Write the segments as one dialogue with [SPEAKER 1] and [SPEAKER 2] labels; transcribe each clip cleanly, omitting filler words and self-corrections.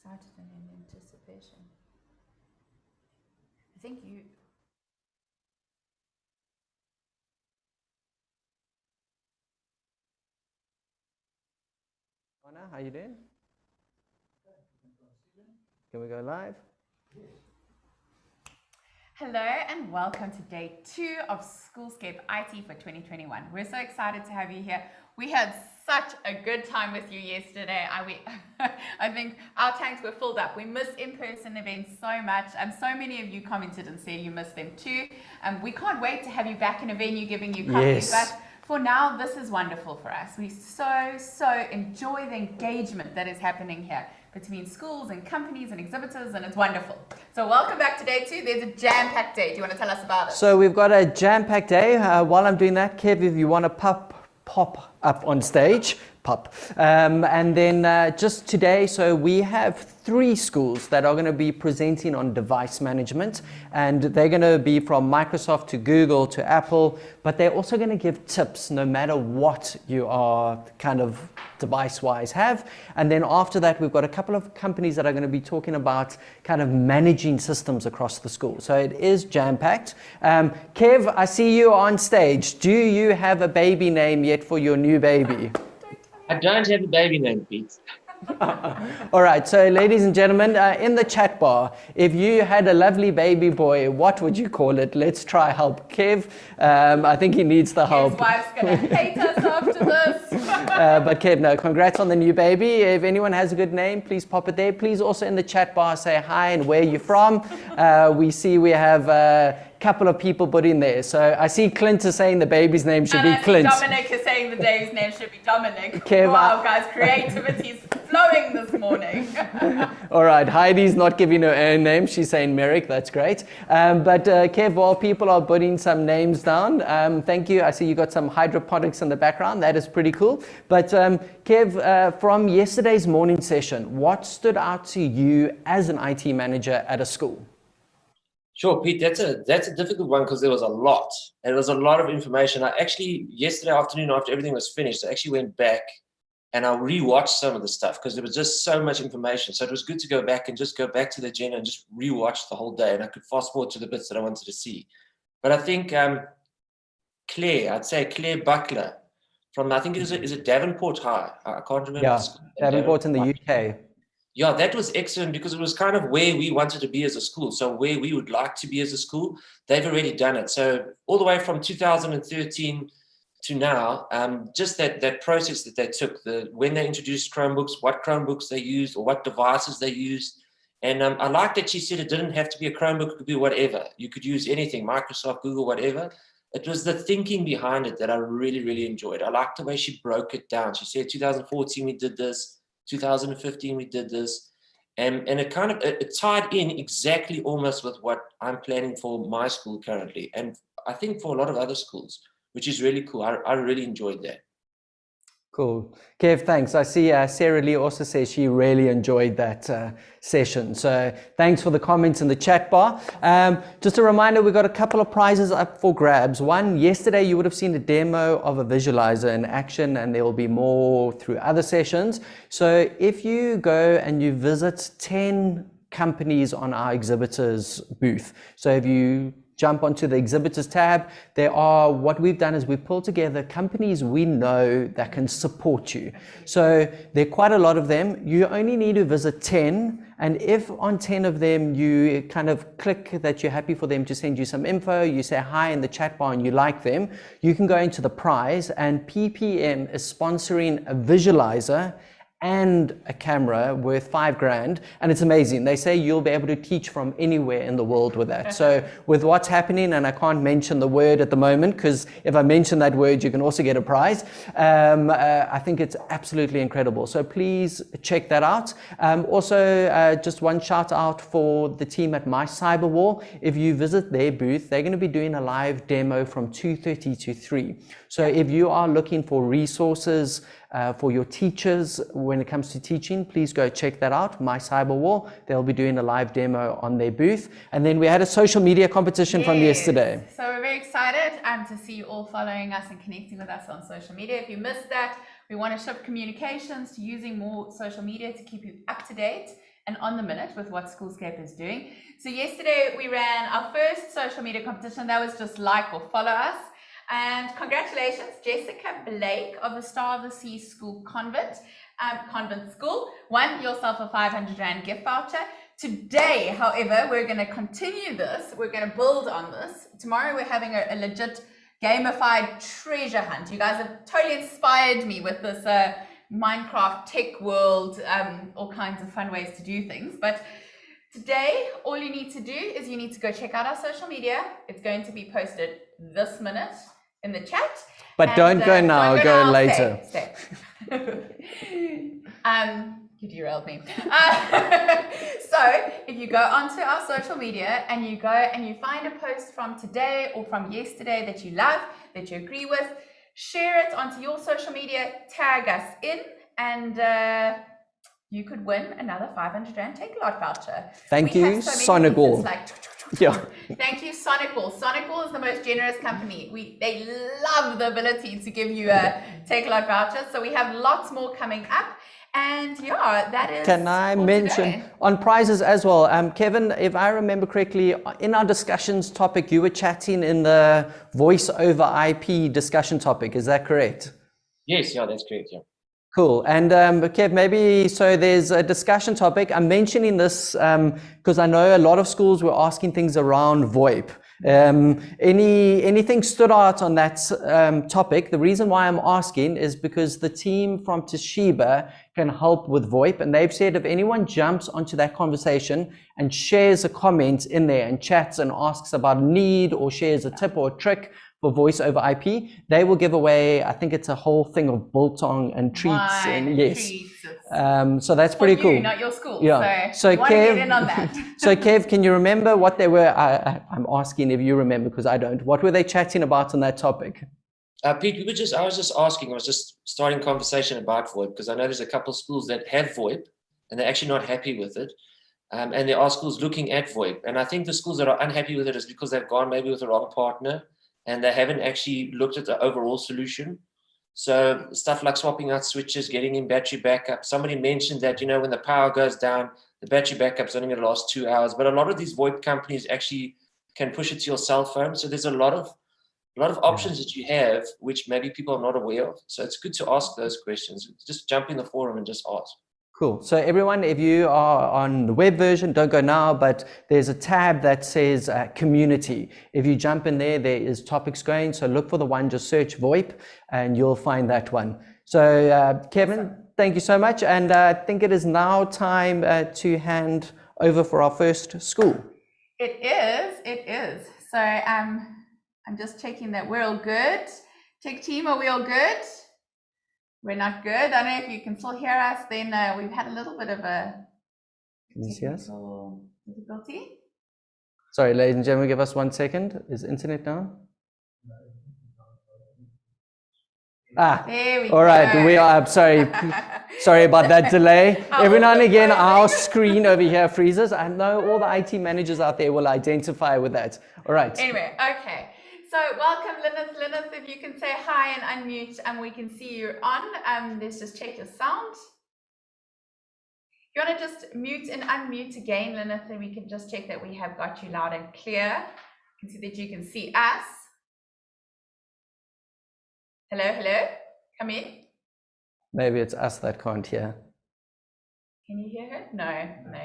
[SPEAKER 1] Excited and in anticipation. I think you.
[SPEAKER 2] Anna, how you doing? Can we go live?
[SPEAKER 1] Hello and welcome to day 2 of Schoolscape IT for 2021. We're so excited to have you here. We had such a good time with you yesterday. I think our tanks were filled up. We miss in-person events so much, and so many of you commented and said you missed them too. We can't wait to have you back in a venue giving you coffee.
[SPEAKER 2] Yes.
[SPEAKER 1] But for now, this is wonderful for us. We so enjoy the engagement that is happening here between schools and companies and exhibitors, and it's wonderful. So welcome back to day 2. There's a jam-packed day. Do you want to tell us about it?
[SPEAKER 2] So we've got a jam-packed day. While I'm doing that, Kev, if you want to pop up on stage, and then just today, so we have 3 schools that are going to be presenting on device management, and they're going to be from Microsoft to Google to Apple, but they're also going to give tips no matter what you are kind of device-wise have. And then after that, we've got a couple of companies that are going to be talking about kind of managing systems across the school. So it is jam-packed. Kev, I see you on stage. Do you have a baby name yet for your new baby?
[SPEAKER 3] I don't have a baby name, Pete.
[SPEAKER 2] All right, so ladies and gentlemen, in the chat bar, if you had a lovely baby boy, what would you call it? Let's try help Kev. I think he needs the help.
[SPEAKER 1] His wife's going to hate us after this.
[SPEAKER 2] But Kev, no, congrats on the new baby. If anyone has a good name, please pop it there. Please also in the chat bar say hi and where you're from. We see we have a couple of people put in there. So I see Clint is saying the baby's name should be Clint.
[SPEAKER 1] Dominic is saying the baby's name should be Dominic.
[SPEAKER 2] Kev,
[SPEAKER 1] wow, guys, creativity's flowing this morning.
[SPEAKER 2] All right, Heidi's not giving her own name. She's saying Merrick. That's great. But Kev, while people are putting some names down, thank you. I see you got some hydroponics in the background. That is pretty cool. But Kev, from yesterday's morning session, what stood out to you as an IT manager at a school?
[SPEAKER 3] Sure, Pete, that's a difficult one because there was a lot. There was a lot of information. I actually, yesterday afternoon after everything was finished, I actually went back and I rewatched some of the stuff because there was just so much information. So it was good to go back and just go back to the agenda and just rewatch the whole day, and I could fast forward to the bits that I wanted to see. But I think Claire Buckler from, I think is it Davenport High? I can't remember.
[SPEAKER 2] Yeah, Davenport in the UK.
[SPEAKER 3] Yeah, that was excellent because it was kind of where we wanted to be as a school. So where we would like to be as a school, they've already done it. So all the way from 2013 to now, just that process that they took, when they introduced Chromebooks, what Chromebooks they used or what devices they used. And I like that she said it didn't have to be a Chromebook, it could be whatever. You could use anything, Microsoft, Google, whatever. It was the thinking behind it that I really, really enjoyed. I liked the way she broke it down. She said 2014 we did this, 2015 we did this, and it kind of it tied in exactly almost with what I'm planning for my school currently, and I think for a lot of other schools, which is really cool. I really enjoyed that.
[SPEAKER 2] Cool. Kev, thanks. I see Sarah Lee also says she really enjoyed that session. So thanks for the comments in the chat bar. Just a reminder, we've got a couple of prizes up for grabs. One, yesterday you would have seen a demo of a visualizer in action, and there will be more through other sessions. So if you go and you visit 10 companies on our exhibitors booth, so if you jump onto the exhibitors tab, what we've done is we've pulled together companies we know that can support you. So there are quite a lot of them. You only need to visit 10, and if on 10 of them you kind of click that you're happy for them to send you some info, you say hi in the chat bar and you like them, you can go into the prize, and PPM is sponsoring a visualizer and a camera worth $5,000, and it's amazing. They say you'll be able to teach from anywhere in the world with that. So with what's happening, and I can't mention the word at the moment because if I mention that word, you can also get a prize. I think it's absolutely incredible. So please check that out. Also, just one shout out for the team at My Cyberwall. If you visit their booth, they're going to be doing a live demo from 2:30 to 3. So if you are looking for resources for your teachers when it comes to teaching, please go check that out, My Cyberwall. They'll be doing a live demo on their booth. And then we had a social media competition from yesterday.
[SPEAKER 1] So we're very excited to see you all following us and connecting with us on social media. If you missed that, we want to shift communications to using more social media to keep you up to date. and on the minute with what Schoolscape is doing. So yesterday we ran our first social media competition. That was just like or follow us. And congratulations, Jessica Blake of the Star of the Sea School Convent School won yourself a 500 Rand gift voucher. Today, however, we're going to continue this. We're going to build on this. Tomorrow we're having a legit gamified treasure hunt. You guys have totally inspired me with this Minecraft tech world, all kinds of fun ways to do things. But today, all you need to do is you need to go check out our social media. It's going to be posted this minute in the chat.
[SPEAKER 2] But don't go now, go later.
[SPEAKER 1] Stay. You derailed me. So if you go onto our social media and you go and you find a post from today or from yesterday that you love, that you agree with, share it onto your social media, tag us in, and you could win another 500 Rand Take-A-Lot voucher.
[SPEAKER 2] Thank you, Sonical. Yeah.
[SPEAKER 1] Thank you, Sonical. Sonical is the most generous company. They love the ability to give you a Take-A-Lot voucher. So we have lots more coming up. And yeah, that is.
[SPEAKER 2] Can I mention on prizes as well? Kevin, if I remember correctly, in our discussions topic, you were chatting in the voice over IP discussion topic. Is that correct?
[SPEAKER 3] Yes, yeah, that's correct. Yeah.
[SPEAKER 2] Cool. And Kev, maybe, so there's a discussion topic. I'm mentioning this because I know a lot of schools were asking things around VoIP. Anything stood out on that topic? The reason why I'm asking is because the team from Toshiba can help with VoIP, and they've said if anyone jumps onto that conversation and shares a comment in there and chats and asks about a need or shares a tip or a trick for voice over IP, they will give away, I think it's a whole thing of biltong and treats. And yes. Treats. So that's pretty cool.
[SPEAKER 1] Not your school.
[SPEAKER 2] Yeah.
[SPEAKER 1] So Kev, get in on that.
[SPEAKER 2] So Kev, can you remember what they were? I'm asking if you remember because I don't. What were they chatting about on that topic?
[SPEAKER 3] Pete, I was just starting conversation about VoIP because I know there's a couple of schools that have VoIP and they're actually not happy with it. And there are schools looking at VoIP. And I think the schools that are unhappy with it is because they've gone maybe with the wrong partner and they haven't actually looked at the overall solution. So stuff like swapping out switches, getting in battery backup. Somebody mentioned that, when the power goes down, the battery backup's only going to last 2 hours. But a lot of these VoIP companies actually can push it to your cell phone. So there's a lot of options that you have, which maybe people are not aware of. So it's good to ask those questions. Just jump in the forum and just ask.
[SPEAKER 2] Cool. So everyone, if you are on the web version, don't go now, but there's a tab that says community. If you jump in there, there is topics going. So look for the one, just search VoIP and you'll find that one. So Kevin, thank you so much. And I think it is now time to hand over for our first school.
[SPEAKER 1] It is. So I'm just checking that we're all good. Tech team, are we all good? We're not good. I don't know if you can still hear us. Then we've had a little bit of a technical difficulty.
[SPEAKER 2] Sorry, ladies and gentlemen, give us 1 second. Is internet down?
[SPEAKER 1] There we go.
[SPEAKER 2] All right, we are up. Sorry about that delay. Every now and again, our screen over here freezes. I know all the IT managers out there will identify with that. All right.
[SPEAKER 1] Anyway, okay. So welcome, Lyneth. Lyneth, if you can say hi and unmute, and we can see you on. Let's just check your sound. If you want to just mute and unmute again, Lyneth, then we can just check that we have got you loud and clear. You can see that you can see us. Hello, come in.
[SPEAKER 2] Maybe it's us that can't hear.
[SPEAKER 1] Can you hear her? No,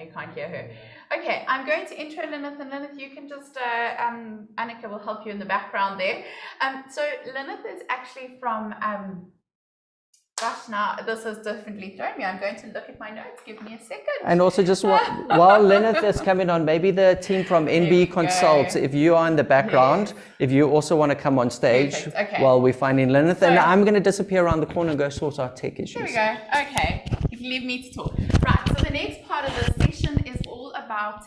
[SPEAKER 1] you can't hear her. Okay, I'm going to intro Lyneth, and Lyneth, you can just, Annika will help you in the background there. So Lyneth is actually from, gosh, now this has definitely thrown me. I'm going to look at my notes. Give me a second.
[SPEAKER 2] And also just while Lyneth is coming on, maybe the team from NB Consult, if you are in the background, if you also want to come on stage while we're finding Lyneth. And I'm going to disappear around the corner and go sort out tech issues.
[SPEAKER 1] There we go. Okay, if you leave me to talk. Right, so the next part of this section is all about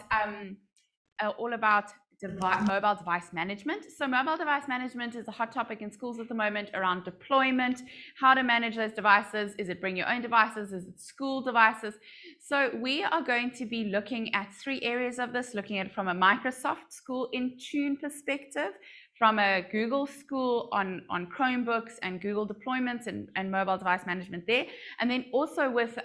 [SPEAKER 1] mobile device management. So mobile device management is a hot topic in schools at the moment around deployment, how to manage those devices. Is it bring your own devices? Is it school devices? So we are going to be looking at 3 areas of this, looking at it from a Microsoft School Intune perspective, from a Google School on Chromebooks and Google deployments and mobile device management there. And then also with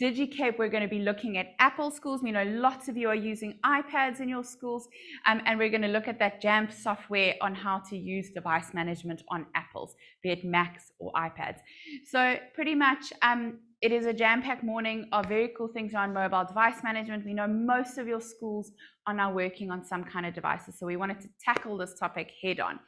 [SPEAKER 1] Digicape, we're going to be looking at Apple schools. We know lots of you are using iPads in your schools, and we're going to look at that JAMP software on how to use device management on Apples, be it Macs or iPads. So pretty much it is a jam-packed morning of very cool things around mobile device management. We know most of your schools are now working on some kind of devices, so we wanted to tackle this topic head on.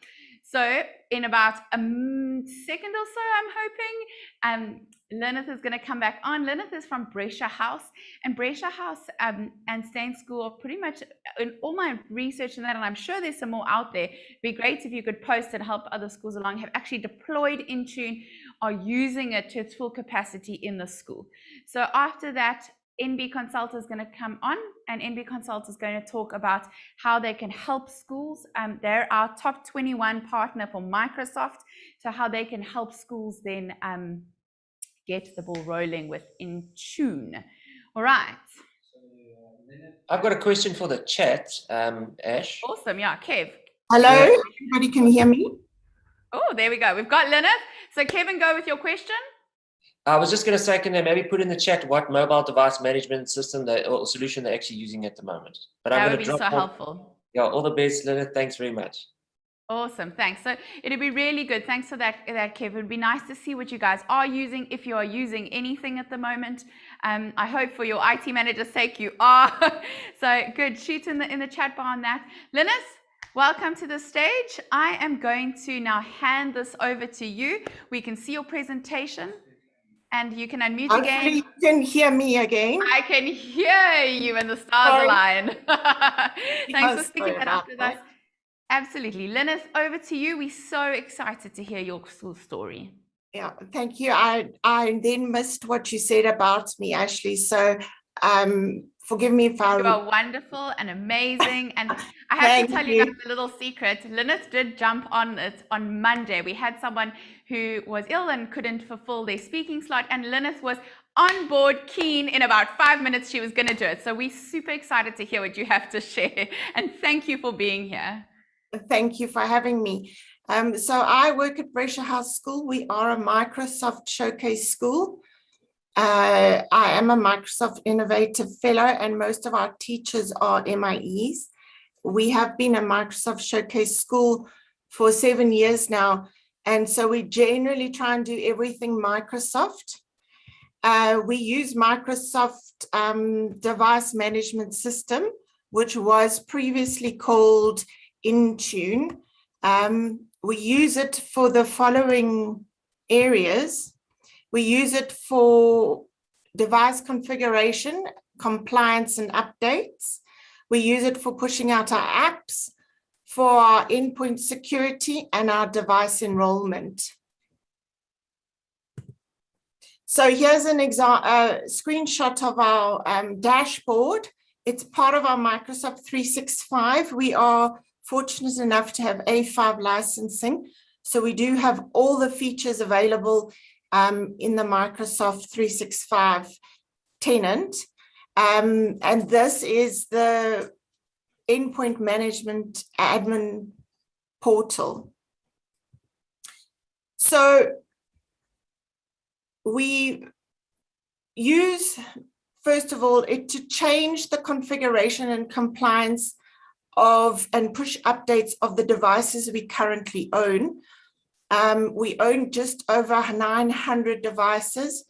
[SPEAKER 1] So in about a second or so, I'm hoping, Lyneth is going to come back on. Lyneth is from Brescia House, and Brescia House and Stain School are pretty much, in all my research and that, and I'm sure there's some more out there, it'd be great if you could post and help other schools along, have actually deployed Intune, are using it to its full capacity in the school. So after that, NB Consult is going to come on, and NB Consult is going to talk about how they can help schools. They're our top 21 partner for Microsoft, so how they can help schools then get the ball rolling with Intune. All right.
[SPEAKER 3] I've got a question for the chat, Ash.
[SPEAKER 1] Awesome, yeah, Kev.
[SPEAKER 4] Hello, everybody can hear me?
[SPEAKER 1] Oh, there we go. We've got Lyneth. So Kevin, go with your question.
[SPEAKER 3] I was just going to say, can they maybe put in the chat what mobile device management system or solution they're actually using at the moment? But
[SPEAKER 1] that would be so helpful.
[SPEAKER 3] Yeah, all the best, Leonard. Thanks very much.
[SPEAKER 1] Awesome, thanks. So it'd be really good. Thanks for that, Kev. It'd be nice to see what you guys are using, if you are using anything at the moment. I hope for your IT manager's sake you are. So good. Shoot in the chat bar on that. Linus, welcome to the stage. I am going to now hand this over to you. We can see your presentation. And you can unmute again.
[SPEAKER 4] You can hear me again.
[SPEAKER 1] I can hear you and the stars align. Thanks for sticking that up with us. Absolutely. Linus, over to you. We're so excited to hear your school story.
[SPEAKER 4] Yeah, thank you. I then missed what you said about me, Ashley. So forgive me if I...
[SPEAKER 1] You are wonderful and amazing. And I have to tell you guys a little secret. Linus did jump on it on Monday. We had someone who was ill and couldn't fulfill their speaking slot. And Linus was on board, keen. In about 5 minutes, she was going to do it. So we're super excited to hear what you have to share. And thank you for being here.
[SPEAKER 4] Thank you for having me. So I work at Brescia House School. We are a Microsoft Showcase School. I am a Microsoft Innovative Fellow, and most of our teachers are MIEs. We have been a Microsoft Showcase School for 7 years now, and so we generally try and do everything Microsoft. We use Microsoft Device Management System, which was previously called Intune. We use it for the following areas. We use it for device configuration, compliance and updates. We use it for pushing out our apps, for our endpoint security and our device enrollment. So here's an screenshot of our dashboard. It's part of our Microsoft 365. We are fortunate enough to have A5 licensing. So we do have all the features available in the Microsoft 365 tenant. And this is the endpoint management admin portal. So we use, first of all, it to change the configuration and compliance of and push updates of the devices we currently own. We own just over 900 devices,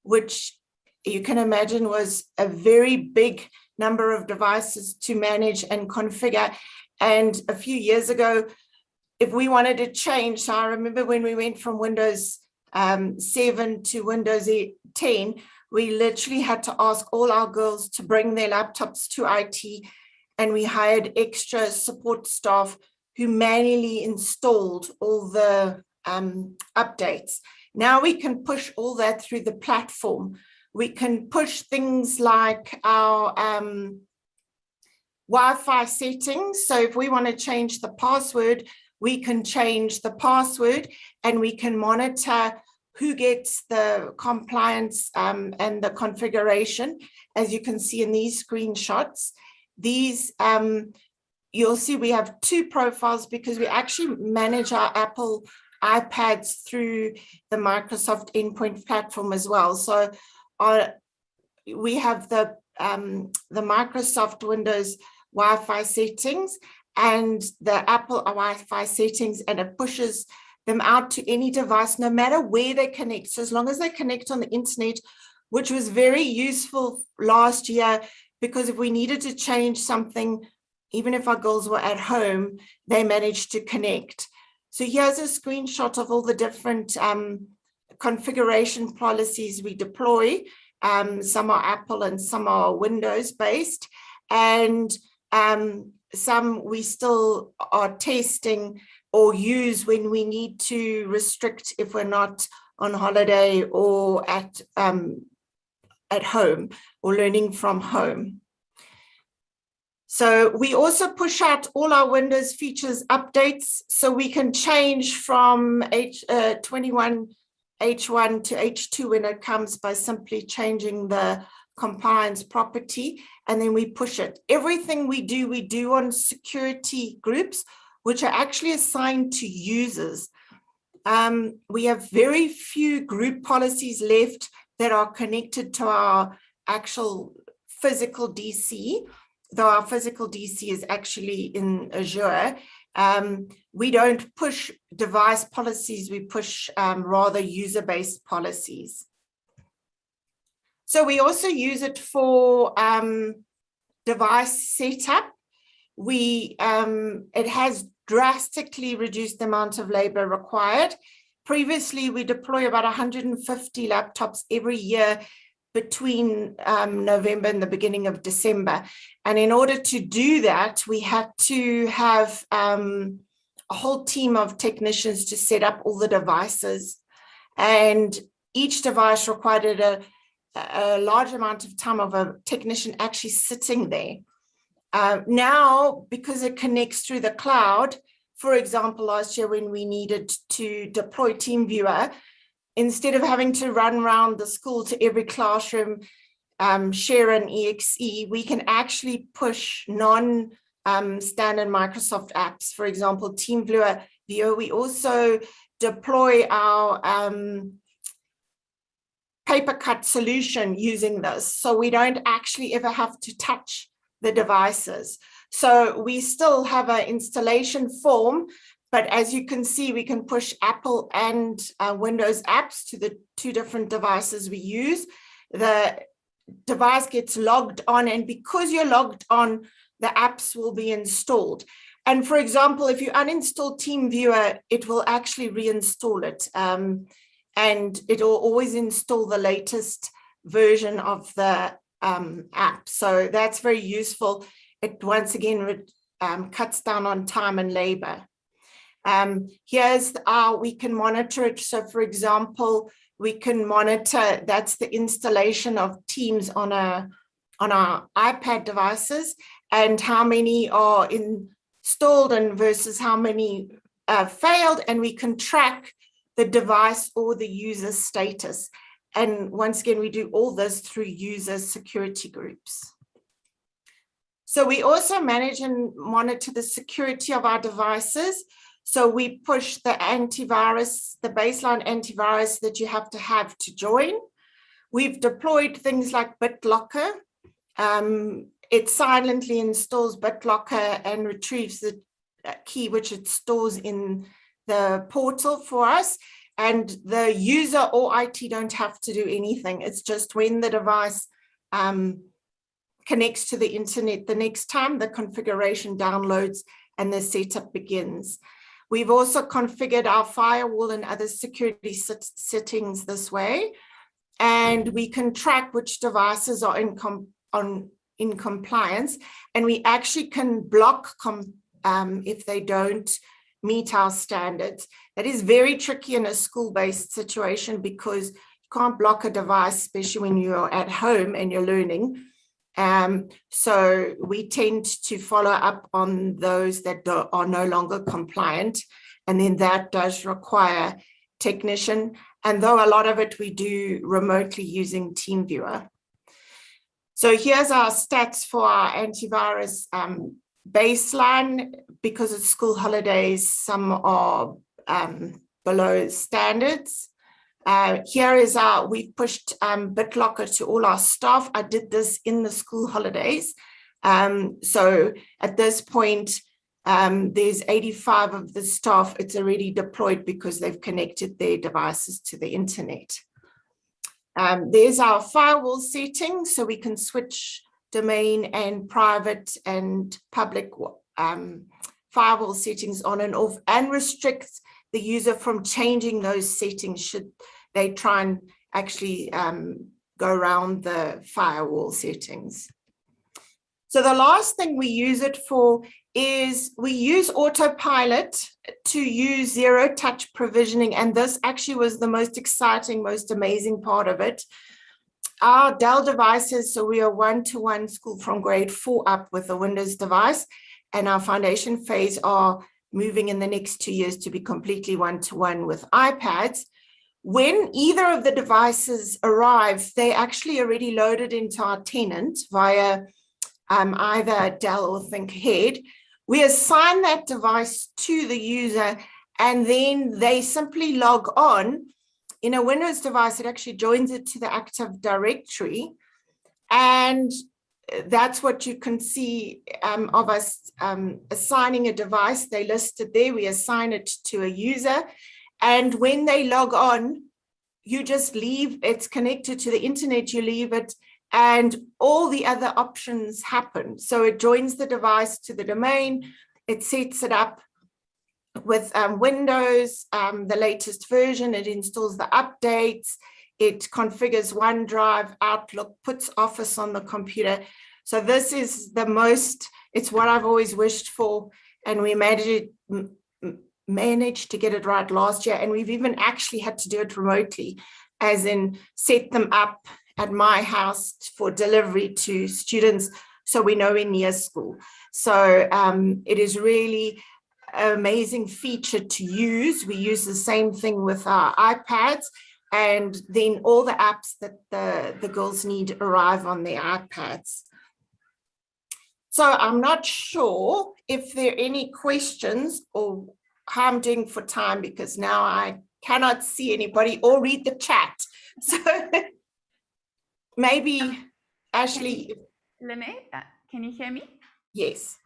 [SPEAKER 4] which you can imagine was a very big number of devices to manage and configure. And a few years ago, if we wanted to change, so I remember when we went from Windows 7 to Windows 10, we literally had to ask all our girls to bring their laptops to IT, and we hired extra support staff who manually installed all the updates. Now we can push all that through the platform. We can push things like our Wi-Fi settings. So if we want to change the password, we can change the password, and we can monitor who gets the compliance and the configuration. As you can see in these screenshots, these you'll see we have two profiles because we actually manage our Apple iPads through the Microsoft Endpoint platform as well. So we have the Microsoft Windows Wi-Fi settings and the Apple Wi-Fi settings, and it pushes them out to any device, no matter where they connect. So as long as they connect on the internet, which was very useful last year, because if we needed to change something, even if our girls were at home, they managed to connect. So here's a screenshot of all the different configuration policies we deploy. Some are Apple and some are Windows based, and some we still are testing or use when we need to restrict if we're not on holiday or at home or learning from home. So we also push out all our Windows features updates, so we can change from 21 H1 to H2 when it comes by simply changing the compliance property, and then we push it. Everything we do on security groups, which are actually assigned to users. We have very few group policies left that are connected to our actual physical DC, though our physical DC is actually in Azure. We don't push device policies, we push rather user-based policies. So we also use it for device setup. It has drastically reduced the amount of labor required. Previously, we deploy about 150 laptops every year between November and the beginning of December. And in order to do that, we had to have a whole team of technicians to set up all the devices. And each device required a large amount of time of a technician actually sitting there. Now, because it connects through the cloud, for example, last year when we needed to deploy TeamViewer, instead of having to run around the school to every classroom, share an EXE, we can actually push non-standard Microsoft apps, for example, TeamViewer. We also deploy our paper cut solution using this, so we don't actually ever have to touch the devices. So we still have an installation form, but as you can see, we can push Apple and Windows apps to the two different devices we use. The device gets logged on, and because you're logged on, the apps will be installed. And for example, if you uninstall TeamViewer, it will actually reinstall it. And it will always install the latest version of the app. So that's very useful. It once again cuts down on time and labor. Here's how we can monitor it. So for example, we can monitor, that's the installation of Teams on our iPad devices, and how many are installed and versus how many failed, and we can track the device or the user status. And once again, we do all this through user security groups. So we also manage and monitor the security of our devices. So we push the antivirus, the baseline antivirus that you have to join. We've deployed things like BitLocker. It silently installs BitLocker and retrieves the key which it stores in the portal for us. And the user or IT don't have to do anything. It's just when the device connects to the internet, the next time the configuration downloads and the setup begins. We've also configured our firewall and other security settings this way, and we can track which devices are in compliance, and we actually can block if they don't meet our standards. That is very tricky in a school-based situation because you can't block a device, especially when you're at home and you're learning. So we tend to follow up on those that are no longer compliant, and then that does require technician. And though a lot of it we do remotely using TeamViewer. So here's our stats for our antivirus baseline, because it's school holidays, some are below standards. Here is we've pushed BitLocker to all our staff. I did this in the school holidays. So at this point, there's 85 of the staff. It's already deployed because they've connected their devices to the internet. There's our firewall settings, so we can switch domain and private and public firewall settings on and off, and restricts the user from changing those settings should they try and actually go around the firewall settings. So the last thing we use it for is we use autopilot to use zero touch provisioning. And this actually was the most exciting, most amazing part of it. Our Dell devices, so we are one-to-one school from grade 4 up with a Windows device, and our foundation phase are moving in the next 2 years to be completely one-to-one with iPads. When either of the devices arrive, they actually already loaded into our tenant via either Dell or ThinkAhead. We assign that device to the user, and then they simply log on. In a Windows device, it actually joins it to the Active Directory. And that's what you can see of us assigning a device. They listed there, we assign it to a user. And when they log on, you just leave, it's connected to the internet, you leave it, and all the other options happen. So it joins the device to the domain, it sets it up with Windows, the latest version, it installs the updates, it configures OneDrive, Outlook, puts Office on the computer. So this is the most, it's what I've always wished for, and we managed to get it right last year, and we've even actually had to do it remotely, as in set them up at my house for delivery to students, so we know we're near school. So it is really an amazing feature to use. We use the same thing with our iPads, and then all the apps that the girls need arrive on their iPads. So I'm not sure if there are any questions or how I'm doing for time, because now I cannot see anybody or read the chat. So maybe Ashley.
[SPEAKER 1] Lynette, can you hear me?
[SPEAKER 4] Yes.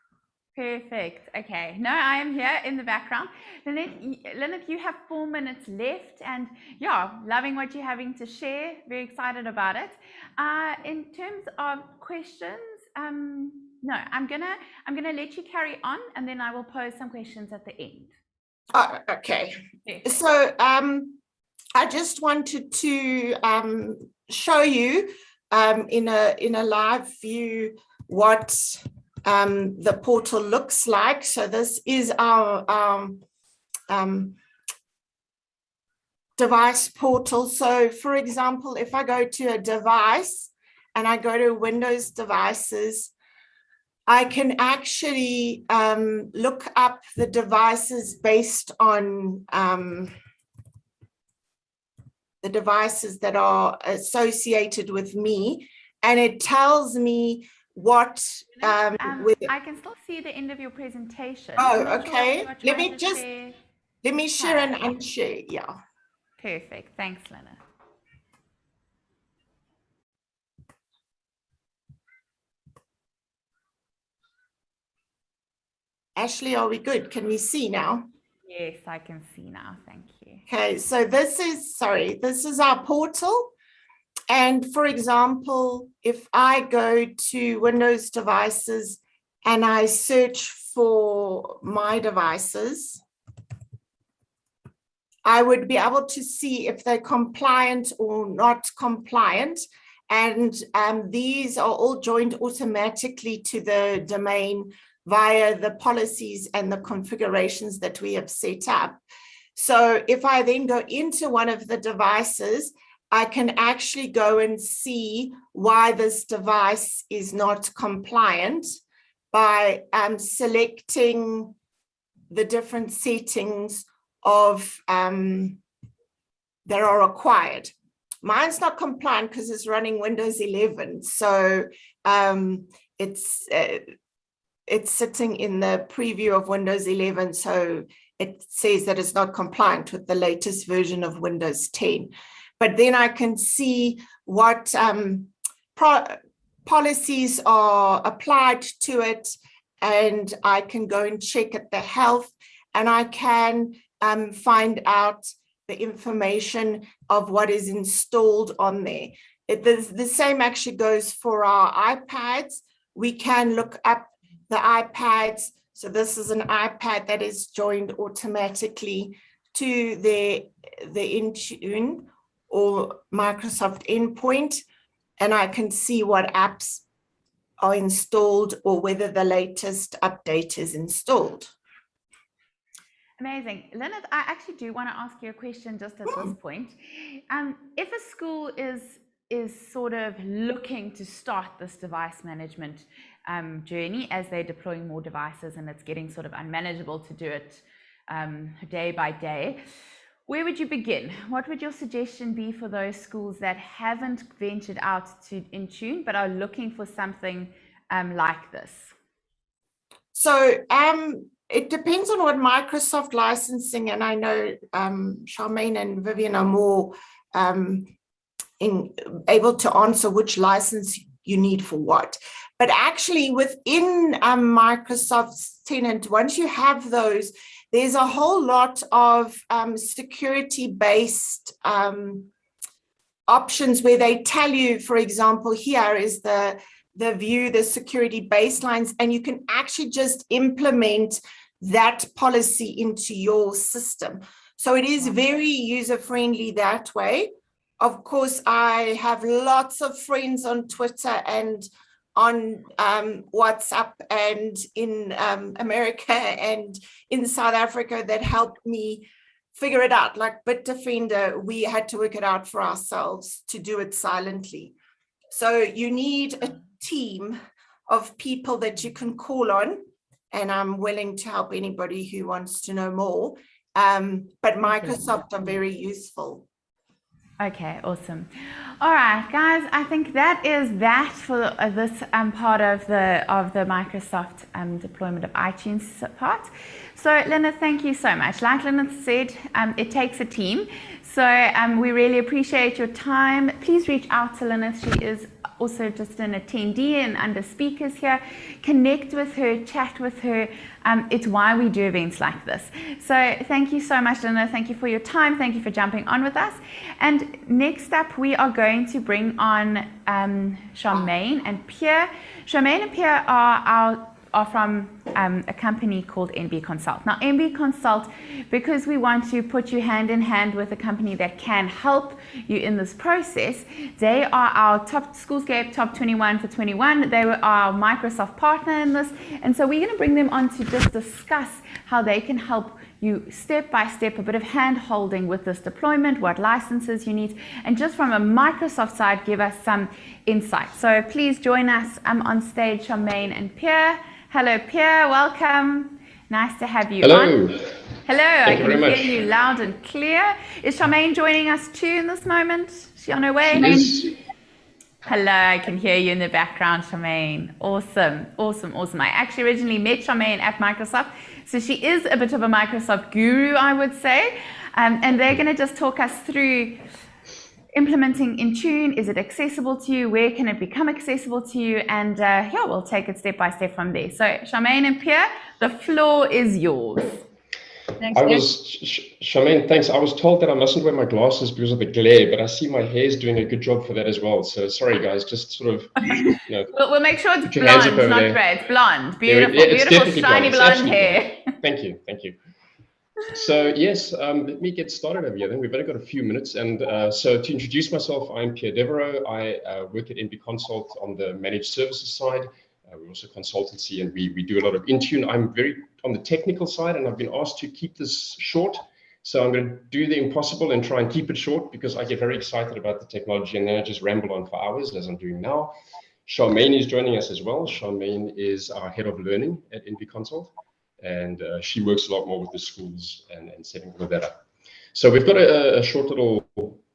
[SPEAKER 1] Perfect. Okay. No, I am here in the background. Lynette, you have 4 minutes left, and yeah, loving what you're having to share. Very excited about it. In terms of questions, no, I'm gonna let you carry on, and then I will pose some questions at the end.
[SPEAKER 4] Oh, okay. Perfect. So I just wanted to show you in a live view what the portal looks like. So this is our device portal. So for example, if I go to a device and I go to Windows devices, I can actually look up the devices based on the devices that are associated with me, and it tells me what
[SPEAKER 1] I can still see the end of your presentation.
[SPEAKER 4] Oh, okay.
[SPEAKER 1] Sure,
[SPEAKER 4] let me share and unshare. Yeah.
[SPEAKER 1] Perfect. Thanks, Lynette.
[SPEAKER 4] Ashley, are we good? Can we see now?
[SPEAKER 1] Yes, I can see now. Thank you.
[SPEAKER 4] Okay, so this is our portal. And for example, if I go to Windows devices and I search for my devices, I would be able to see if they're compliant or not compliant. And these are all joined automatically to the domain via the policies and the configurations that we have set up. So if I then go into one of the devices, I can actually go and see why this device is not compliant by selecting the different settings of that are required. Mine's not compliant because it's running Windows 11. So it's sitting in the preview of Windows 11, so it says that it's not compliant with the latest version of Windows 10. But then I can see what policies are applied to it, and I can go and check at the health, and I can find out the information of what is installed on there. The same actually goes for our iPads. We can look up the iPads. So this is an iPad that is joined automatically to the Intune or Microsoft endpoint, and I can see what apps are installed or whether the latest update is installed.
[SPEAKER 1] Amazing. Lynette, I actually do want to ask you a question just at this point. If a school is sort of looking to start this device management journey as they're deploying more devices and it's getting sort of unmanageable to do it day by day, where would you begin? What would your suggestion be for those schools that haven't ventured out to Intune but are looking for something like this?
[SPEAKER 4] So it depends on what Microsoft licensing, and I know Charmaine and Vivian are more able to answer which license you need for what. But actually within Microsoft's tenant, once you have those, there's a whole lot of security-based options where they tell you, for example, here is the view, the security baselines, and you can actually just implement that policy into your system. So it is very user-friendly that way. Of course, I have lots of friends on Twitter and on WhatsApp and in America and in South Africa that helped me figure it out. Like Bitdefender, we had to work it out for ourselves to do it silently. So you need a team of people that you can call on, and I'm willing to help anybody who wants to know more. But Microsoft are very useful.
[SPEAKER 1] Okay, awesome. All right, guys, I think that is that for this part of the Microsoft deployment of iTunes part. So, Lynette, thank you so much. Like Lynette said, it takes a team. So we really appreciate your time. Please reach out to Lynette. She is also just an attendee and under speakers here. Connect with her, chat with her. It's why we do events like this. So thank you so much, Lynette. Thank you for your time. Thank you for jumping on with us. And next up, we are going to bring on Charmaine and Pierre. Charmaine and Pierre are from a company called NB Consult. Now, NB Consult, because we want to put you hand in hand with a company that can help you in this process, they are our top Schoolscape top 21 for 21. They were our Microsoft partner in this. And so we're going to bring them on to just discuss how they can help you step by step, a bit of hand holding with this deployment, what licenses you need, and just from a Microsoft side, give us some insight. So please join us on stage, Charmaine and Pierre. Hello, Pierre. Welcome. Nice to have you
[SPEAKER 5] on.
[SPEAKER 1] Hello. I can hear you loud and clear. Is Charmaine joining us too in this moment? Is she on her way? Hello. I can hear you in the background, Charmaine. Awesome. Awesome. Awesome. I actually originally met Charmaine at Microsoft. So she is a bit of a Microsoft guru, I would say. And they're going to just talk us through implementing Intune. Is it accessible to you? Where can it become accessible to you? And yeah, we'll take it step by step from there. So Charmaine and Pierre, the floor is yours.
[SPEAKER 5] Thanks, Charmaine, thanks. I was told that I mustn't wear my glasses because of the glare, but I see my hair is doing a good job for that as well. So sorry, guys, just sort of,
[SPEAKER 1] we'll make sure it's blonde, not gray. It's blonde. Beautiful, beautiful, shiny blonde hair.
[SPEAKER 5] Thank you, thank you. So yes, let me get started over here. Then we've only got a few minutes. And so to introduce myself, I'm Pierre Devereaux. I work at NB Consult on the managed services side. We're also consultancy, and we do a lot of Intune. I'm very on the technical side, and I've been asked to keep this short. So I'm going to do the impossible and try and keep it short because I get very excited about the technology and then I just ramble on for hours as I'm doing now. Charmaine is joining us as well. Charmaine is our head of learning at NB Consult, and she works a lot more with the schools and setting all of that up. So we've got a short little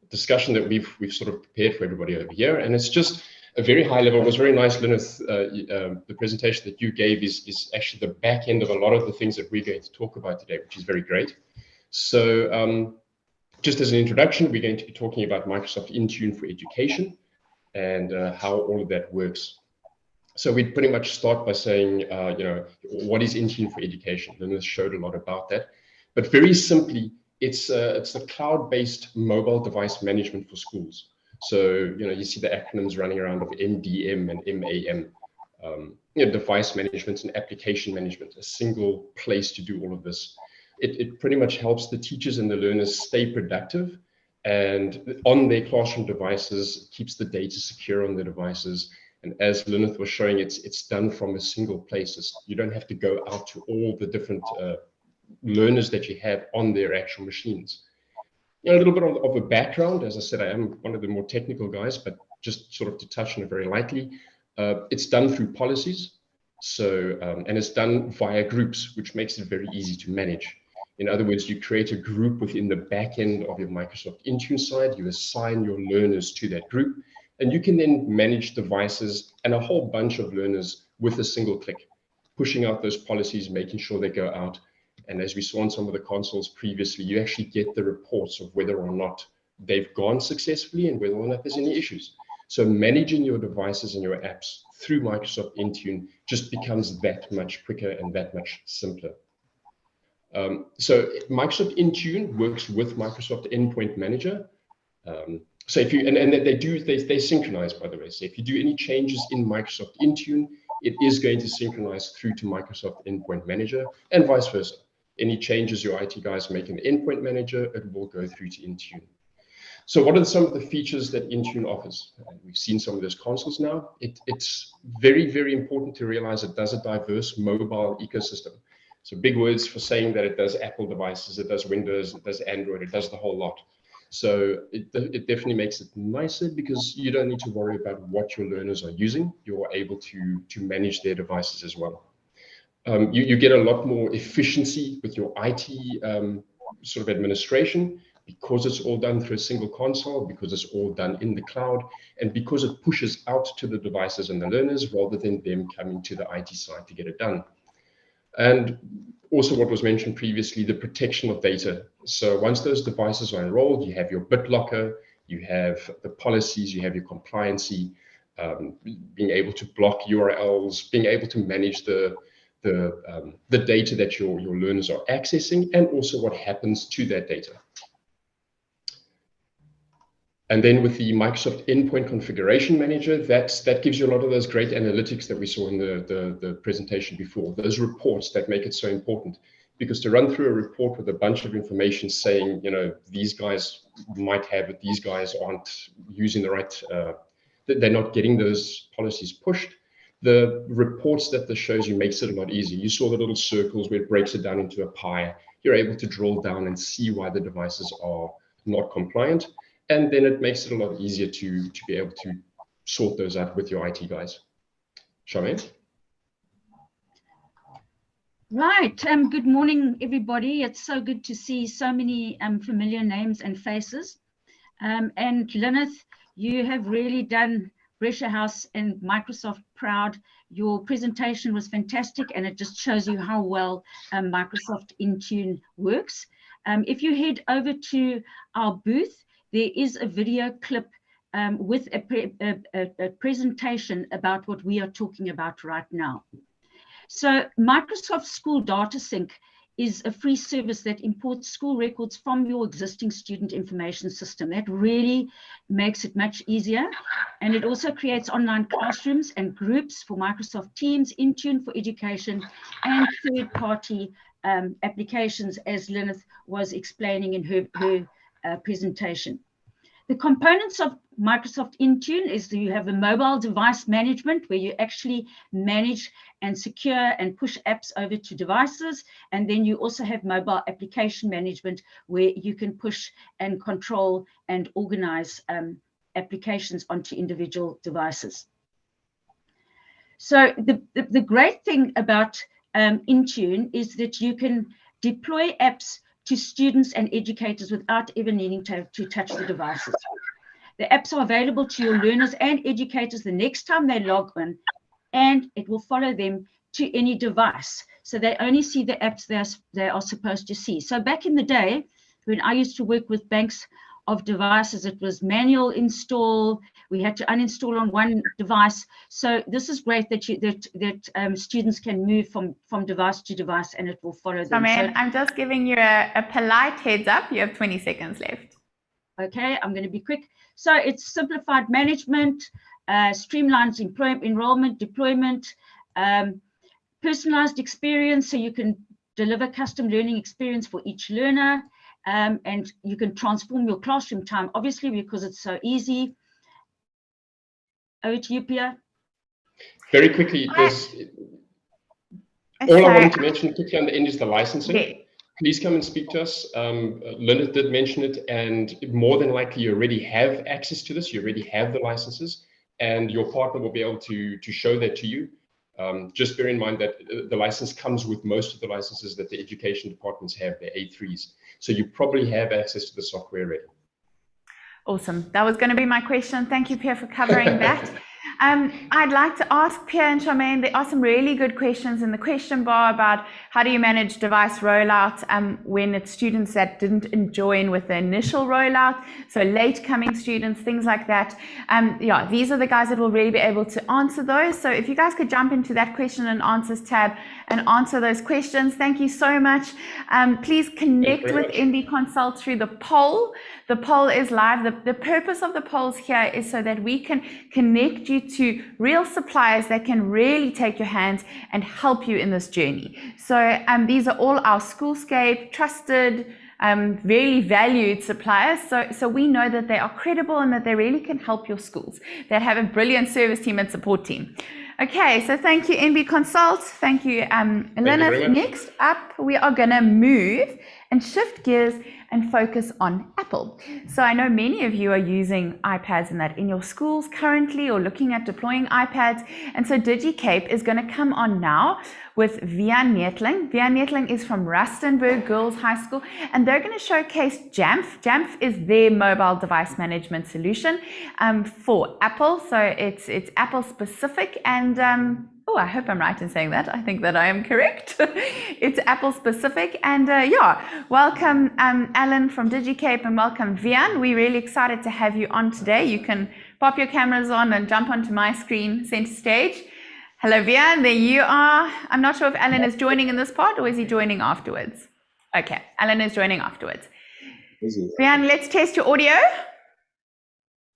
[SPEAKER 5] discussion that we've sort of prepared for everybody over here, and it's just a very high level. It was very nice, Linus. The presentation that you gave is actually the back end of a lot of the things that we're going to talk about today, which is very great. So just as an introduction, we're going to be talking about Microsoft Intune for education and how all of that works. So we'd pretty much start by saying, you know, what is Intune for education? Linus showed a lot about that. But very simply, it's a cloud-based mobile device management for schools. So, you know, you see the acronyms running around of MDM and MAM, you know, device management and application management, a single place to do all of this. It pretty much helps the teachers and the learners stay productive and on their classroom devices, keeps the data secure on the devices. And as Linus was showing, it's done from a single place. You don't have to go out to all the different learners that you have on their actual machines. You know, a little bit of a background. As I said, I am one of the more technical guys, but just sort of to touch on it very lightly, it's done through policies. So, and it's done via groups, which makes it very easy to manage. In other words, you create a group within the back end of your Microsoft Intune side, you assign your learners to that group, and you can then manage devices and a whole bunch of learners with a single click, pushing out those policies, making sure they go out. And as we saw on some of the consoles previously, you actually get the reports of whether or not they've gone successfully and whether or not there's any issues. So managing your devices and your apps through Microsoft Intune just becomes that much quicker and that much simpler. So Microsoft Intune works with Microsoft Endpoint Manager. So if you, and they synchronize, by the way. So if you do any changes in Microsoft Intune, it is going to synchronize through to Microsoft Endpoint Manager and vice versa. Any changes your IT guys make in the Endpoint Manager, it will go through to Intune. So what are some of the features that Intune offers? We've seen some of those consoles now. It's very, very important to realize it does a diverse mobile ecosystem. So big words for saying that it does Apple devices, it does Windows, it does Android, it does the whole lot. So it definitely makes it nicer because you don't need to worry about what your learners are using. You're able to manage their devices as well. You get a lot more efficiency with your IT sort of administration because it's all done through a single console, because it's all done in the cloud, and because it pushes out to the devices and the learners rather than them coming to the IT side to get it done. And also what was mentioned previously, the protection of data. So once those devices are enrolled, you have your BitLocker, you have the policies, you have your compliancy, being able to block URLs, being able to manage the data that your learners are accessing, and also what happens to that data. And then with the Microsoft Endpoint Configuration Manager, that gives you a lot of those great analytics that we saw in the presentation before, those reports that make it so important. Because to run through a report with a bunch of information saying, you know, these guys might have it, these guys aren't using the right, they're not getting those policies pushed. The reports that this shows you makes it a lot easier. You saw the little circles where it breaks it down into a pie. You're able to drill down and see why the devices are not compliant. And then it makes it a lot easier to be able to sort those out with your IT guys. Charmaine?
[SPEAKER 6] Right. Good morning, everybody. It's so good to see so many familiar names and faces. And Linus, you have really done Brescia House and Microsoft proud. Your presentation was fantastic, and it just shows you how well Microsoft Intune works. If you head over to our booth, there is a video clip with a presentation about what we are talking about right now. So Microsoft School Data Sync is a free service that imports school records from your existing student information system. That really makes it much easier. And it also creates online classrooms and groups for Microsoft Teams, Intune for education, and third-party applications, as Linus was explaining in her presentation. The components of Microsoft Intune is that you have a mobile device management where you actually manage and secure and push apps over to devices. And then you also have mobile application management where you can push and control and organize applications onto individual devices. So the great thing about Intune is that you can deploy apps to students and educators without ever needing to touch the devices. The apps are available to your learners and educators the next time they log in, and it will follow them to any device. So they only see the apps they are supposed to see. So back in the day, when I used to work with banks of devices, it was manual install. We had to uninstall on one device. So this is great that students can move from device to device, and it will follow them.
[SPEAKER 1] So, I'm just giving you a polite heads up. You have 20 seconds left.
[SPEAKER 6] Okay, I'm going to be quick. So it's simplified management, streamlines enrollment, deployment, personalized experience, so you can deliver custom learning experience for each learner, and you can transform your classroom time, obviously, because it's so easy. Over to you, Pia.
[SPEAKER 5] Very quickly, all I wanted to mention quickly on the end is the licensing.
[SPEAKER 1] Okay.
[SPEAKER 5] Please come and speak to us. Linda did mention it, and more than likely you already have access to this. You already have the licenses, and your partner will be able to show that to you. Just bear in mind that the license comes with most of the licenses that the education departments have, their A3s. So you probably have access to the software already.
[SPEAKER 1] Awesome. That was going to be my question. Thank you, Pierre, for covering that. I'd like to ask Pierre and Charmaine, there are some really good questions in the question bar about how do you manage device rollout when it's students that didn't join with the initial rollout, so late coming students, things like that. Yeah, these are the guys that will really be able to answer those. So if you guys could jump into that question and answers tab and answer those questions, thank you so much. Please connect with NB Consult through the poll. The poll is live. The purpose of the polls here is so that we can connect you to real suppliers that can really take your hands and help you in this journey. So these are all our Schoolscape trusted, very valued suppliers. So we know that they are credible and that they really can help your schools, that have a brilliant service team and support team. Okay, so thank you, NB Consult. Thank you, Lynette. Next up, we are going to move and shift gears and focus on Apple. So I know many of you are using iPads in your schools currently, or looking at deploying iPads. And so Digicape is going to come on now with Wihan Neethling. Wihan Neethling is from Rustenburg Girls High School, and they're going to showcase Jamf. Jamf is their mobile device management solution for Apple. So it's Apple specific, and oh, I hope I'm right in saying that. I think that I am correct. It's Apple specific. And yeah, welcome Alan from Digicape, and welcome Wihan. We're really excited to have you on today. You can pop your cameras on and jump onto my screen, center stage. Hello, Wihan, there you are. I'm not sure if Alan is joining in this part, or is he joining afterwards? Okay, Alan is joining afterwards. Wihan, let's test your audio.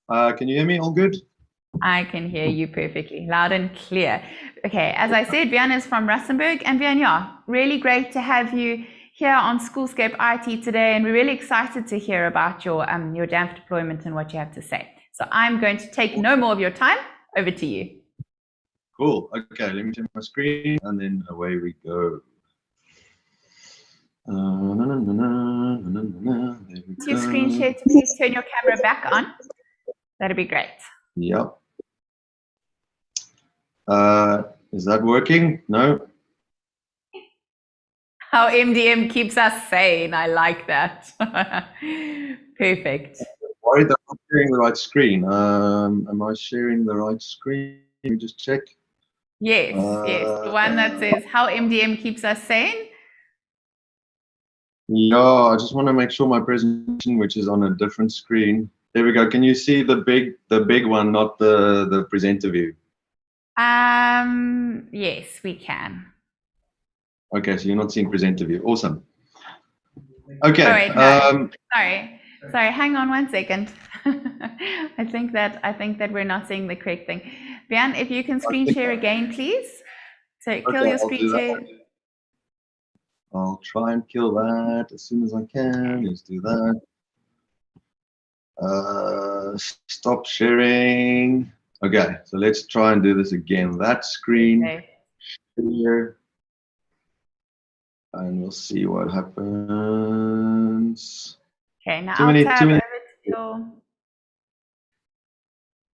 [SPEAKER 7] Can you hear me all good?
[SPEAKER 1] I can hear you perfectly, loud and clear. Okay, as I said, Wihan is from Rustenburg, and Wihan, yeah, really great to have you here on Schoolscape IT today, and we're really excited to hear about your Jamf deployment and what you have to say. So I'm going to take no more of your time. Over to you.
[SPEAKER 7] Cool. Okay, let me share my screen, and then away we go.
[SPEAKER 1] Your screen share to please turn your camera back on. That'd be great.
[SPEAKER 7] Yep. Is that working? No.
[SPEAKER 1] How MDM keeps us sane. I like that. Perfect.
[SPEAKER 7] I'm worried that I'm not sharing the right screen. Am I sharing the right screen? Let me just check.
[SPEAKER 1] Yes, yes. The one that says how MDM keeps us sane.
[SPEAKER 7] Yeah, I just want to make sure my presentation, which is on a different screen. There we go. Can you see the big one, not the presenter view?
[SPEAKER 1] Yes, we can.
[SPEAKER 7] Okay, so you're not seeing presenter view. Awesome. Okay.
[SPEAKER 1] Oh, wait, no. Sorry. Hang on 1 second. I think that we're not seeing the correct thing. Wihan, if you can screen share again, please. So kill your screen share.
[SPEAKER 7] I'll try and kill that as soon as I can. Let's do that. Stop sharing. Okay, so let's try and do this again. That screen here, and we'll see what happens.
[SPEAKER 1] Okay, now I'll tab over to your...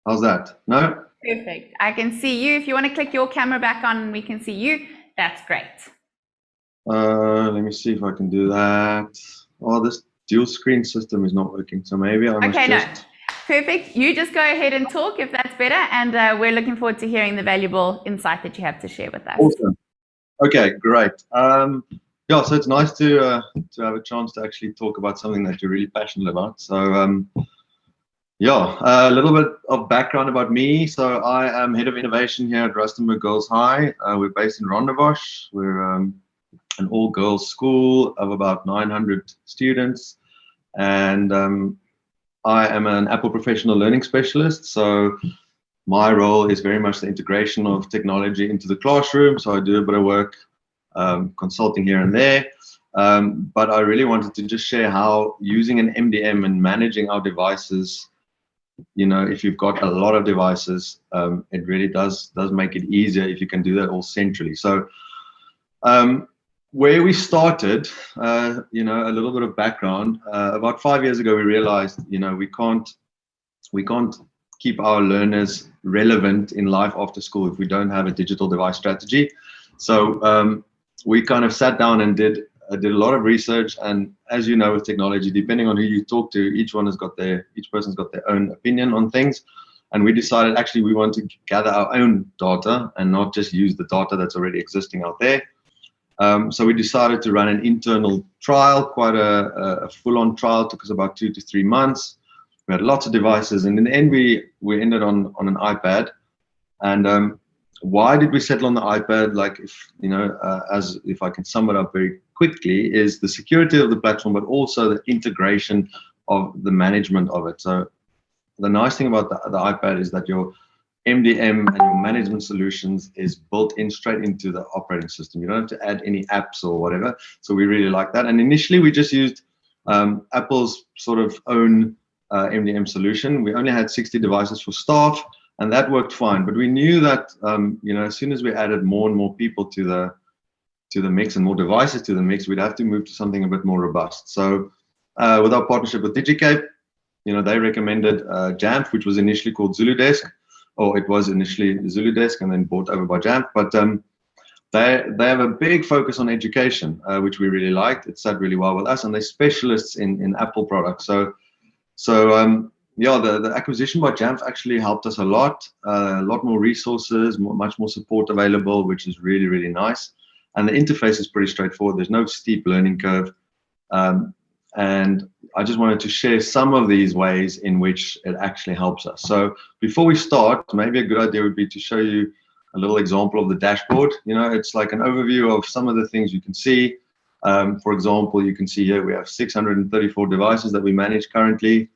[SPEAKER 7] How's that? No?
[SPEAKER 1] Perfect. I can see you. If you want to click your camera back on, we can see you. That's great.
[SPEAKER 7] Let me see if I can do that. Oh, this dual screen system is not working, so maybe I must just...
[SPEAKER 1] Perfect. You just go ahead and talk if that's better. And we're looking forward to hearing the valuable insight that you have to share with us.
[SPEAKER 7] Awesome. Okay, great. Yeah, so it's nice to have a chance to actually talk about something that you're really passionate about. So yeah, a little bit of background about me. So I am head of innovation here at Rustenburg Girls High. We're based in Rondebosch. We're an all-girls school of about 900 students, and I am an Apple professional learning specialist. So my role is very much the integration of technology into the classroom. So I do a bit of work consulting here and there. But I really wanted to just share how using an MDM and managing our devices, you know, if you've got a lot of devices, it really does make it easier if you can do that all centrally. So where we started, you know, a little bit of background, about 5 years ago, we realized, you know, we can't keep our learners relevant in life after school if we don't have a digital device strategy. So we kind of sat down and did a lot of research, and as you know, with technology, depending on who you talk to, each person's got their own opinion on things. And we decided actually we want to gather our own data and not just use the data that's already existing out there. So we decided to run an internal trial, quite a full-on trial. It took us about 2 to 3 months. We had lots of devices, and in the end, we ended on an iPad. And why did we settle on the iPad? Like, if you know, as if I can sum it up very quickly, is the security of the platform, but also the integration of the management of it. So the nice thing about the iPad is that your MDM and your management solutions is built in straight into the operating system. You don't have to add any apps or whatever. So we really like that. And initially we just used Apple's sort of own MDM solution. We only had 60 devices for staff, and that worked fine. But we knew that you know, as soon as we added more and more people to the mix and more devices to the mix, we'd have to move to something a bit more robust. So with our partnership with Digicape, you know, they recommended Jamf, which was initially called ZuluDesk. Or it was initially ZuluDesk and then bought over by Jamf, but they have a big focus on education, which we really liked. It sat really well with us, and they're specialists in Apple products. So yeah, the acquisition by Jamf actually helped us a lot more resources, much more support available, which is really, really nice. And the interface is pretty straightforward. There's no steep learning curve. And I just wanted to share some of these ways in which it actually helps us. So before we start, maybe a good idea would be to show you a little example of the dashboard. You know, it's like an overview of some of the things you can see. For example, you can see here we have 634 devices that we manage currently,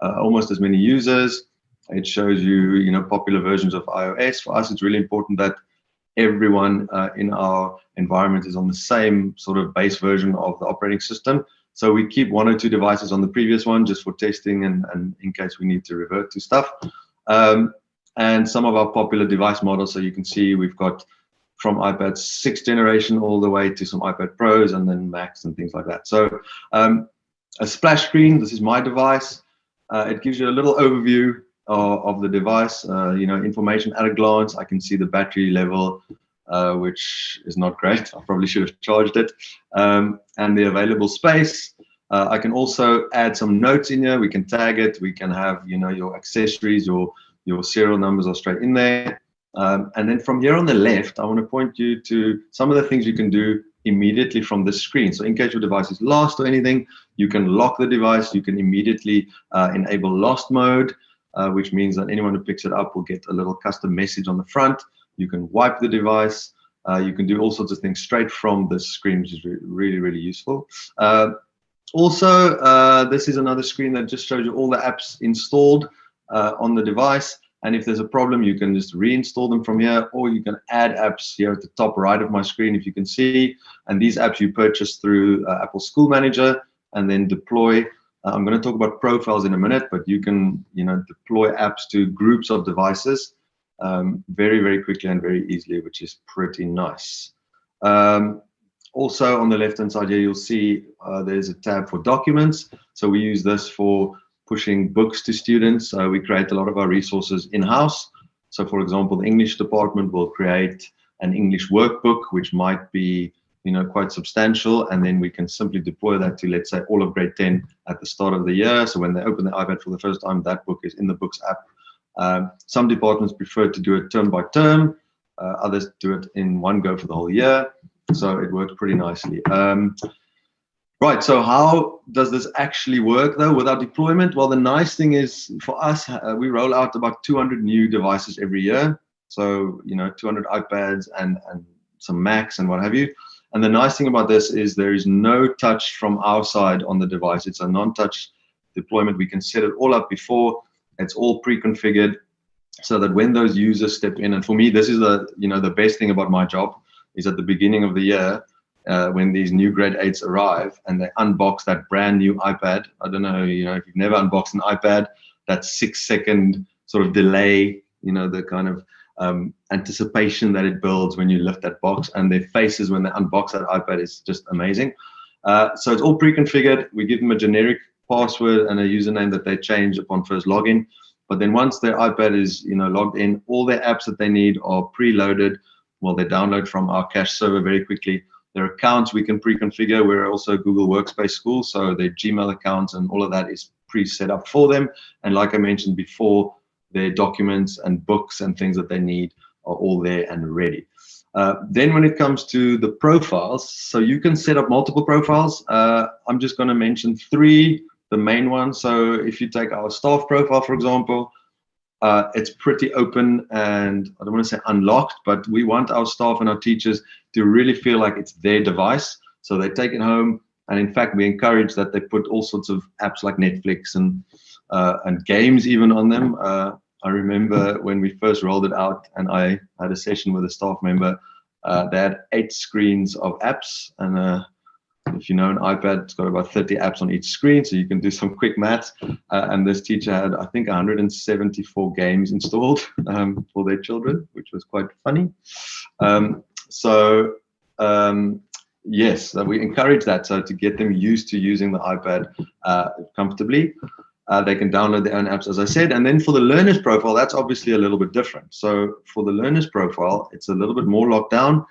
[SPEAKER 7] almost as many users. It shows you, you know, popular versions of iOS. For us, it's really important that everyone in our environment is on the same sort of base version of the operating system. So we keep 1 or 2 devices on the previous one just for testing and in case we need to revert to stuff. And some of our popular device models. So you can see we've got from iPad 6th generation all the way to some iPad Pros and then Macs and things like that. So a splash screen, this is my device. It gives you a little overview of the device, you know, information at a glance. I can see the battery level, which is not great. I probably should have charged it. And the available space. I can also add some notes in here. We can tag it. We can have, you know, your accessories, your serial numbers are straight in there. And then from here on the left, I want to point you to some of the things you can do immediately from the screen. So in case your device is lost or anything, you can lock the device. You can immediately enable lost mode, which means that anyone who picks it up will get a little custom message on the front. You can wipe the device. You can do all sorts of things straight from the screen, which is really, really useful. Also, this is another screen that just shows you all the apps installed on the device. And if there's a problem, you can just reinstall them from here, or you can add apps here at the top right of my screen, if you can see. And these apps you purchase through Apple School Manager and then deploy. I'm going to talk about profiles in a minute, but you can, you know, deploy apps to groups of devices very, very quickly and very easily, which is pretty nice. Also on the left-hand side here, you'll see there's a tab for documents. So we use this for pushing books to students. We create a lot of our resources in-house. So for example, the English department will create an English workbook, which might be quite substantial, and then we can simply deploy that to, let's say, all of grade 10 at the start of the year. So when they open the iPad for the first time, that book is in the Books app. Some departments prefer to do it term by term. Others do it in one go for the whole year. So it works pretty nicely. Right, so how does this actually work though with our deployment? Well, the nice thing is for us, we roll out about 200 new devices every year. So, 200 iPads and some Macs and what have you. And the nice thing about this is there is no touch from our side on the device. It's a non-touch deployment. We can set it all up before. It's all pre-configured so that when those users step in, and for me, this is the best thing about my job is at the beginning of the year, when these new grade 8s arrive and they unbox that brand new iPad. I don't know, if you've never unboxed an iPad, that 6-second sort of delay, the kind of anticipation that it builds when you lift that box, and their faces when they unbox that iPad is just amazing. So it's all pre-configured. We give them a generic password and a username that they change upon first login. But then once their iPad is logged in, all their apps that they need are preloaded. Well, they download from our cache server very quickly. Their accounts we can pre-configure. We're also a Google Workspace school, so their Gmail accounts and all of that is pre-set up for them. And like I mentioned before, their documents and books and things that they need are all there and ready. Then when it comes to the profiles, so you can set up multiple profiles. I'm just going to mention 3, the main ones. So if you take our staff profile, for example, it's pretty open and I don't want to say unlocked, but we want our staff and our teachers to really feel like it's their device. So they take it home, and in fact, we encourage that they put all sorts of apps like Netflix and games even on them. I remember when we first rolled it out and I had a session with a staff member, they had 8 screens of apps, and if you know an iPad, it's got about 30 apps on each screen, so you can do some quick maths. And this teacher had, I think, 174 games installed for their children, which was quite funny. Yes, we encourage that, so to get them used to using the iPad comfortably. They can download their own apps, as I said. And then for the learner's profile, that's obviously a little bit different. So for the learner's profile, it's a little bit more locked down.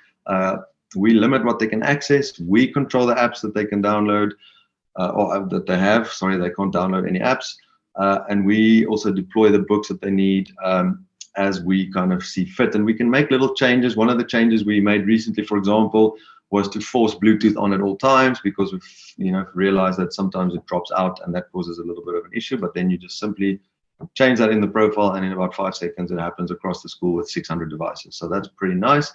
[SPEAKER 7] We limit what they can access. We control the apps that they can download or that they have. Sorry, they can't download any apps. And we also deploy the books that they need as we kind of see fit. And we can make little changes. One of the changes we made recently, for example, was to force Bluetooth on at all times, because we've realized that sometimes it drops out and that causes a little bit of an issue. But then you just simply change that in the profile, and in about 5 seconds it happens across the school with 600 devices. So that's pretty nice.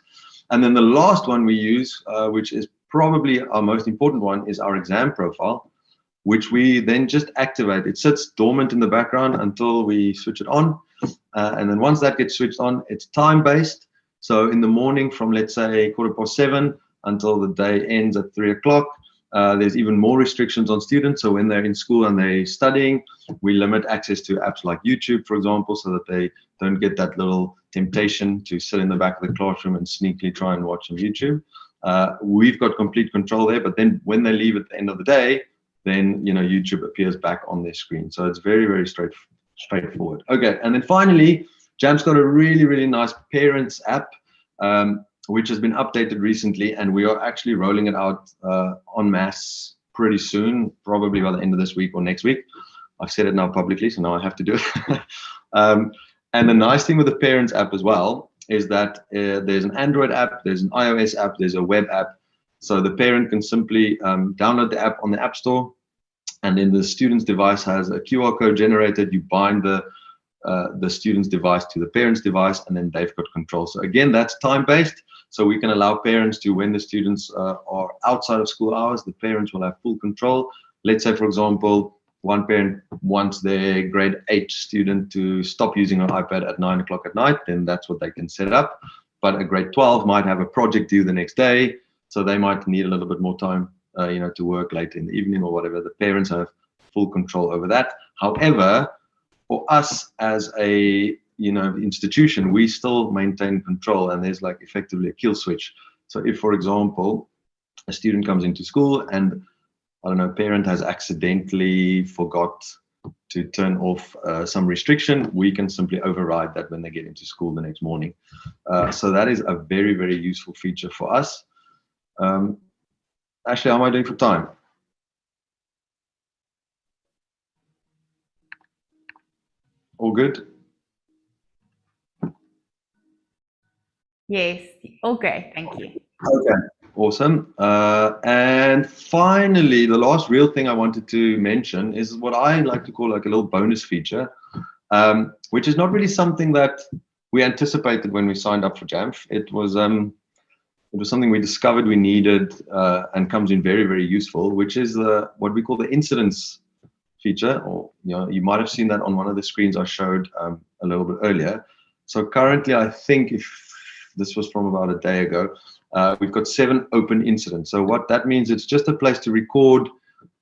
[SPEAKER 7] And then the last one we use, which is probably our most important one, is our exam profile, which we then just activate. It sits dormant in the background until we switch it on. And then once that gets switched on, it's time-based. So in the morning from, let's say, 7:15 until the day ends at 3 o'clock. There's even more restrictions on students. So when they're in school and they're studying, we limit access to apps like YouTube, for example, so that they don't get that little temptation to sit in the back of the classroom and sneakily try and watch some YouTube. We've got complete control there, but then when they leave at the end of the day, then YouTube appears back on their screen. So it's very, very straightforward. Okay, and then finally, JAM's got a really, really nice parents app, which has been updated recently, and we are actually rolling it out en masse pretty soon, probably by the end of this week or next week. I've said it now publicly, so now I have to do it. And the nice thing with the Parents app as well is that there's an Android app, there's an iOS app, there's a web app. So the parent can simply download the app on the App Store, and then the student's device has a QR code generated. You bind the student's device to the parent's device, and then they've got control. So again, that's time-based. So we can allow parents to, when the students are outside of school hours, the parents will have full control. Let's say, for example, one parent wants their grade 8 student to stop using an iPad at 9 o'clock at night, then that's what they can set up. But a grade 12 might have a project due the next day, so they might need a little bit more time, to work late in the evening or whatever. The parents have full control over that. However, for us as a institution, we still maintain control, and there's like effectively a kill switch. So if, for example, a student comes into school and parent has accidentally forgot to turn off some restriction, we can simply override that when they get into school the next morning. So that is a very, very useful feature for us. Ashley, how am I doing for time? All good?
[SPEAKER 1] Yes, all great, thank you.
[SPEAKER 7] Okay, awesome. And finally, the last real thing I wanted to mention is what I like to call like a little bonus feature, which is not really something that we anticipated when we signed up for Jamf. It was something we discovered we needed and comes in very, very useful, which is what we call the incidents feature. Or you might have seen that on one of the screens I showed a little bit earlier. So currently, I think if this was from about a day ago, we've got 7 open incidents. So what that means, it's just a place to record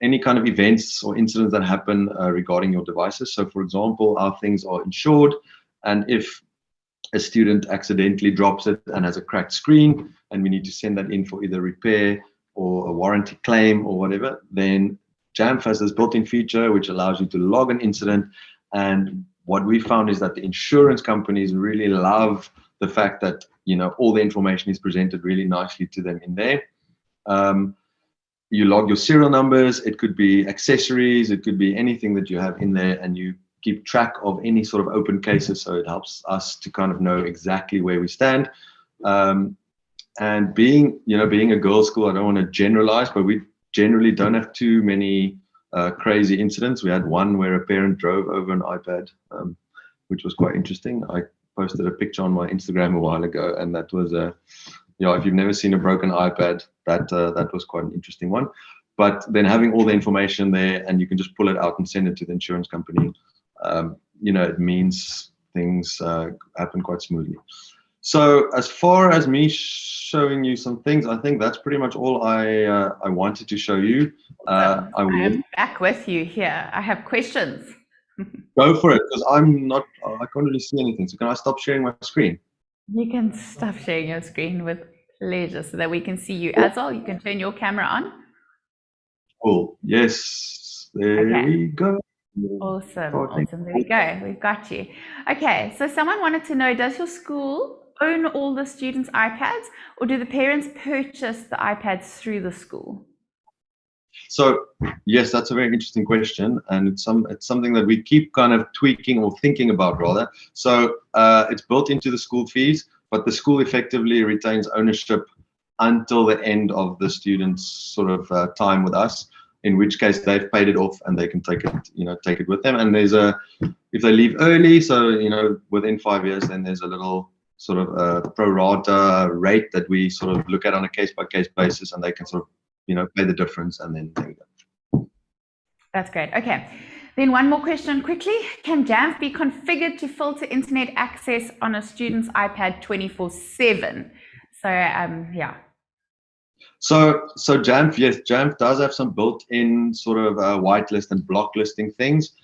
[SPEAKER 7] any kind of events or incidents that happen regarding your devices. So for example, our things are insured, and if a student accidentally drops it and has a cracked screen and we need to send that in for either repair or a warranty claim or whatever, then Jamf has this built-in feature which allows you to log an incident. And what we found is that the insurance companies really love the fact that all the information is presented really nicely to them in there. You log your serial numbers, it could be accessories, it could be anything that you have in there, and you keep track of any sort of open cases, so it helps us to kind of know exactly where we stand. And being a girls' school, I don't want to generalize, but we generally don't have too many crazy incidents. We had one where a parent drove over an iPad, which was quite interesting. I posted a picture on my Instagram a while ago, and that was if you've never seen a broken iPad, that was quite an interesting one. But then having all the information there, and you can just pull it out and send it to the insurance company, it means things happen quite smoothly. So as far as me showing you some things, I think that's pretty much all I wanted to show you.
[SPEAKER 1] I'm back with you here. I have questions.
[SPEAKER 7] Go for it, because I can't really see anything. So can I stop sharing my screen?
[SPEAKER 1] You can stop sharing your screen with pleasure so that we can see you as well. You can turn your camera on.
[SPEAKER 7] Cool. Yes. There we go.
[SPEAKER 1] Awesome. Awesome. There we go. We've got you. Okay. So someone wanted to know, does your school own all the students' iPads, or do the parents purchase the iPads through the school?
[SPEAKER 7] So yes, that's a very interesting question, and it's something that we keep kind of tweaking or thinking about rather. So it's built into the school fees, but the school effectively retains ownership until the end of the student's sort of time with us. In which case they've paid it off and they can take it with them. And if they leave early, so within 5 years, then there's a little sort of a pro rata rate that we sort of look at on a case by case basis, and they can sort of pay the difference, and then there we go.
[SPEAKER 1] That's great. Okay. Then one more question quickly. Can Jamf be configured to filter internet access on a student's iPad 24/7? So yeah.
[SPEAKER 7] So Jamf, yes, Jamf does have some built-in sort of whitelist and blocklisting things.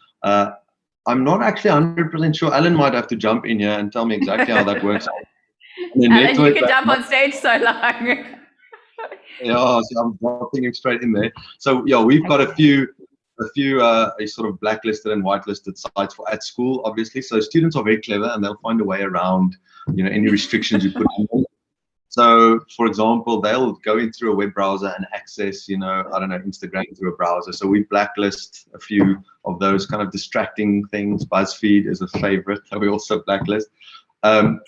[SPEAKER 7] I'm not actually 100% sure. Alan might have to jump in here and tell me exactly how that works.
[SPEAKER 1] And you can jump on stage so long.
[SPEAKER 7] Yeah, so I'm dropping him straight in there. So yeah, we've got a few sort of blacklisted and whitelisted sites at school, obviously. So students are very clever, and they'll find a way around any restrictions you put on them. So, for example, they'll go in through a web browser and access, Instagram through a browser. So we blacklist a few of those kind of distracting things. BuzzFeed is a favorite that we also blacklist. But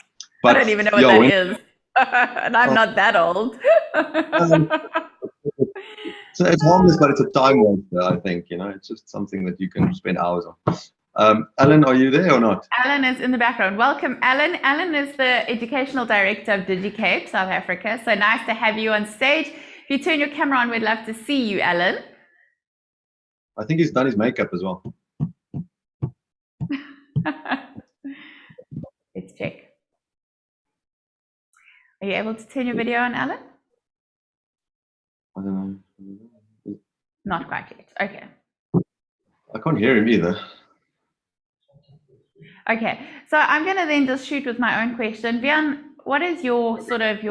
[SPEAKER 1] I don't even know what that is. And I'm not that old.
[SPEAKER 7] So it's harmless, but it's a time waster, I think. It's just something that you can spend hours on. Alan, are you there or not?
[SPEAKER 1] Alan is in the background. Welcome, Alan. Alan is the Educational Director of Digicape, South Africa. So nice to have you on stage. If you turn your camera on, we'd love to see you, Alan.
[SPEAKER 7] I think he's done his makeup as well.
[SPEAKER 1] Let's check. Are you able to turn your video on, Alan?
[SPEAKER 7] I don't know.
[SPEAKER 1] Not quite yet. Okay.
[SPEAKER 7] I can't hear him either.
[SPEAKER 1] Okay, so I'm going to then just shoot with my own question. Wihan, what is your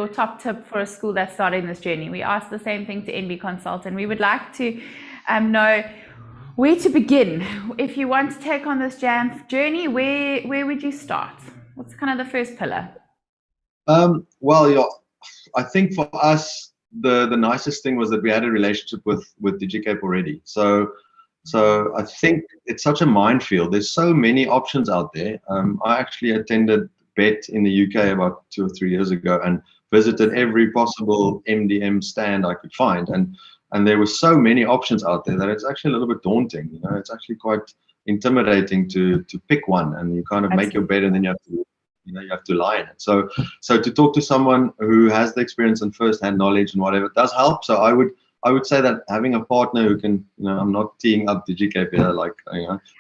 [SPEAKER 1] top tip for a school that's starting this journey? We asked the same thing to NB Consult, and we would like to know where to begin. If you want to take on this Jamf journey, where would you start? What's kind of the first pillar?
[SPEAKER 7] Well, I think for us, the nicest thing was that we had a relationship with Digicape already. So I think it's such a minefield. There's so many options out there. I actually attended BET in the UK about 2 or 3 years ago and visited every possible MDM stand I could find, and there were so many options out there that it's actually a little bit daunting. You know, it's actually quite intimidating to pick one, and you kind of make your bed and then you have to lie in it. So to talk to someone who has the experience and first-hand knowledge and whatever does help. So I would say that having a partner who can, I'm not teeing up Digicape here,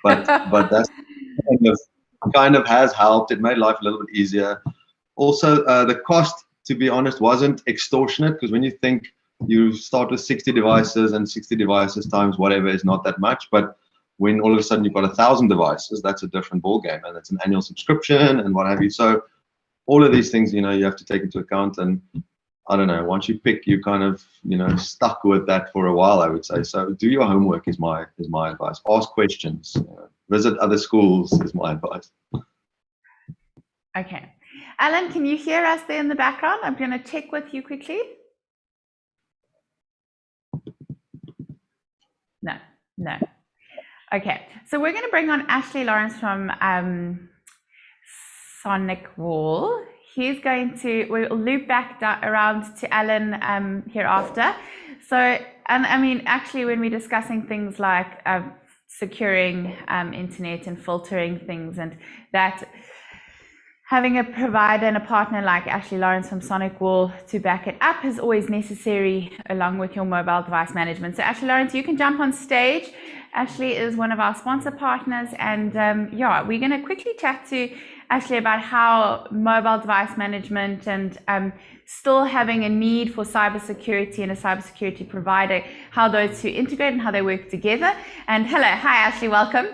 [SPEAKER 7] but that's kind of has helped. It made life a little bit easier. Also, the cost, to be honest, wasn't extortionate, because when you think you start with 60 devices and 60 devices times whatever is not that much, but when all of a sudden you've got 1,000 devices, that's a different ballgame, and it's an annual subscription and what have you. So all of these things, you have to take into account, and I don't know, once you pick, you kind of, stuck with that for a while, I would say. So do your homework is my advice. Ask questions, visit other schools is my advice.
[SPEAKER 1] Okay. Alan, can you hear us there in the background? I'm going to check with you quickly. No. Okay, so we're going to bring on Ashley Lawrence from Sonic Wall. We'll loop back around to Alan hereafter. So, and I mean, actually, when we're discussing things like securing internet and filtering things, and that, having a provider and a partner like Ashley Lawrence from Sonic Wall to back it up is always necessary, along with your mobile device management. So Ashley Lawrence, you can jump on stage. Ashley is one of our sponsor partners, and we're going to quickly chat to Ashley about how mobile device management and still having a need for cybersecurity and a cybersecurity provider, how those two integrate and how they work together. And hi Ashley, welcome.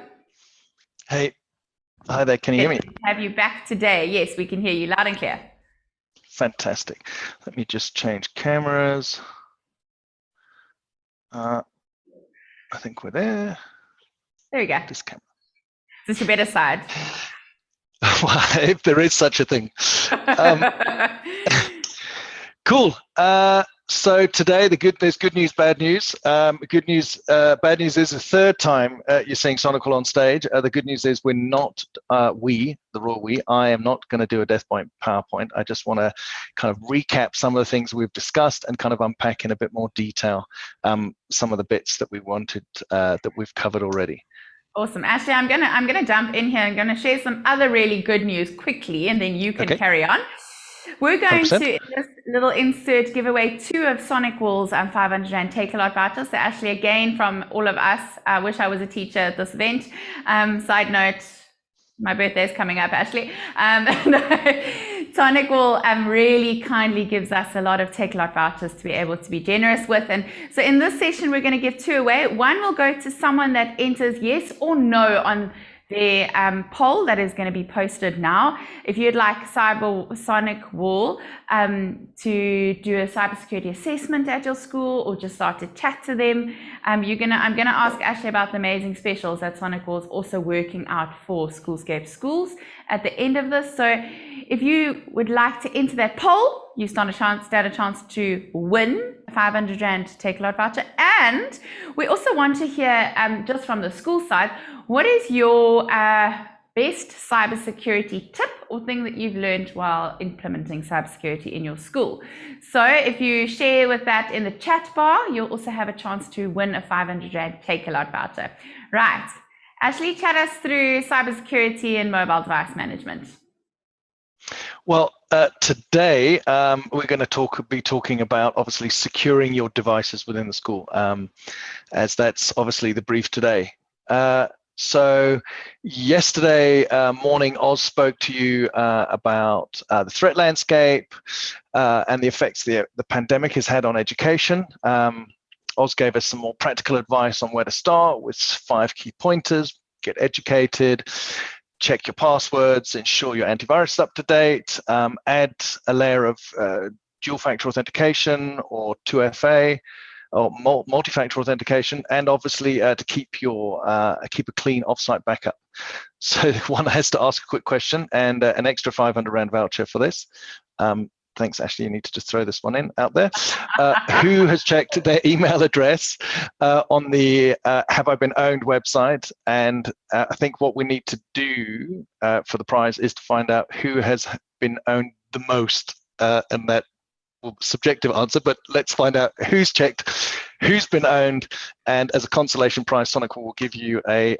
[SPEAKER 8] Hey, hi there, can you hear me?
[SPEAKER 1] Have you back today? Yes, we can hear you loud and clear.
[SPEAKER 8] Fantastic. Let me just change cameras. I think we're there.
[SPEAKER 1] There we go.
[SPEAKER 8] This camera.
[SPEAKER 1] This is your better side.
[SPEAKER 8] If there is such a thing. Cool. So today, there's good news, bad news. Good news, bad news is the third time you're seeing Sonic Wall on stage. The good news is we're not, the royal we, I am not going to do a Death Point PowerPoint. I just want to kind of recap some of the things we've discussed and kind of unpack in a bit more detail some of the bits that we wanted, that we've covered already.
[SPEAKER 1] Awesome. Ashley, I'm gonna jump in here. I'm gonna share some other really good news quickly, and then you can carry on. We're going
[SPEAKER 8] 100%.
[SPEAKER 1] to, in this little insert, give away 2 of Sonic Wall's 500 Rand Take-A-Lot vouchers. So Ashley, again, from all of us, I wish I was a teacher at this event. Side note, my birthday is coming up, Ashley. Sonic Wall really kindly gives us a lot of Take-A-Lot vouchers to be able to be generous with. And so in this session, we're going to give 2 away. One will go to someone that enters yes or no on the poll that is going to be posted now. If you'd like Sonic Wall to do a cybersecurity assessment at your school, or just start to chat to them, I'm gonna ask Ashley about the amazing specials that Sonic Wall is also working out for Schoolscape schools at the end of this. So if you would like to enter that poll, you stand a chance to win a 500 Rand Take-A-Lot voucher. And we also want to hear, just from the school side, what is your best cybersecurity tip or thing that you've learned while implementing cybersecurity in your school? So if you share with that in the chat bar, you'll also have a chance to win a 500 Rand Take-A-Lot voucher. Right. Ashley, chat us through cybersecurity and mobile device management.
[SPEAKER 8] Well, today we're going to be talking about obviously securing your devices within the school, as that's obviously the brief today. So yesterday morning, Oz spoke to you about the threat landscape and the effects the pandemic has had on education. Oz gave us some more practical advice on where to start with 5 key pointers: get educated, check your passwords, ensure your antivirus is up to date, add a layer of dual-factor authentication or 2FA, or multi-factor authentication, and obviously to keep a clean offsite backup. So one has to ask a quick question, and an extra 500 Rand voucher for this. thanks, Ashley. You need to just throw this one in out there. Who has checked their email address on the Have I Been Owned website? And I think what we need to do for the prize is to find out who has been owned the most, and that subjective answer, but let's find out who's checked, who's been owned, and as a consolation prize, Sonic will give you a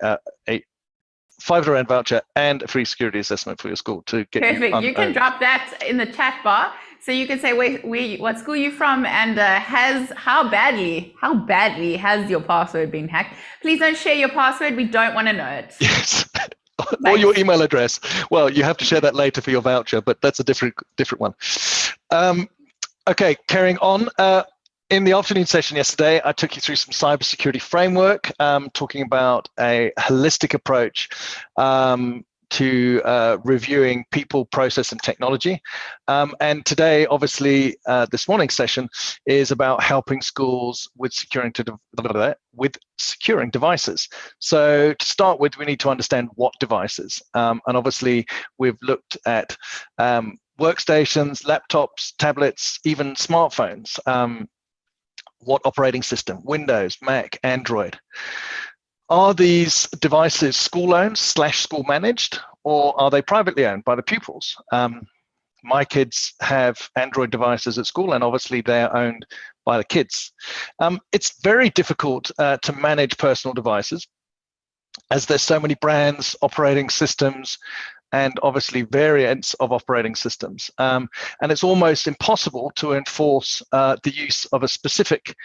[SPEAKER 8] $5 voucher and a free security assessment for your school to get
[SPEAKER 1] Perfect.
[SPEAKER 8] you
[SPEAKER 1] You can drop that in the chat bar, so you can say what school you from, and how badly has your password been hacked. Please don't share your password. We don't want to know it.
[SPEAKER 8] Yes. Or your email address. Well, you have to share that later for your voucher, but that's a different one. Okay, carrying on. In the afternoon session yesterday, I took you through some cybersecurity framework, talking about a holistic approach to reviewing people, process, and technology. And today, obviously, this morning's session is about helping schools with securing devices. So to start with, we need to understand what devices. And obviously, we've looked at workstations, laptops, tablets, even smartphones. What operating system? Windows, Mac, Android. Are these devices school-owned / school managed, or are they privately owned by the pupils? My kids have Android devices at school, and obviously they're owned by the kids. It's very difficult to manage personal devices, as there's so many brands, operating systems, and obviously variants of operating systems. And it's almost impossible to enforce the use of a specific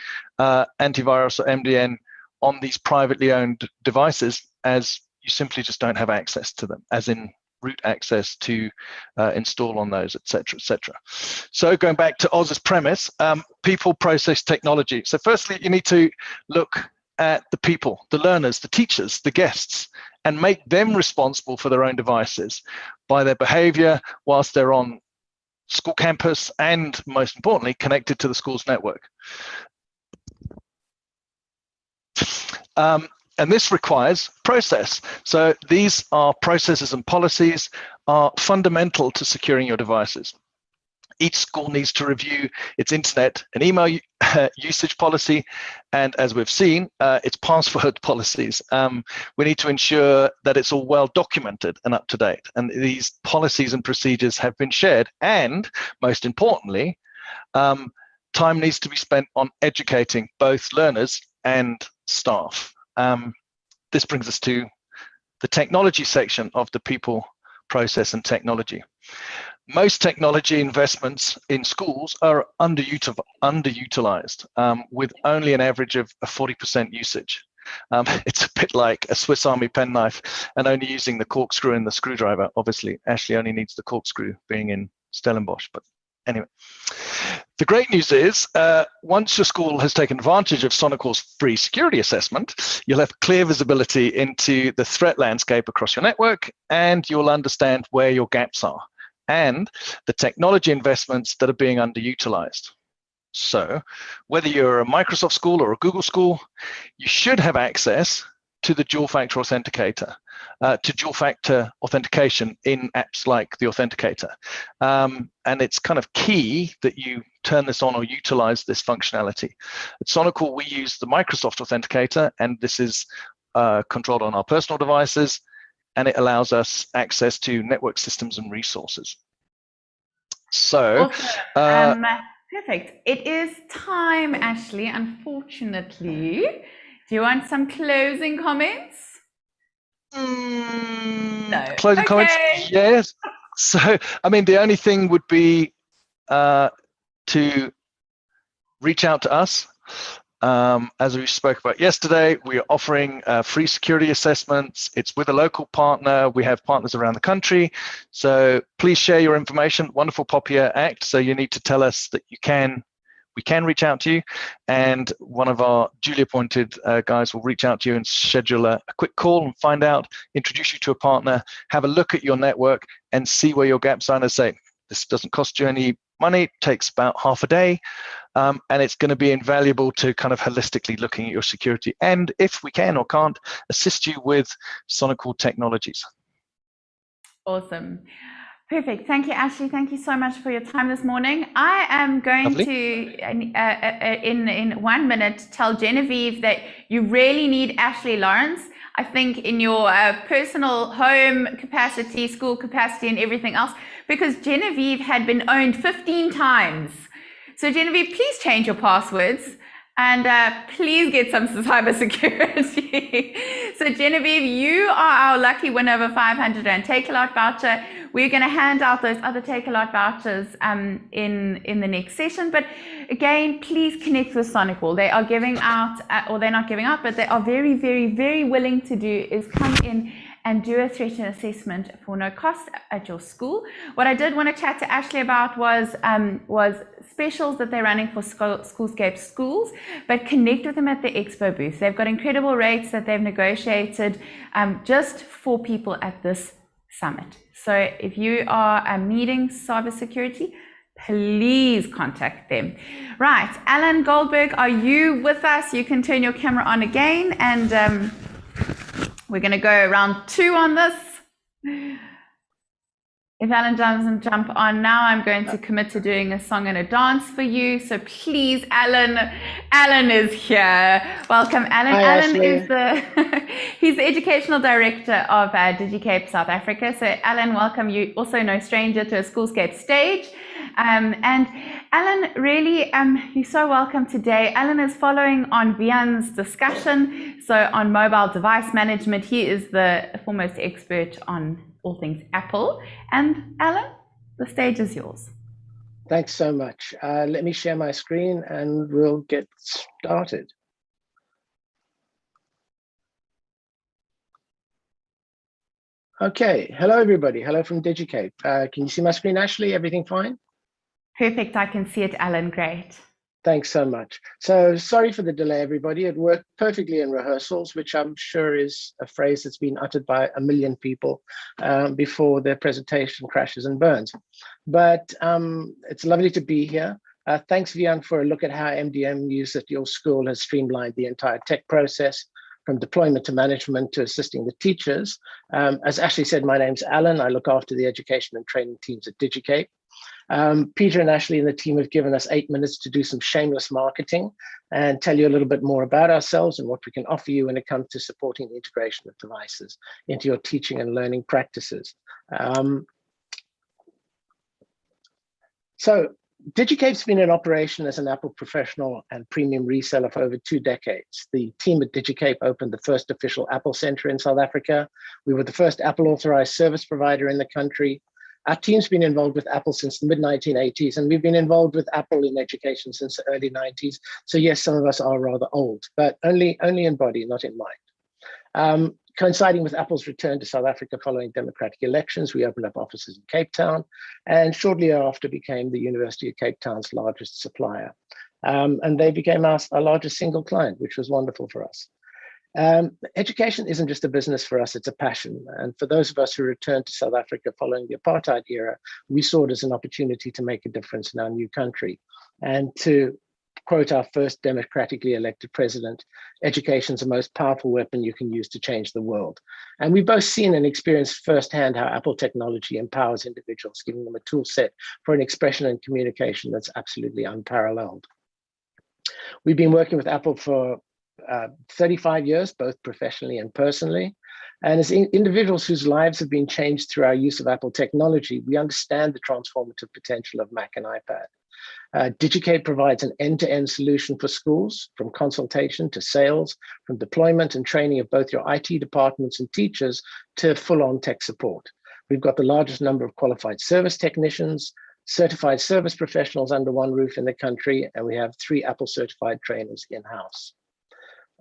[SPEAKER 8] antivirus or MDN on these privately owned devices, as you simply just don't have access to them, as in root access to install on those, etc., etc. So going back to Oz's premise, people, process, technology. So firstly, you need to look at the people, the learners, the teachers, the guests, and make them responsible for their own devices by their behavior whilst they're on school campus, and most importantly, connected to the school's network. And this requires process. So these are processes and policies are fundamental to securing your devices. Each school needs to review its internet and email usage policy, and as we've seen, its password policies. We need to ensure that it's all well documented and up to date, and these policies and procedures have been shared, and most importantly, time needs to be spent on educating both learners and staff. This brings us to the technology section of the people, process, and technology. Most technology investments in schools are underutilized, with only an average of 40% usage. It's a bit like a Swiss Army penknife and only using the corkscrew and the screwdriver. Obviously, Ashley only needs the corkscrew being in Stellenbosch, but anyway. The great news is, once your school has taken advantage of Sonical's free security assessment, you'll have clear visibility into the threat landscape across your network, and you'll understand where your gaps are and the technology investments that are being underutilized. So whether you're a Microsoft school or a Google school, you should have access to the dual factor authenticator, to dual factor authentication in apps like the Authenticator. And it's kind of key that you turn this on or utilize this functionality. At Sonical, we use the Microsoft Authenticator, and this is controlled on our personal devices, and it allows us access to network systems and resources. So,
[SPEAKER 1] awesome. Perfect. It is time, Ashley, unfortunately. Do you want some closing comments? No.
[SPEAKER 8] Closing comments? Yes. So, I mean, the only thing would be to reach out to us. As we spoke about yesterday, we are offering free security assessments. It's with a local partner. We have partners around the country. So please share your information. Wonderful Popular Act. So you need to tell us that we can reach out to you, and one of our duly appointed guys will reach out to you and schedule a quick call and find out, introduce you to a partner, have a look at your network and see where your gaps are. And I say, this doesn't cost you any money, it takes about half a day, and it's going to be invaluable to kind of holistically looking at your security, and if we can or can't, assist you with Sonical technologies.
[SPEAKER 1] Awesome. Perfect. Thank you, Ashley. Thank you so much for your time this morning. I am going to, in 1 minute, tell Genevieve that you really need Ashley Lawrence. I think in your personal home capacity, school capacity, and everything else, because Genevieve had been owned 15 times. So Genevieve, please change your passwords. And please get some cybersecurity. So Genevieve, you are our lucky winner of a 500 Rand Take-A-Lot voucher. We're going to hand out those other Take-A-Lot vouchers in the next session. But again, please connect with Sonic Wall. They are giving out, or they're not giving out, but they are very, very, very willing to do is come in and do a threat assessment for no cost at your school. What I did want to chat to Ashley about was specials that they're running for Schoolscape schools, but connect with them at the Expo booth. They've got incredible rates that they've negotiated just for people at this summit. So if you are needing cybersecurity, please contact them. Right, Alan Goldberg, are you with us? You can turn your camera on again, and we're going to go round 2 on this. If Alan doesn't jump on now, I'm going to commit to doing a song and a dance for you. So please, Alan is here. Welcome, Alan.
[SPEAKER 9] Hi,
[SPEAKER 1] Alan
[SPEAKER 9] Ashley.
[SPEAKER 1] is he's the educational director of Digicape South Africa. So Alan, welcome. You also no stranger to a Schoolscape stage. And Alan, really, you're so welcome today. Alan is following on Wihan's discussion. So on mobile device management, he is the foremost expert on all things Apple. And Alan, the stage is yours.
[SPEAKER 9] Thanks so much. Let me share my screen and we'll get started. Okay, hello everybody. Hello from Digicape. Can you see my screen, Ashley? Everything fine?
[SPEAKER 1] Perfect, I can see it, Alan, great.
[SPEAKER 9] Thanks so much. So sorry for the delay, everybody. It worked perfectly in rehearsals, which I'm sure is a phrase that's been uttered by a million people before their presentation crashes and burns. But it's lovely to be here. Thanks, Wihan, for a look at how MDM use at your school has streamlined the entire tech process, from deployment to management to assisting the teachers. As Ashley said, my name's Alan. I look after the education and training teams at Digicape. Peter and Ashley and the team have given us 8 minutes to do some shameless marketing and tell you a little bit more about ourselves and what we can offer you when it comes to supporting the integration of devices into your teaching and learning practices. So Digicape's been in operation as an Apple professional and premium reseller for over 2 decades. The team at Digicape opened the first official Apple Center in South Africa. We were the first Apple authorized service provider in the country. Our team's been involved with Apple since the mid-1980s, and we've been involved with Apple in education since the early 90s. So yes, some of us are rather old, but only in body, not in mind. Coinciding with Apple's return to South Africa following democratic elections, we opened up offices in Cape Town, and shortly after became the University of Cape Town's largest supplier. And they became our largest single client, which was wonderful for us. Education isn't just a business for us, it's a passion. And for those of us who returned to South Africa following the apartheid era, we saw it as an opportunity to make a difference in our new country. And to quote our first democratically elected president, education's the most powerful weapon you can use to change the world. And we've both seen and experienced firsthand how Apple technology empowers individuals, giving them a tool set for an expression and communication that's absolutely unparalleled. We've been working with Apple for 35 years, both professionally and personally. And as individuals whose lives have been changed through our use of Apple technology, we understand the transformative potential of Mac and iPad. Digicape provides an end-to-end solution for schools, from consultation to sales, from deployment and training of both your IT departments and teachers to full-on tech support. We've got the largest number of qualified service technicians, certified service professionals under one roof in the country, and we have 3 Apple certified trainers in-house.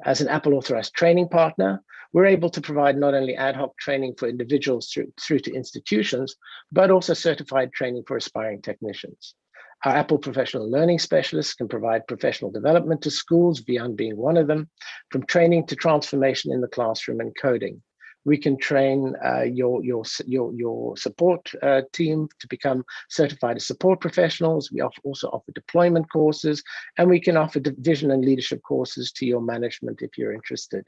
[SPEAKER 9] As an Apple authorized training partner, we're able to provide not only ad hoc training for individuals through to institutions, but also certified training for aspiring technicians. Our Apple professional learning specialists can provide professional development to schools, Wihan being one of them, from training to transformation in the classroom and coding. We can train your support team to become certified as support professionals. We also offer deployment courses, and we can offer vision and leadership courses to your management if you're interested.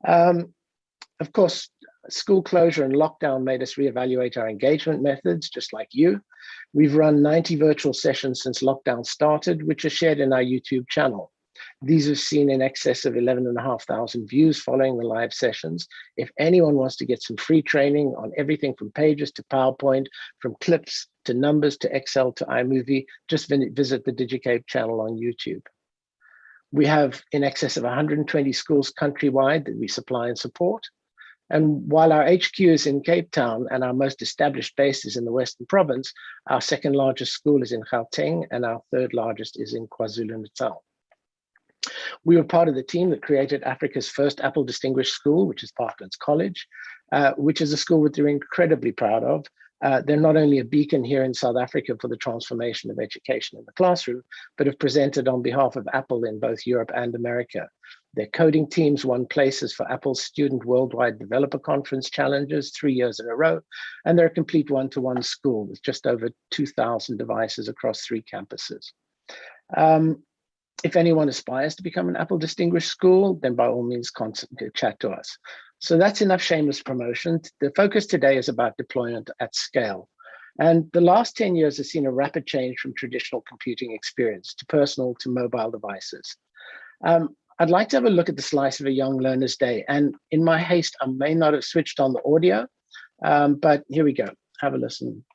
[SPEAKER 9] Of course, School closure and lockdown made us reevaluate our engagement methods, just like you. We've run 90 virtual sessions since lockdown started, which are shared in our YouTube channel. These have seen in excess of 11,500 views following the live sessions. If anyone wants to get some free training on everything from Pages to PowerPoint, from clips to numbers to Excel to iMovie, just visit the Digicape channel on YouTube. We have in excess of 120 schools countrywide that we supply and support. And while our HQ is in Cape Town and our most established base is in the Western Province, our second largest school is in Gauteng and our third largest is in KwaZulu-Natal. We were part of the team that created Africa's first Apple Distinguished School, which is Parklands College, which is a school that we're incredibly proud of. They're not only a beacon here in South Africa for the transformation of education in the classroom, but have presented on behalf of Apple in both Europe and America. Their coding teams won places for Apple's Student Worldwide Developer Conference Challenges 3 years in a row, and they're a complete one-to-one school with just over 2,000 devices across 3 campuses. If anyone aspires to become an Apple Distinguished School, then by all means, chat to us. So that's enough shameless promotion. The focus today is about deployment at scale. And the last 10 years has seen a rapid change from traditional computing experience to personal to mobile devices. I'd like to have a look at the slice of a young learner's day. And in my haste, I may not have switched on the audio, but here we go. Have a listen.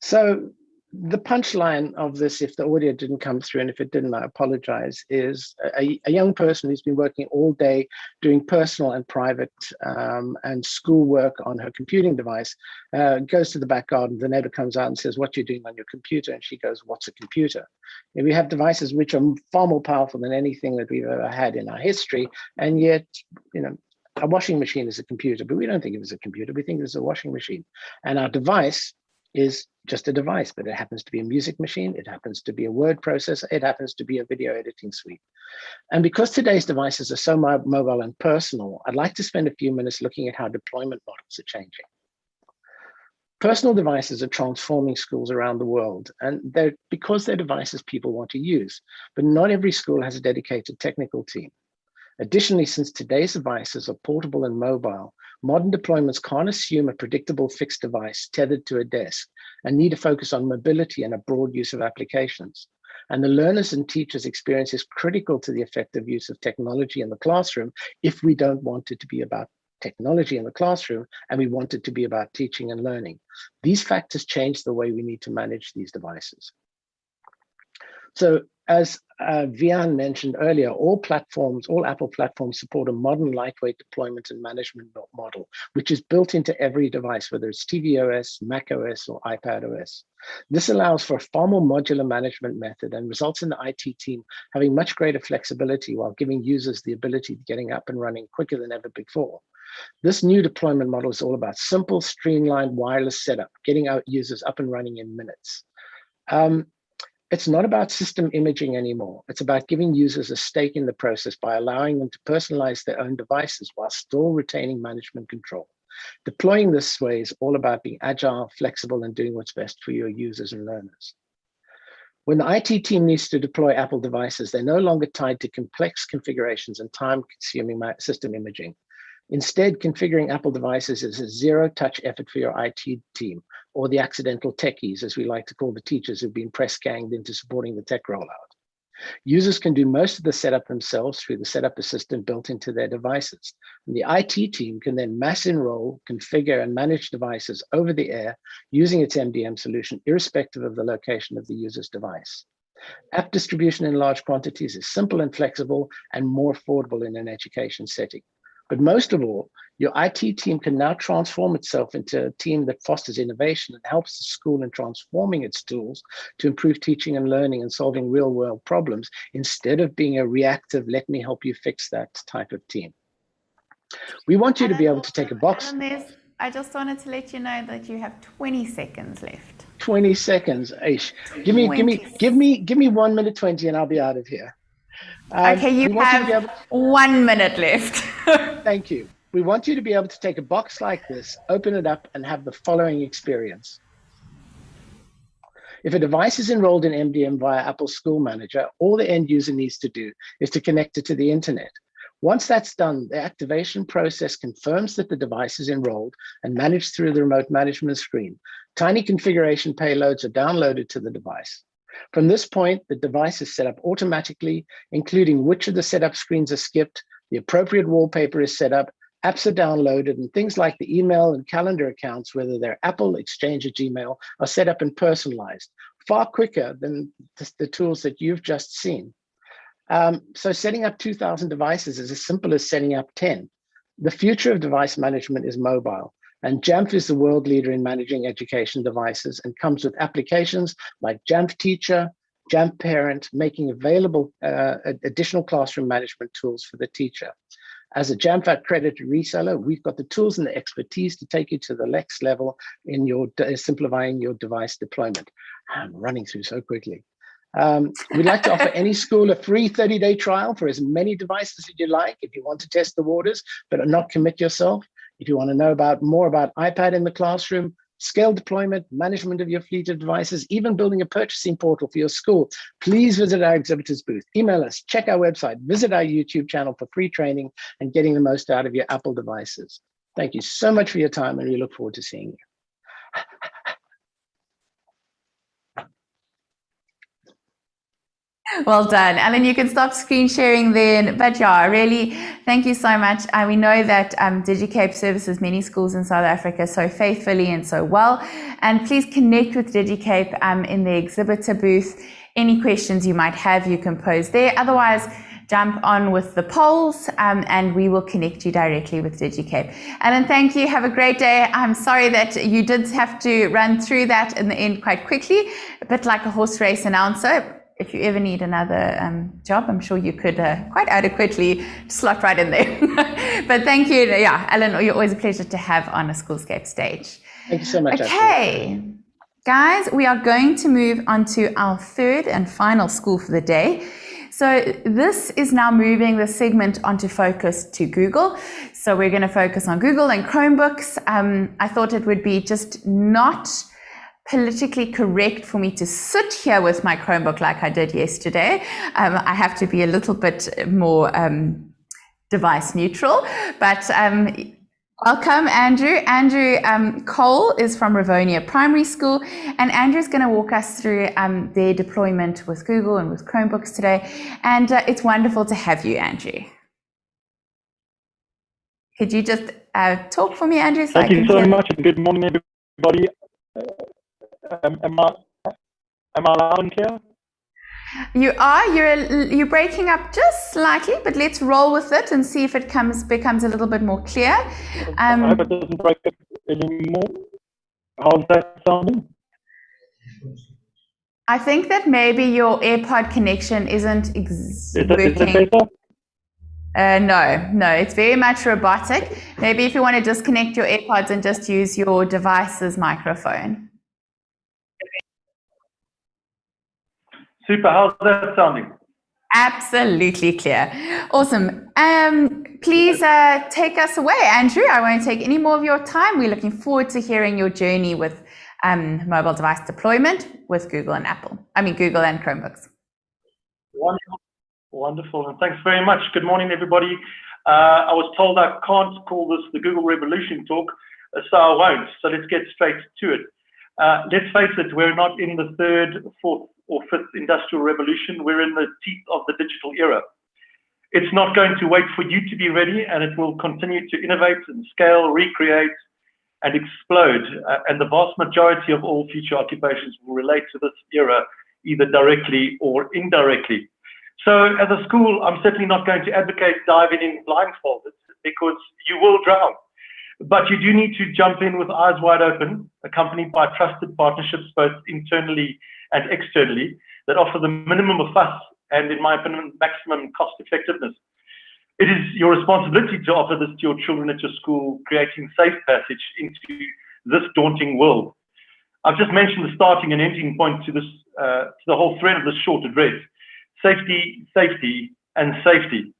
[SPEAKER 9] So the punchline of this, if the audio didn't come through, and if it didn't, I apologize, is a young person who's been working all day doing personal and private and school work on her computing device, goes to the back garden, the neighbor comes out and says, "What are you doing on your computer?" And she goes, "What's a computer?" And we have devices which are far more powerful than anything that we've ever had in our history, and yet, you know, a washing machine is a computer, but we don't think of it as a computer, we think of it as a washing machine. And our device is just a device, but it happens to be a music machine, it happens to be a word processor, it happens to be a video editing suite. And because today's devices are so mobile and personal, I'd like to spend a few minutes looking at how deployment models are changing. Personal devices are transforming schools around the world, and because they're devices people want to use, but not every school has a dedicated technical team. Additionally, since today's devices are portable and mobile, modern deployments can't assume a predictable fixed device tethered to a desk and need to focus on mobility and a broad use of applications. And the learners and teachers' experience is critical to the effective use of technology in the classroom if we don't want it to be about technology in the classroom and we want it to be about teaching and learning. These factors change the way we need to manage these devices. So as Wihan mentioned earlier, all Apple platforms support a modern lightweight deployment and management model, which is built into every device, whether it's tvOS, macOS, or iPadOS. This allows for a far more modular management method and results in the IT team having much greater flexibility while giving users the ability of getting up and running quicker than ever before. This new deployment model is all about simple, streamlined wireless setup, getting our users up and running in minutes. It's not about system imaging anymore. It's about giving users a stake in the process by allowing them to personalize their own devices while still retaining management control. Deploying this way is all about being agile, flexible, and doing what's best for your users and learners. When the IT team needs to deploy Apple devices, they're no longer tied to complex configurations and time-consuming system imaging. Instead, configuring Apple devices is a zero-touch effort for your IT team, or the accidental techies, as we like to call the teachers who've been press-ganged into supporting the tech rollout. Users can do most of the setup themselves through the setup assistant built into their devices. And the IT team can then mass enroll, configure, and manage devices over the air using its MDM solution, irrespective of the location of the user's device. App distribution in large quantities is simple and flexible and more affordable in an education setting. But most of all, your IT team can now transform itself into a team that fosters innovation and helps the school in transforming its tools to improve teaching and learning and solving real-world problems, instead of being a reactive, let me help you fix that type of team. We want you to be able to take a box.
[SPEAKER 1] I just wanted to let you know that you have 20 seconds left.
[SPEAKER 9] 20 seconds, Aish. Give me 1 minute 20 and I'll be out of here.
[SPEAKER 1] Okay, you have 1 minute left.
[SPEAKER 9] Thank you. We want you to be able to take a box like this, open it up, and have the following experience. If a device is enrolled in MDM via Apple School Manager, all the end user needs to do is to connect it to the internet. Once that's done, the activation process confirms that the device is enrolled and managed through the remote management screen. Tiny configuration payloads are downloaded to the device. From this point, the device is set up automatically, including which of the setup screens are skipped, the appropriate wallpaper is set up, apps are downloaded, and things like the email and calendar accounts, whether they're Apple, Exchange, or Gmail, are set up and personalized, far quicker than the tools that you've just seen. So setting up 2,000 devices is as simple as setting up 10. The future of device management is mobile, and Jamf is the world leader in managing education devices and comes with applications like Jamf Teacher, Jamf Parent, making available additional classroom management tools for the teacher. As a Jamf accredited reseller, we've got the tools and the expertise to take you to the next level in your simplifying your device deployment. I'm running through so quickly. We'd like to offer any school a free 30-day trial for as many devices as you like if you want to test the waters, but not commit yourself. If you want to know more about iPad in the classroom, scale deployment, management of your fleet of devices, even building a purchasing portal for your school, please visit our exhibitors booth, email us, check our website, visit our YouTube channel for free training and getting the most out of your Apple devices. Thank you so much for your time, and we look forward to seeing you.
[SPEAKER 1] Well done, Alan. You can stop screen sharing then. But yeah, really, thank you so much. We know that Digicape services many schools in South Africa so faithfully and so well. And please connect with Digicape in the exhibitor booth. Any questions you might have, you can pose there. Otherwise, jump on with the polls and we will connect you directly with Digicape. Alan, thank you. Have a great day. I'm sorry that you did have to run through that in the end quite quickly, a bit like a horse race announcer. If you ever need another job, I'm sure you could quite adequately slot right in there. But thank you. Yeah, Alan, you're always a pleasure to have on a Schoolscape stage.
[SPEAKER 9] Thank you so much.
[SPEAKER 1] Okay, guys, we are going to move on to our third and final school for the day. So this is now moving the segment onto focus to Google. So we're going to focus on Google and Chromebooks. I thought it would be just not politically correct for me to sit here with my Chromebook like I did yesterday. I have to be a little bit more device neutral, but welcome, Andrew. Andrew Cole is from Rivonia Primary School, and Andrew's going to walk us through their deployment with Google and with Chromebooks today, and it's wonderful to have you, Andrew. Could you just talk for me, Andrew?
[SPEAKER 10] Thank you so much, and good morning, everybody. Am I loud and clear?
[SPEAKER 1] You are. You're breaking up just slightly, but let's roll with it and see if it becomes a little bit more clear.
[SPEAKER 10] I hope it doesn't break up anymore. How's that sounding?
[SPEAKER 1] I think that maybe your AirPod connection isn't working.
[SPEAKER 10] Is it better?
[SPEAKER 1] No, it's very much robotic. Maybe if you want to disconnect your AirPods and just use your device's microphone.
[SPEAKER 10] Super, how's that sounding?
[SPEAKER 1] Absolutely clear. Awesome. Please take us away, Andrew. I won't take any more of your time. We're looking forward to hearing your journey with mobile device deployment with Google and Google and Chromebooks.
[SPEAKER 10] Wonderful, and thanks very much. Good morning, everybody. I was told I can't call this the Google Revolution talk, so I won't. So let's get straight to it. let's face it, we're not in the third, fourth, or fifth industrial revolution. We're in the teeth of the digital era. It's not going to wait for you to be ready, and it will continue to innovate and scale, recreate, and explode. And the vast majority of all future occupations will relate to this era, either directly or indirectly. So as a school, I'm certainly not going to advocate diving in blindfolded, because you will drown. But you do need to jump in with eyes wide open, accompanied by trusted partnerships, both internally and externally, that offer the minimum of fuss and, in my opinion, maximum cost effectiveness. It is your responsibility to offer this to your children at your school, creating safe passage into this daunting world. I've just mentioned the starting and ending point to this, to the whole thread of this short address: safety, safety, and safety.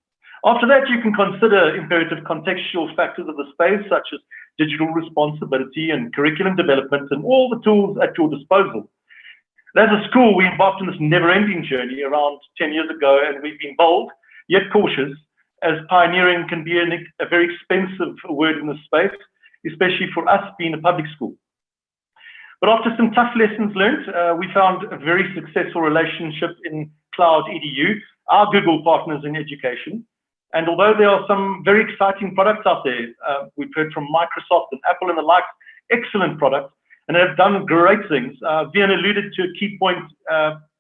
[SPEAKER 10] After that, you can consider imperative contextual factors of the space, such as digital responsibility and curriculum development, and all the tools at your disposal. As a school, we embarked on this never-ending journey around 10 years ago, and we've been bold, yet cautious, as pioneering can be a very expensive word in this space, especially for us being a public school. But after some tough lessons learned, we found a very successful relationship in CloudEDU, our Google partners in education. And although there are some very exciting products out there, we've heard from Microsoft and Apple and the like, excellent products, and have done great things. Wihan alluded to a key point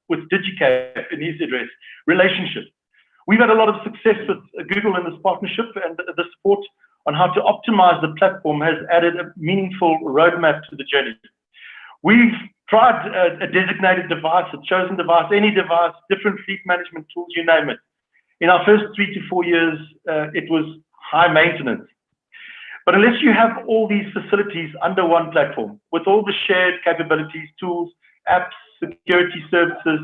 [SPEAKER 10] with Digicape in his address: relationship. We've had a lot of success with Google in this partnership, and the support on how to optimize the platform has added a meaningful roadmap to the journey. We've tried a designated device, a chosen device, any device, different fleet management tools, you name it. In our first 3 to 4 years, it was high maintenance. But unless you have all these facilities under one platform, with all the shared capabilities, tools, apps, security services,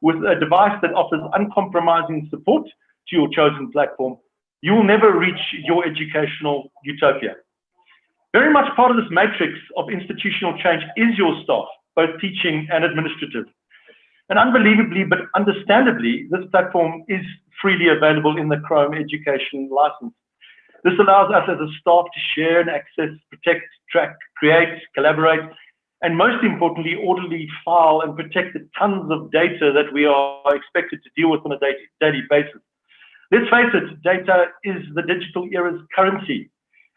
[SPEAKER 10] with a device that offers uncompromising support to your chosen platform, you will never reach your educational utopia. Very much part of this matrix of institutional change is your staff, both teaching and administrative. And unbelievably, but understandably, this platform is freely available in the Chrome education license. This allows us as a staff to share and access, protect, track, create, collaborate, and most importantly, orderly file and protect the tons of data that we are expected to deal with on a daily basis. Let's face it, data is the digital era's currency,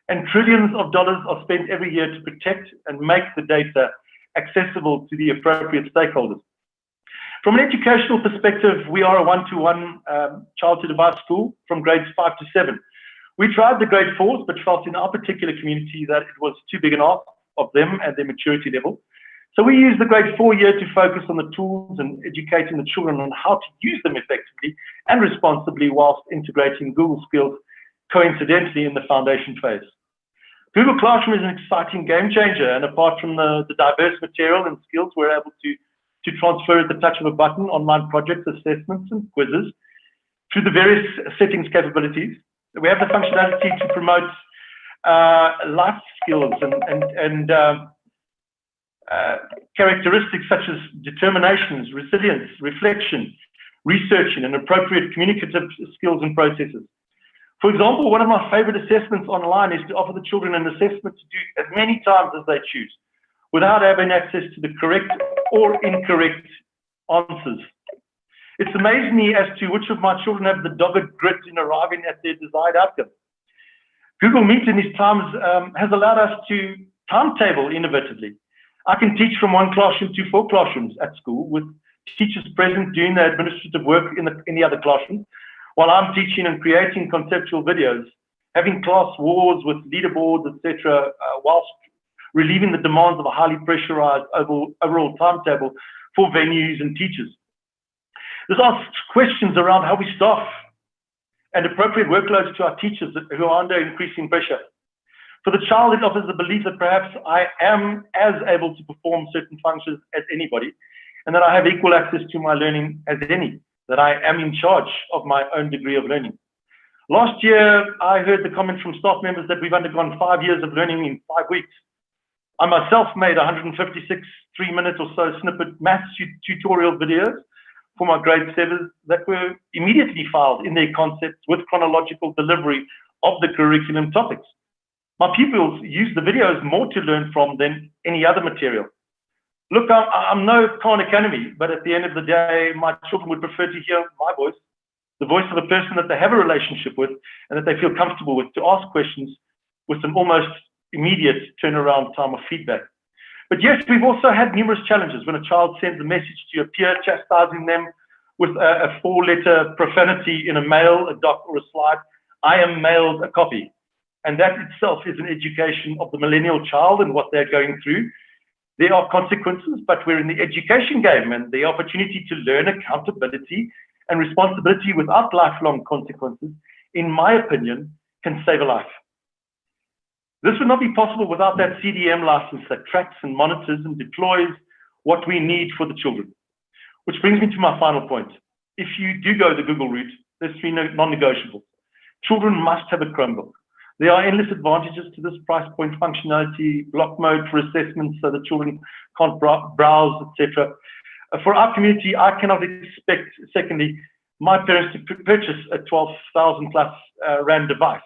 [SPEAKER 10] and trillions of dollars are spent every year to protect and make the data accessible to the appropriate stakeholders. From an educational perspective, we are a one-to-one child-to-device school from grades 5 to 7. We tried the grade 4s, but felt in our particular community that it was too big an ask of them and their maturity level. So we used the grade 4 year to focus on the tools and educating the children on how to use them effectively and responsibly, whilst integrating Google skills coincidentally in the foundation phase. Google Classroom is an exciting game changer, and apart from the diverse material and skills, we're able to transfer at the touch of a button online projects, assessments, and quizzes through the various settings capabilities. We have the functionality to promote life skills and characteristics such as determinations, resilience, reflection, researching, and appropriate communicative skills and processes. For example, one of my favorite assessments online is to offer the children an assessment to do as many times as they choose, without having access to the correct or incorrect answers. It's amazed me as to which of my children have the dogged grit in arriving at their desired outcome. Google Meet in these times has allowed us to timetable innovatively. I can teach from one classroom to 4 classrooms at school, with teachers present doing their administrative work in the other classroom, while I'm teaching and creating conceptual videos, having class wars with leaderboards, etc., whilst relieving the demands of a highly pressurized overall timetable for venues and teachers. This asks questions around how we staff and appropriate workloads to our teachers who are under increasing pressure. For the child, it offers the belief that perhaps I am as able to perform certain functions as anybody, and that I have equal access to my learning as any, that I am in charge of my own degree of learning. Last year, I heard the comment from staff members that we've undergone 5 years of learning in 5 weeks. I myself made 156 3-minute or so snippet maths tutorial videos for my grade 7s that were immediately filed in their concepts with chronological delivery of the curriculum topics. My pupils use the videos more to learn from than any other material. Look, I'm no Khan Academy, but at the end of the day, my children would prefer to hear my voice, the voice of the person that they have a relationship with and that they feel comfortable with, to ask questions with an almost immediate turnaround time of feedback. But yes, we've also had numerous challenges when a child sends a message to a peer chastising them with a 4-letter profanity in a mail, a doc, or a slide. I am mailed a copy. And that itself is an education of the millennial child and what they're going through. There are consequences, but we're in the education game, and the opportunity to learn accountability and responsibility without lifelong consequences, in my opinion, can save a life. This would not be possible without that CDM license that tracks and monitors and deploys what we need for the children. Which brings me to my final point. If you do go the Google route, there's 3 non-negotiables. Children must have a Chromebook. There are endless advantages to this price point: functionality, block mode for assessments so the children can't browse, etc. For our community, I cannot expect, secondly, my parents to purchase a 12,000 plus Rand device.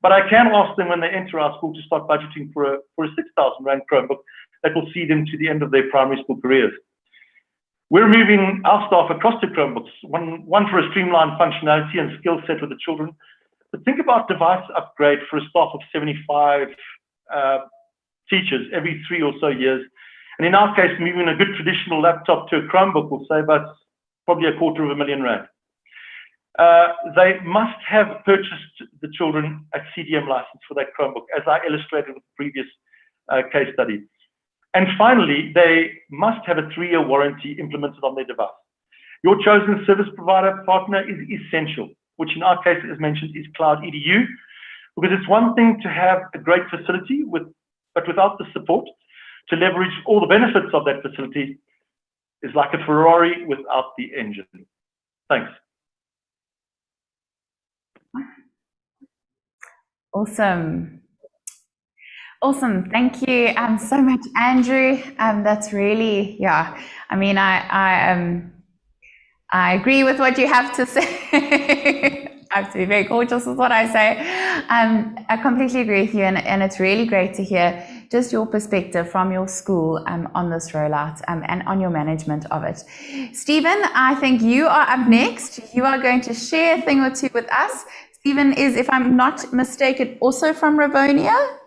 [SPEAKER 10] But I can ask them when they enter our school to start budgeting for a 6,000 Rand Chromebook that will see them to the end of their primary school careers. We're moving our staff across to Chromebooks, one for a streamlined functionality and skill set with the children. But think about device upgrade for a staff of 75 teachers every 3 or so years. And in our case, moving a good traditional laptop to a Chromebook will save us probably $250,000 Rand. They must have purchased, the children, a CDM license for that Chromebook, as I illustrated with the previous case study. And finally, they must have a 3-year warranty implemented on their device. Your chosen service provider partner is essential, which in our case, as mentioned, is CloudEDU, because it's one thing to have a great facility, but without the support to leverage all the benefits of that facility is like a Ferrari without the engine. Thanks.
[SPEAKER 1] Awesome. Awesome. Thank you so much, Andrew. That's really, yeah. I mean, I agree with what you have to say. I have to be very cautious with what I say. I completely agree with you, and it's really great to hear just your perspective from your school on this rollout and on your management of it. Stephen, I think you are up next. You are going to share a thing or two with us. Stephen is, if I'm not mistaken, also from Rivonia.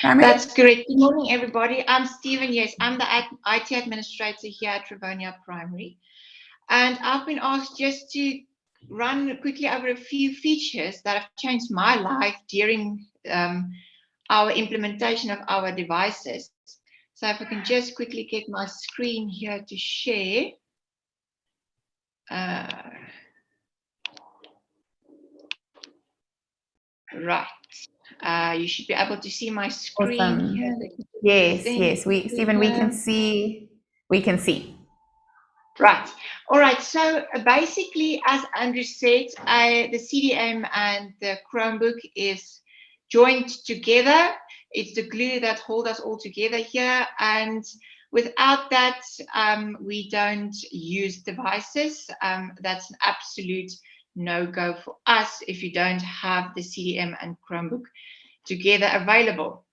[SPEAKER 11] That's correct. Good morning, everybody. I'm Stephen. Yes, I'm the IT administrator here at Rivonia Primary. And I've been asked just to run quickly over a few features that have changed my life during our implementation of our devices. So if I can just quickly get my screen here to share. Right. You should be able to see my screen. Awesome. Here.
[SPEAKER 1] Yes, yes. Stephen, we can see. We can see.
[SPEAKER 11] Right. All right. So basically, as Andrew said, the CDM and the Chromebook is joined together. It's the glue that holds us all together here. And without that, we don't use devices. That's an absolute no-go for us if you don't have the CDM and Chromebook together available.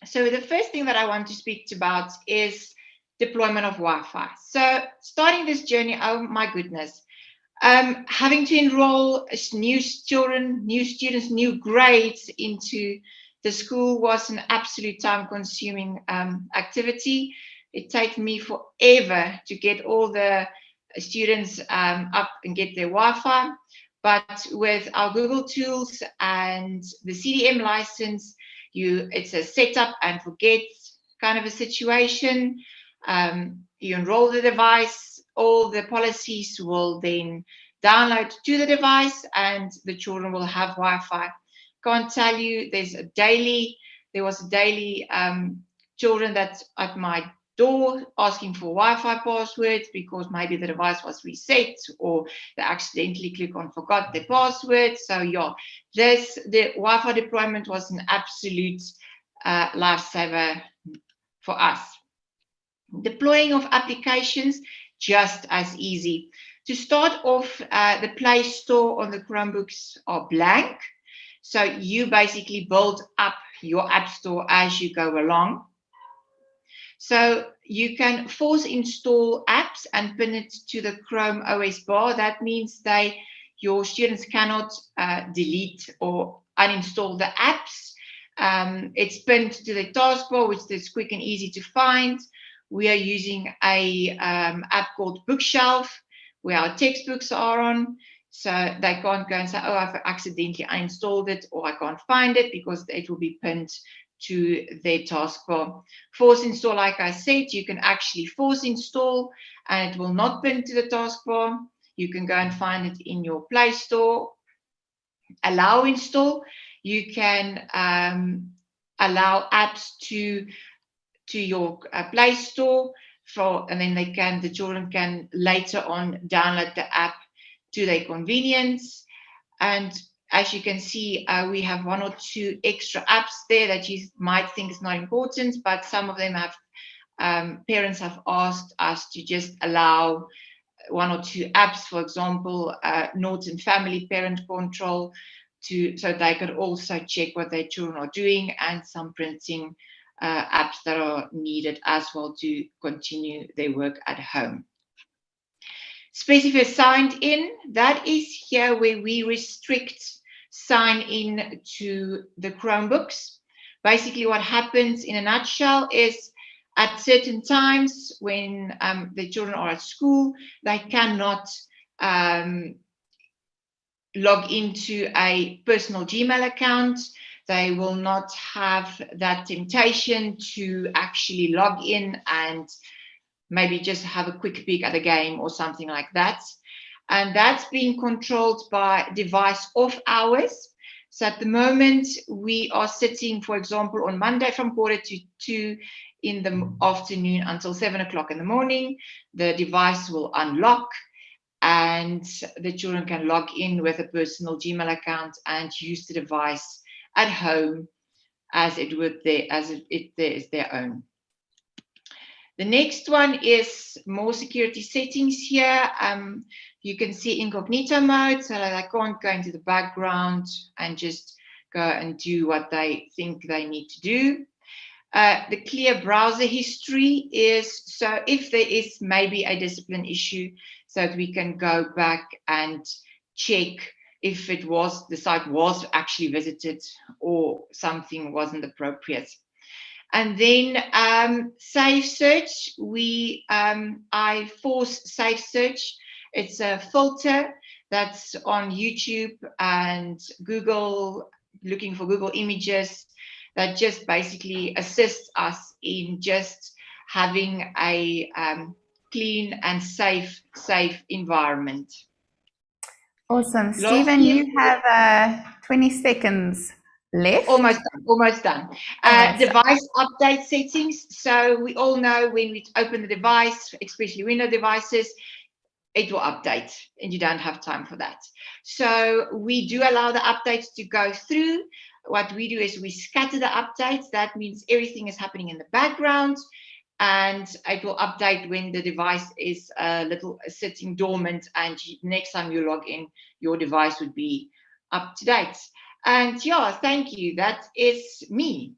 [SPEAKER 11] So the first thing that I want to speak about is deployment of Wi-Fi. So starting this journey, oh my goodness, having to enroll new children, new students, new grades into the school was an absolute time-consuming activity. It takes me forever to get all the students up and get their Wi-Fi. But with our Google tools and the CDM license, it's a setup and forget kind of a situation. You enroll the device, all the policies will then download to the device and the children will have Wi-Fi. Can't tell you, there was a daily children that's at my door asking for Wi-Fi passwords because maybe the device was reset or they accidentally click on forgot their password. So yeah, the Wi-Fi deployment was an absolute lifesaver for us. Deploying of applications, just as easy. To start off, the Play Store on the Chromebooks are blank. So you basically build up your app store as you go along. So you can force install apps and pin it to the Chrome OS bar. That means your students cannot delete or uninstall the apps. It's pinned to the taskbar, which is quick and easy to find. We are using a app called Bookshelf, where our textbooks are on. So they can't go and say, oh, I've accidentally uninstalled it, or I can't find it, because it will be pinned to their taskbar. Force install, like I said, you can actually force install and it will not pin to the taskbar. You can go and find it in your Play Store. Allow install, you can allow apps to your Play Store, and then the children can later on download the app to their convenience. And as you can see, we have 1 or 2 extra apps there that you might think is not important, but some of them have, parents have asked us to just allow 1 or 2 apps, for example, Norton Family Parent Control, so they could also check what their children are doing, and some printing apps that are needed as well to continue their work at home. Specify signed in, that is here where we restrict sign in to the Chromebooks. Basically what happens in a nutshell is at certain times when the children are at school, they cannot log into a personal Gmail account. They will not have that temptation to actually log in and maybe just have a quick peek at a game or something like that. And that's being controlled by device off hours. So at the moment, we are sitting, for example, on Monday from 1:45 in the afternoon until 7 o'clock in the morning. The device will unlock and the children can log in with a personal Gmail account and use the device at home as it is their own. The next one is more security settings here. You can see incognito mode, so that they can't go into the background and just go and do what they think they need to do. The clear browser history is, so if there is maybe a discipline issue, so that we can go back and check if the site was actually visited or something wasn't appropriate. And then safe search, I force safe search. It's a filter that's on YouTube and Google, looking for Google images, that just basically assists us in just having a clean and safe environment.
[SPEAKER 1] Awesome. Stephen, you have 20 seconds left.
[SPEAKER 11] Almost done. Device update settings. So we all know when we open the device, especially Windows devices, it will update and you don't have time for that. So we do allow the updates to go through. What we do is we scatter the updates. That means everything is happening in the background and it will update when the device is sitting dormant, and next time you log in, your device would be up to date. And yeah, thank you. That is me.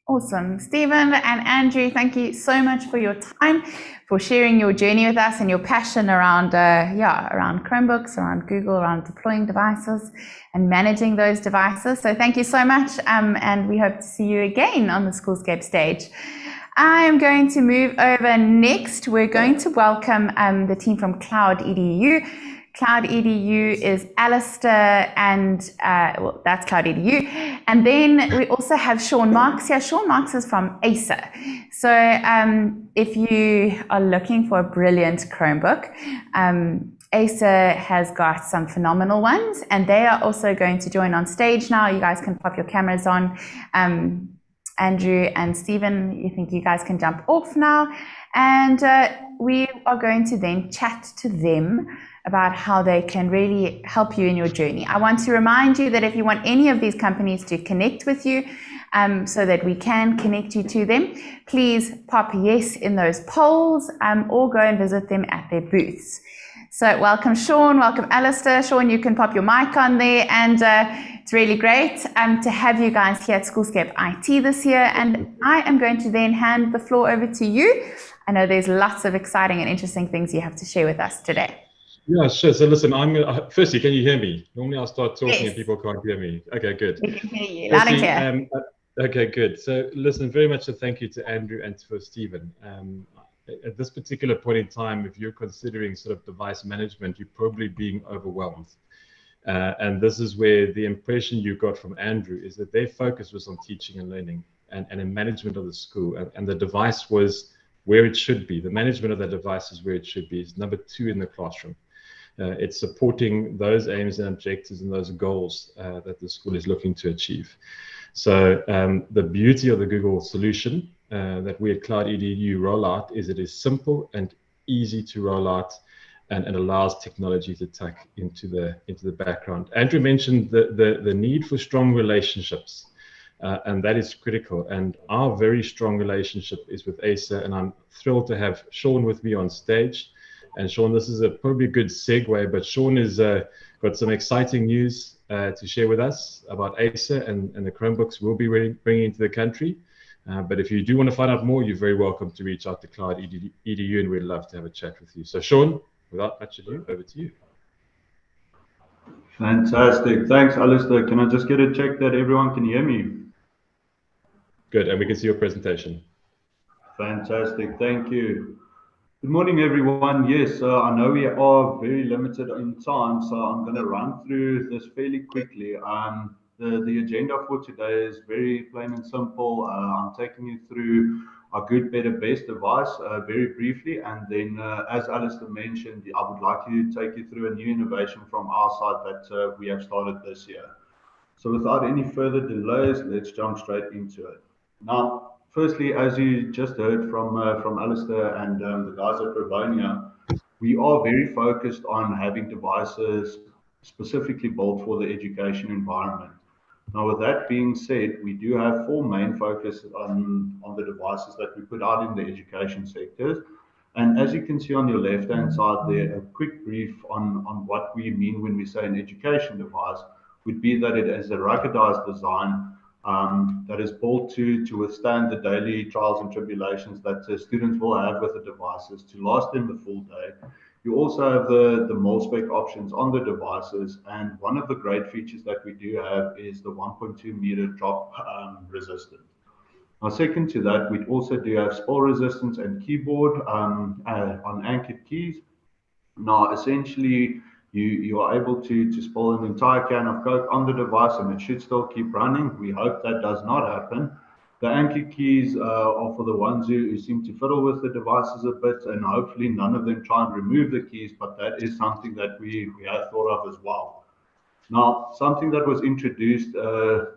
[SPEAKER 1] Awesome. Stephen and Andrew, thank you so much for your time, for sharing your journey with us and your passion around around Chromebooks, around Google, around deploying devices and managing those devices. So thank you so much, and we hope to see you again on the Schoolscape stage. I am going to move over next. We're going to welcome the team from CloudEDU. CloudEDU is Alistair and, well, that's CloudEDU. And then we also have Sean Marks here. Sean Marks is from Acer. So if you are looking for a brilliant Chromebook, Acer has got some phenomenal ones, and they are also going to join on stage now. You guys can pop your cameras on. Andrew and Stephen, you think you guys can jump off now. And we are going to then chat to them about how they can really help you in your journey. I want to remind you that if you want any of these companies to connect with you so that we can connect you to them, please pop yes in those polls or go and visit them at their booths. So welcome Sean, welcome Alistair. Sean, you can pop your mic on there, and It's really great to have you guys here at Schoolscape IT this year, and I am going to then hand the floor over to you. I know there's lots of exciting and interesting things you have to share with us today.
[SPEAKER 12] Yeah, sure. So listen, firstly, can you hear me? Normally I'll start talking
[SPEAKER 1] Yes.
[SPEAKER 12] and people can't hear me. Okay, good.
[SPEAKER 1] We can hear you loud and clear.
[SPEAKER 12] Okay, good. So listen, very much a thank you to Andrew and for Stephen. At this particular point in time, if you're considering sort of device management, you're probably being overwhelmed. And this is where the impression you got from Andrew is that their focus was on teaching and learning and in management of the school, and the device was where it should be. The management of the device is where it should be. It's number 2 in the classroom. It's supporting those aims and objectives and those goals that the school is looking to achieve. So the beauty of the Google solution that we at CloudEDU roll out is it is simple and easy to roll out, and it allows technology to tuck into the background. Andrew mentioned the need for strong relationships, and that is critical. And our very strong relationship is with Acer, and I'm thrilled to have Sean with me on stage. And Sean, this is probably a good segue, but Sean has got some exciting news to share with us about Acer and the Chromebooks we'll be bringing into the country. But if you do want to find out more, you're very welcome to reach out to CloudEDU, and we'd love to have a chat with you. So Sean, without much ado, over to you.
[SPEAKER 13] Fantastic. Thanks, Alistair. Can I just get a check that everyone can hear me?
[SPEAKER 12] Good, and we can see your presentation.
[SPEAKER 13] Fantastic. Thank you. Good morning, everyone. Yes, I know we are very limited in time, so I'm going to run through this fairly quickly. The agenda for today is very plain and simple. I'm taking you through our good, better, best device very briefly, and then as Alistair mentioned, I would like to take you through a new innovation from our side that we have started this year. So without any further delays, let's jump straight into it. Now, firstly, as you just heard from Alistair and the guys at Rivonia, we are very focused on having devices specifically built for the education environment. Now, with that being said, we do have 4 main focus on the devices that we put out in the education sectors. And as you can see on your left-hand side there, a quick brief on what we mean when we say an education device would be that it is a ruggedized design that is built to withstand the daily trials and tribulations that students will have with the devices to last them the full day. You also have the mil-spec options on the devices, and one of the great features that we do have is the 1.2 meter drop resistance. Now, second to that, we also do have spill resistance and keyboard on anchored keys. Now, essentially, you are able to spill an entire can of Coke on the device and it should still keep running. We hope that does not happen. The anchor keys are for the ones who seem to fiddle with the devices a bit, and hopefully none of them try and remove the keys, but that is something that we have thought of as well. Now, something that was introduced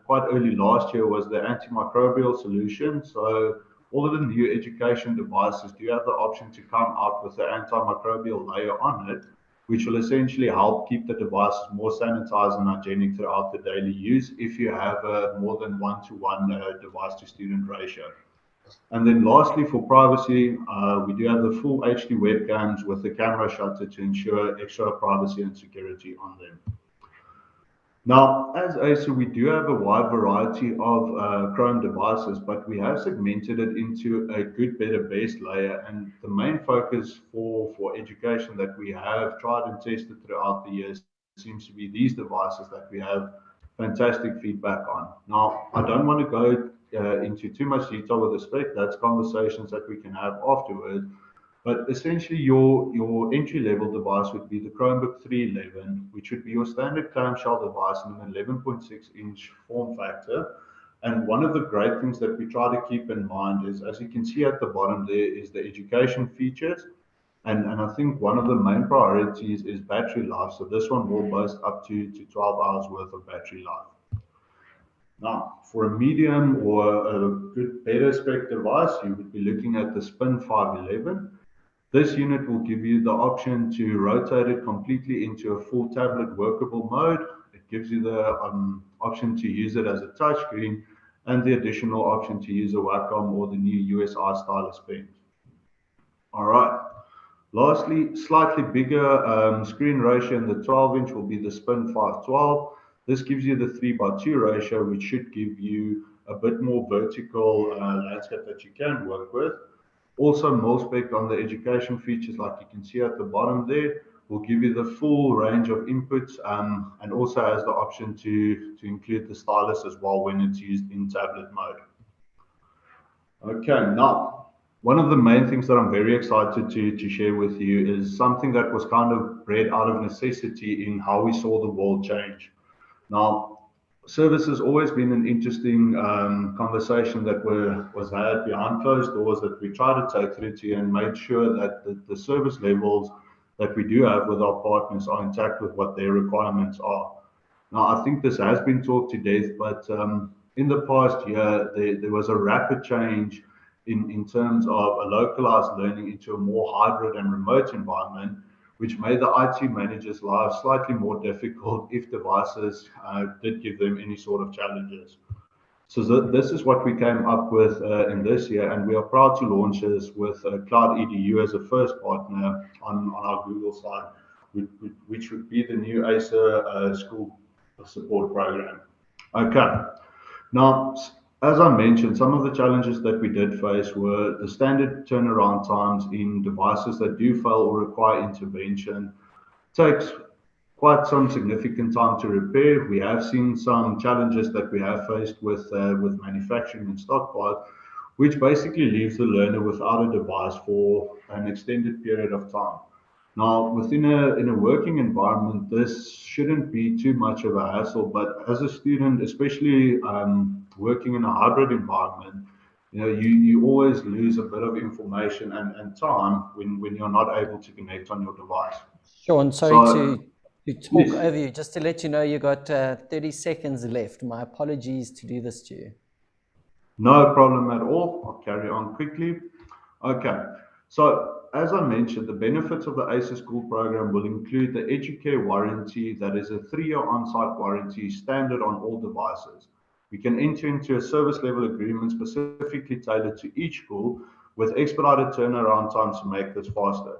[SPEAKER 13] quite early last year was the antimicrobial solution. So all of the new education devices do have the option to come out with the antimicrobial layer on it, which will essentially help keep the device more sanitized and hygienic throughout the daily use if you have a more than 1-to-1 device to student ratio. And then lastly, for privacy, we do have the full HD webcams with the camera shutter to ensure extra privacy and security on them. Now, as Acer, we do have a wide variety of Chrome devices, but we have segmented it into a good, better, best layer. And the main focus for education that we have tried and tested throughout the years seems to be these devices that we have fantastic feedback on. Now, I don't want to go into too much detail with the spec. That's conversations that we can have afterwards. But essentially, your entry-level device would be the Chromebook 311, which would be your standard clamshell device in an 11.6-inch form factor. And one of the great things that we try to keep in mind is, as you can see at the bottom there, is the education features. And I think one of the main priorities is battery life. So this one will boast up to 12 hours worth of battery life. Now, for a medium or a good, better spec device, you would be looking at the Spin 511. This unit will give you the option to rotate it completely into a full tablet workable mode. It gives you the option to use it as a touchscreen and the additional option to use a Wacom or the new USI stylus pen. All right. Lastly, slightly bigger screen ratio in the 12-inch will be the Spin 512. This gives you the 3:2 ratio, which should give you a bit more vertical landscape that you can work with. Also, mil-spec on the education features, like you can see at the bottom there, will give you the full range of inputs, and also has the option to include the stylus as well when it's used in tablet mode. Okay, now, one of the main things that I'm very excited to share with you is something that was kind of bred out of necessity in how we saw the world change. Now, service has always been an interesting conversation that was had behind closed doors that we try to take through to you and made sure that the service levels that we do have with our partners are intact with what their requirements are. Now, I think this has been talked to death, but in the past year, there was a rapid change in terms of a localized learning into a more hybrid and remote environment, which made the IT managers' lives slightly more difficult if devices did give them any sort of challenges. So this is what we came up with in this year, and we are proud to launch this with CloudEDU as a first partner on our Google side, which would be the new Acer School Support Program. Okay, now, as I mentioned, some of the challenges that we did face were the standard turnaround times in devices that do fail or require intervention. Takes quite some significant time to repair. We have seen some challenges that we have faced with manufacturing and stock parts, which basically leaves the learner without a device for an extended period of time. Now, within a working environment, this shouldn't be too much of a hassle, but as a student, especially working in a hybrid environment, you always lose a bit of information and time when you're not able to connect on your device.
[SPEAKER 2] Sean, sorry to talk over you. Just to let you know, you got 30 seconds left. My apologies to do this to you.
[SPEAKER 13] No problem at all. I'll carry on quickly. Okay, so as I mentioned, the benefits of the Acer School program will include the Educare warranty, that is a 3-year on-site warranty standard on all devices. We can enter into a service level agreement specifically tailored to each school with expedited turnaround times to make this faster.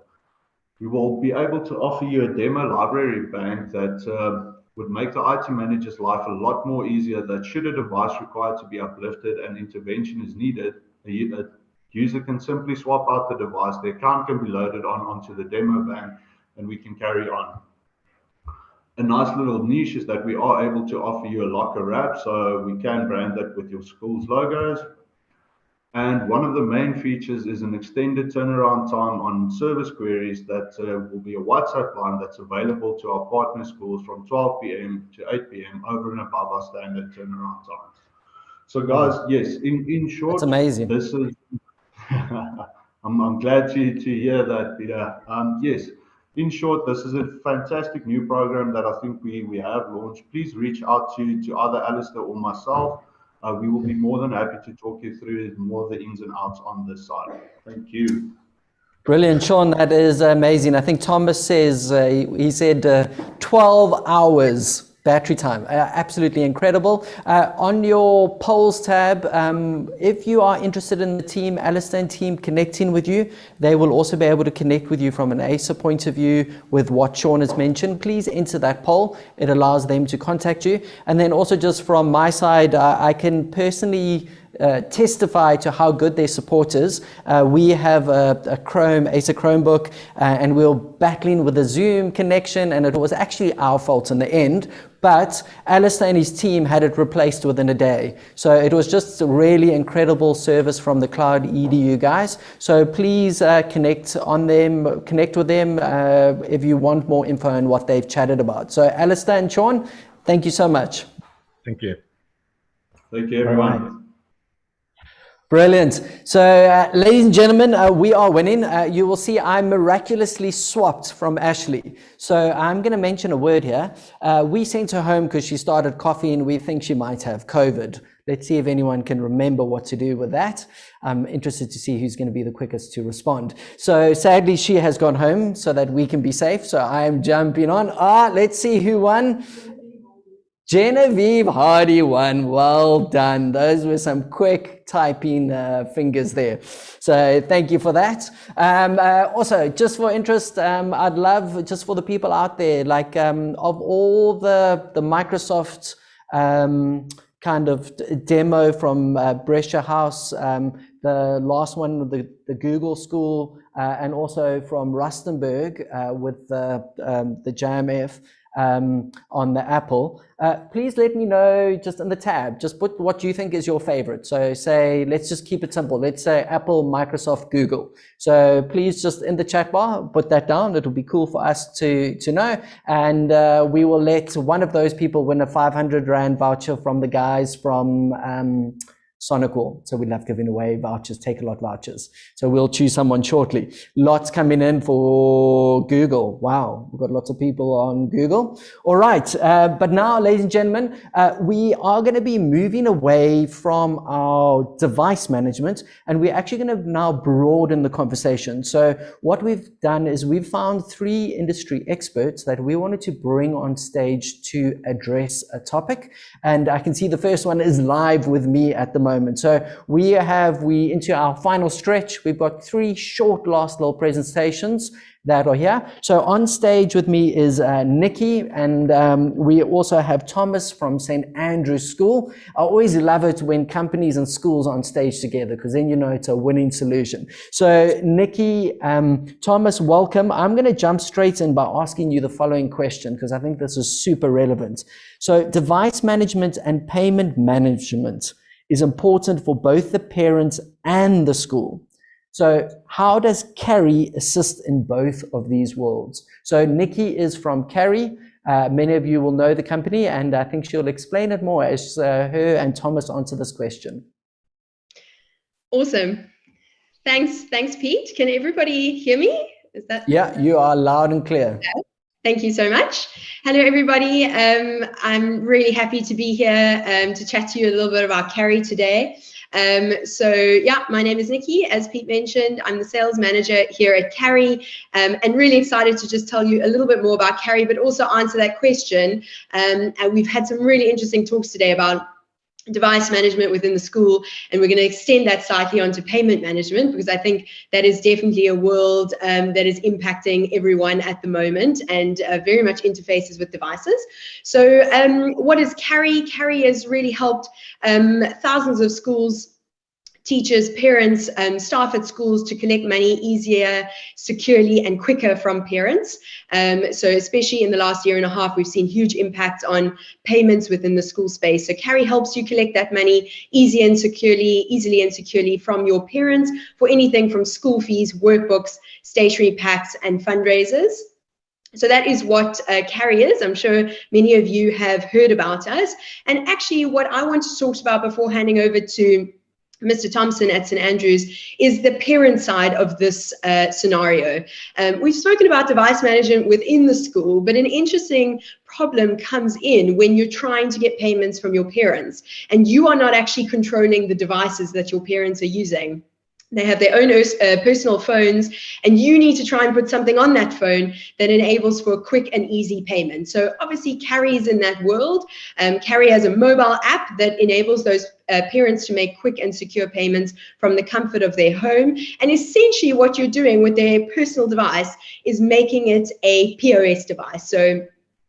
[SPEAKER 13] We will be able to offer you a demo library bank that would make the IT manager's life a lot more easier, that should a device require to be uplifted and intervention is needed, a user can simply swap out the device, the account can be loaded onto the demo bank, and we can carry on. A nice little niche is that we are able to offer you a locker wrap, so we can brand that with your school's logos. And one of the main features is an extended turnaround time on service queries that will be a WhatsApp line that's available to our partner schools from 12 p.m. to 8 p.m. over and above our standard turnaround times. So guys, yes, in short,
[SPEAKER 2] that's amazing.
[SPEAKER 13] This is, I'm glad to hear that, Peter. Yes, in short, this is a fantastic new program that I think we have launched. Please reach out to either Alistair or myself. We will be more than happy to talk you through more of the ins and outs on this side. Thank you.
[SPEAKER 2] Brilliant, Sean. That is amazing. I think Thomas says, he said 12 hours battery time. Absolutely incredible. On your polls tab, if you are interested in the team, Alistair and team connecting with you, they will also be able to connect with you from an Acer point of view with what Sean has mentioned. Please enter that poll. It allows them to contact you. And then also just from my side, I can personally testify to how good their support is. We have a Acer Chromebook, and we were battling with a Zoom connection, and it was actually our fault in the end. But Alistair and his team had it replaced within a day. So it was just a really incredible service from the CloudEDU guys. So please connect with them if you want more info on what they've chatted about. So Alistair and Sean, thank you so much.
[SPEAKER 12] Thank you.
[SPEAKER 13] Thank you, everyone.
[SPEAKER 2] Right. Brilliant. So, ladies and gentlemen, we are winning. You will see I miraculously swapped from Ashley. So I'm going to mention a word here. We sent her home because she started coughing. We think she might have COVID. Let's see if anyone can remember what to do with that. I'm interested to see who's going to be the quickest to respond. So sadly, she has gone home so that we can be safe. So I'm jumping on. Let's see who won. Genevieve Hardy won. Well done. Those were some quick typing fingers there. So thank you for that. Also, just for interest, I'd love, just for the people out there, like of all the Microsoft kind of demo from Brescia House, the last one with the Google School, and also from Rustenburg with the JMF on the Apple. Please let me know just in the tab, just put what you think is your favorite. So say, let's just keep it simple. Let's say Apple, Microsoft, Google. So please just in the chat bar, put that down. It'll be cool for us to know. And we will let one of those people win a 500 Rand voucher from the guys from Sonicall. So we love giving away vouchers, Take a Lot vouchers. So we'll choose someone shortly. Lots coming in for Google. Wow, we've got lots of people on Google. All right, but now, ladies and gentlemen, we are going to be moving away from our device management, and we're actually going to now broaden the conversation. So what we've done is we've found 3 industry experts that we wanted to bring on stage to address a topic. And I can see the first one is live with me at the moment. So we into our final stretch. We've got 3 short last little presentations that are here. So on stage with me is Nikki, and we also have Thomas from St. Andrew's School. I always love it when companies and schools are on stage together, because then you know it's a winning solution. So Nikki, Thomas, welcome. I'm going to jump straight in by asking you the following question, because I think this is super relevant. So device management and payment management is important for both the parents and the school. So how does Karri assist in both of these worlds? So Nikki is from Karri. Many of you will know the company, and I think she'll explain it more as her and Thomas answer this question.
[SPEAKER 14] Awesome. Thanks, Pete. Can everybody hear me? Is that?
[SPEAKER 2] Yeah, you are loud and clear.
[SPEAKER 14] Yeah. Thank you so much. Hello, everybody. I'm really happy to be here to chat to you a little bit about Karri today. So yeah, my name is Nikki. As Pete mentioned, I'm the sales manager here at Karri, and really excited to just tell you a little bit more about Karri, but also answer that question. And we've had some really interesting talks today about device management within the school, and we're going to extend that slightly onto payment management, because I think that is definitely a world that is impacting everyone at the moment, and very much interfaces with devices. So what is Karri? Karri has really helped thousands of schools, teachers, parents, staff at schools to collect money easier, securely, and quicker from parents. So especially in the last year and a half, we've seen huge impact on payments within the school space. So Karri helps you collect that money easily and securely from your parents for anything from school fees, workbooks, stationery packs, and fundraisers. So that is what Karri is. I'm sure many of you have heard about us. And actually what I want to talk about before handing over to Mr. Thompson at St. Andrews is the parent side of this scenario. We've spoken about device management within the school, but an interesting problem comes in when you're trying to get payments from your parents and you are not actually controlling the devices that your parents are using. They have their own personal phones, and you need to try and put something on that phone that enables for a quick and easy payment. So obviously Karri is in that world. Karri has a mobile app that enables those parents to make quick and secure payments from the comfort of their home. And essentially what you're doing with their personal device is making it a POS device. So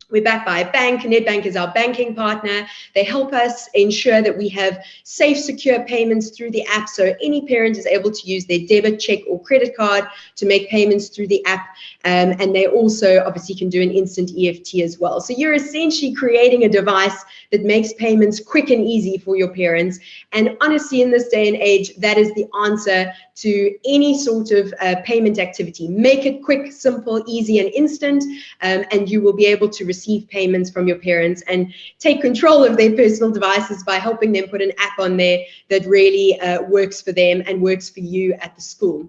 [SPEAKER 14] we're backed by a bank. Nedbank is our banking partner. They help us ensure that we have safe, secure payments through the app. So any parent is able to use their debit, check, or credit card to make payments through the app. And they also obviously can do an instant EFT as well. So you're essentially creating a device that makes payments quick and easy for your parents. And honestly, in this day and age, that is the answer to any sort of payment activity. Make it quick, simple, easy, and instant, and you will be able to receive payments from your parents and take control of their personal devices by helping them put an app on there that really works for them and works for you at the school.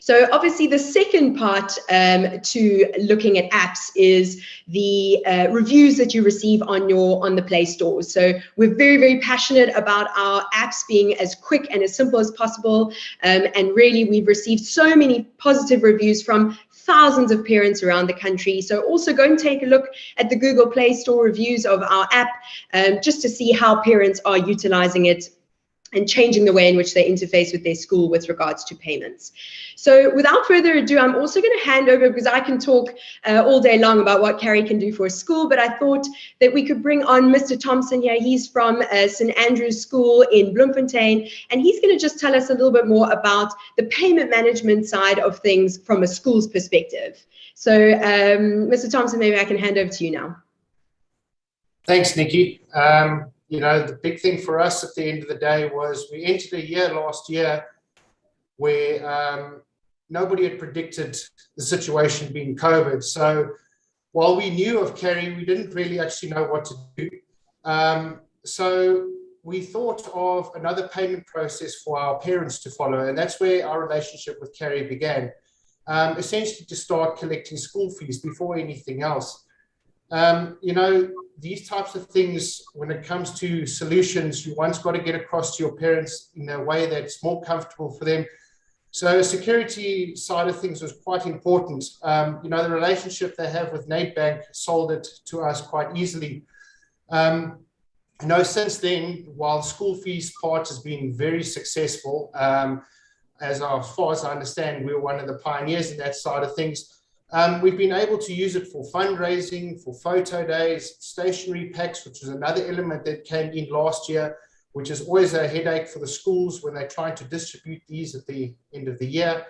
[SPEAKER 14] So obviously the second part to looking at apps is the reviews that you receive on the Play Store. So we're very, very passionate about our apps being as quick and as simple as possible. And really we've received so many positive reviews from thousands of parents around the country. So also go and take a look at the Google Play Store reviews of our app, just to see how parents are utilizing it and changing the way in which they interface with their school with regards to payments. So without further ado, I'm also going to hand over, because I can talk all day long about what Karri can do for a school, but I thought that we could bring on Mr. Thompson here. He's from St. Andrew's School in Bloemfontein, and he's going to just tell us a little bit more about the payment management side of things from a school's perspective. So Mr. Thompson, maybe I can hand over to you now.
[SPEAKER 15] Thanks, Nikki. You know, the big thing for us at the end of the day was we entered a year last year where nobody had predicted the situation being COVID. So while we knew of Karri, we didn't really actually know what to do. So we thought of another payment process for our parents to follow, and that's where our relationship with Karri began, essentially to start collecting school fees before anything else. You know, these types of things, when it comes to solutions, you once got to get across to your parents in a way that's more comfortable for them. So security side of things was quite important. You know, the relationship they have with Nedbank sold it to us quite easily. You know, since then, while school fees part has been very successful, as far as I understand, we were one of the pioneers in that side of things. We've been able to use it for fundraising, for photo days, stationery packs, which was another element that came in last year, which is always a headache for the schools when they're trying to distribute these at the end of the year.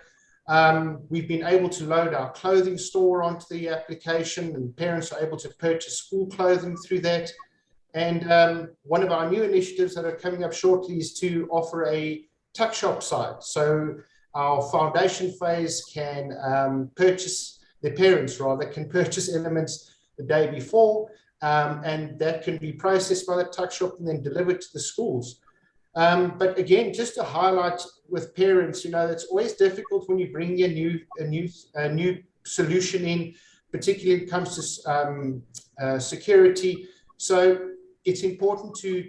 [SPEAKER 15] We've been able to load our clothing store onto the application, and parents are able to purchase school clothing through that. And one of our new initiatives that are coming up shortly is to offer a tuck shop site. So our foundation phase can the parents rather can purchase elements the day before, and that can be processed by the tuck shop and then delivered to the schools. But again, just to highlight with parents, you know, it's always difficult when you bring a new solution in, particularly when it comes to security. So it's important to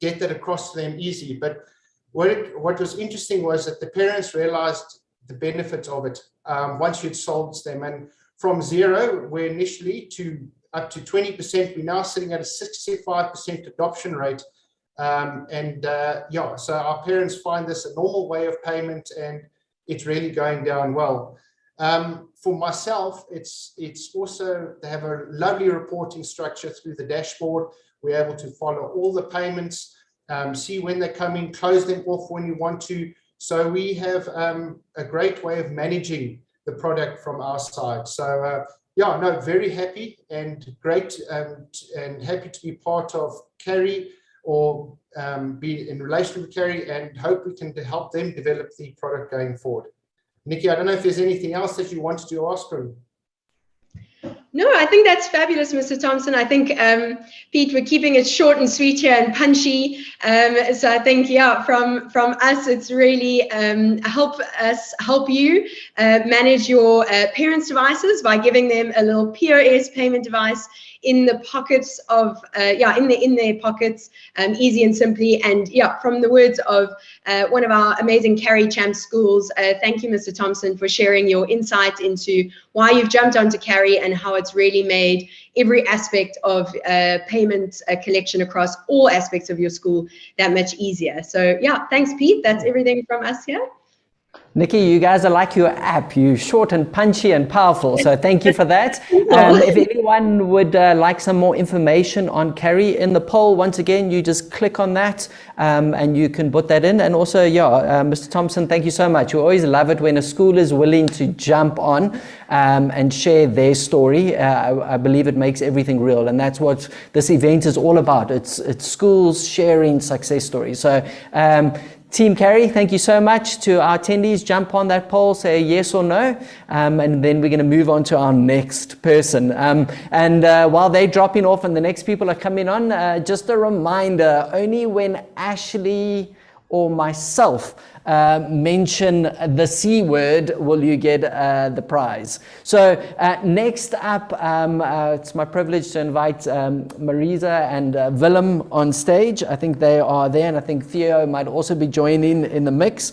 [SPEAKER 15] get that across to them easy. But what was interesting was that the parents realized the benefits of it once you'd sold them, and from zero, where initially to up to 20%, we're now sitting at a 65% adoption rate. Yeah, so our parents find this a normal way of payment, and it's really going down well. For myself, it's also, they have a lovely reporting structure through the dashboard. We're able to follow all the payments, see when they come in, close them off when you want to. So we have a great way of managing the product from our side. So yeah, no, very happy and great, and happy to be part of Karri, or be in relation with Karri, and hope we can help them develop the product going forward. Nikki, I don't know if there's anything else that you wanted to ask her.
[SPEAKER 14] No, I think that's fabulous, Mr. Thompson. I think, Pete, we're keeping it short and sweet here and punchy. So I think, yeah, from us, it's really help you manage your parents' devices by giving them a little POS payment device in the pockets of, in their pockets, easy and simply. And yeah, from the words of one of our amazing Karri Champ schools, thank you, Mr. Thompson, for sharing your insight into why you've jumped onto Karri and how it's really made every aspect of payment collection across all aspects of your school that much easier. So yeah, thanks, Pete. That's everything from us here.
[SPEAKER 2] Nikki, you guys are like your app. You're short and punchy and powerful. So thank you for that. If anyone would like some more information on Karri, in the poll, once again, you just click on that and you can put that in. And also, yeah, Mr. Thompson, thank you so much. We always love it when a school is willing to jump on and share their story. I believe it makes everything real. And that's what this event is all about. It's schools sharing success stories. So Team Karri, thank you so much. To our attendees, jump on that poll, say yes or no, and then we're going to move on to our next person. While they're dropping off and the next people are coming on, just a reminder, only when Ashley or myself mention the C word, will you get the prize. So next up, it's my privilege to invite Marisa and Willem on stage. I think they are there, and I think Theo might also be joining in the mix.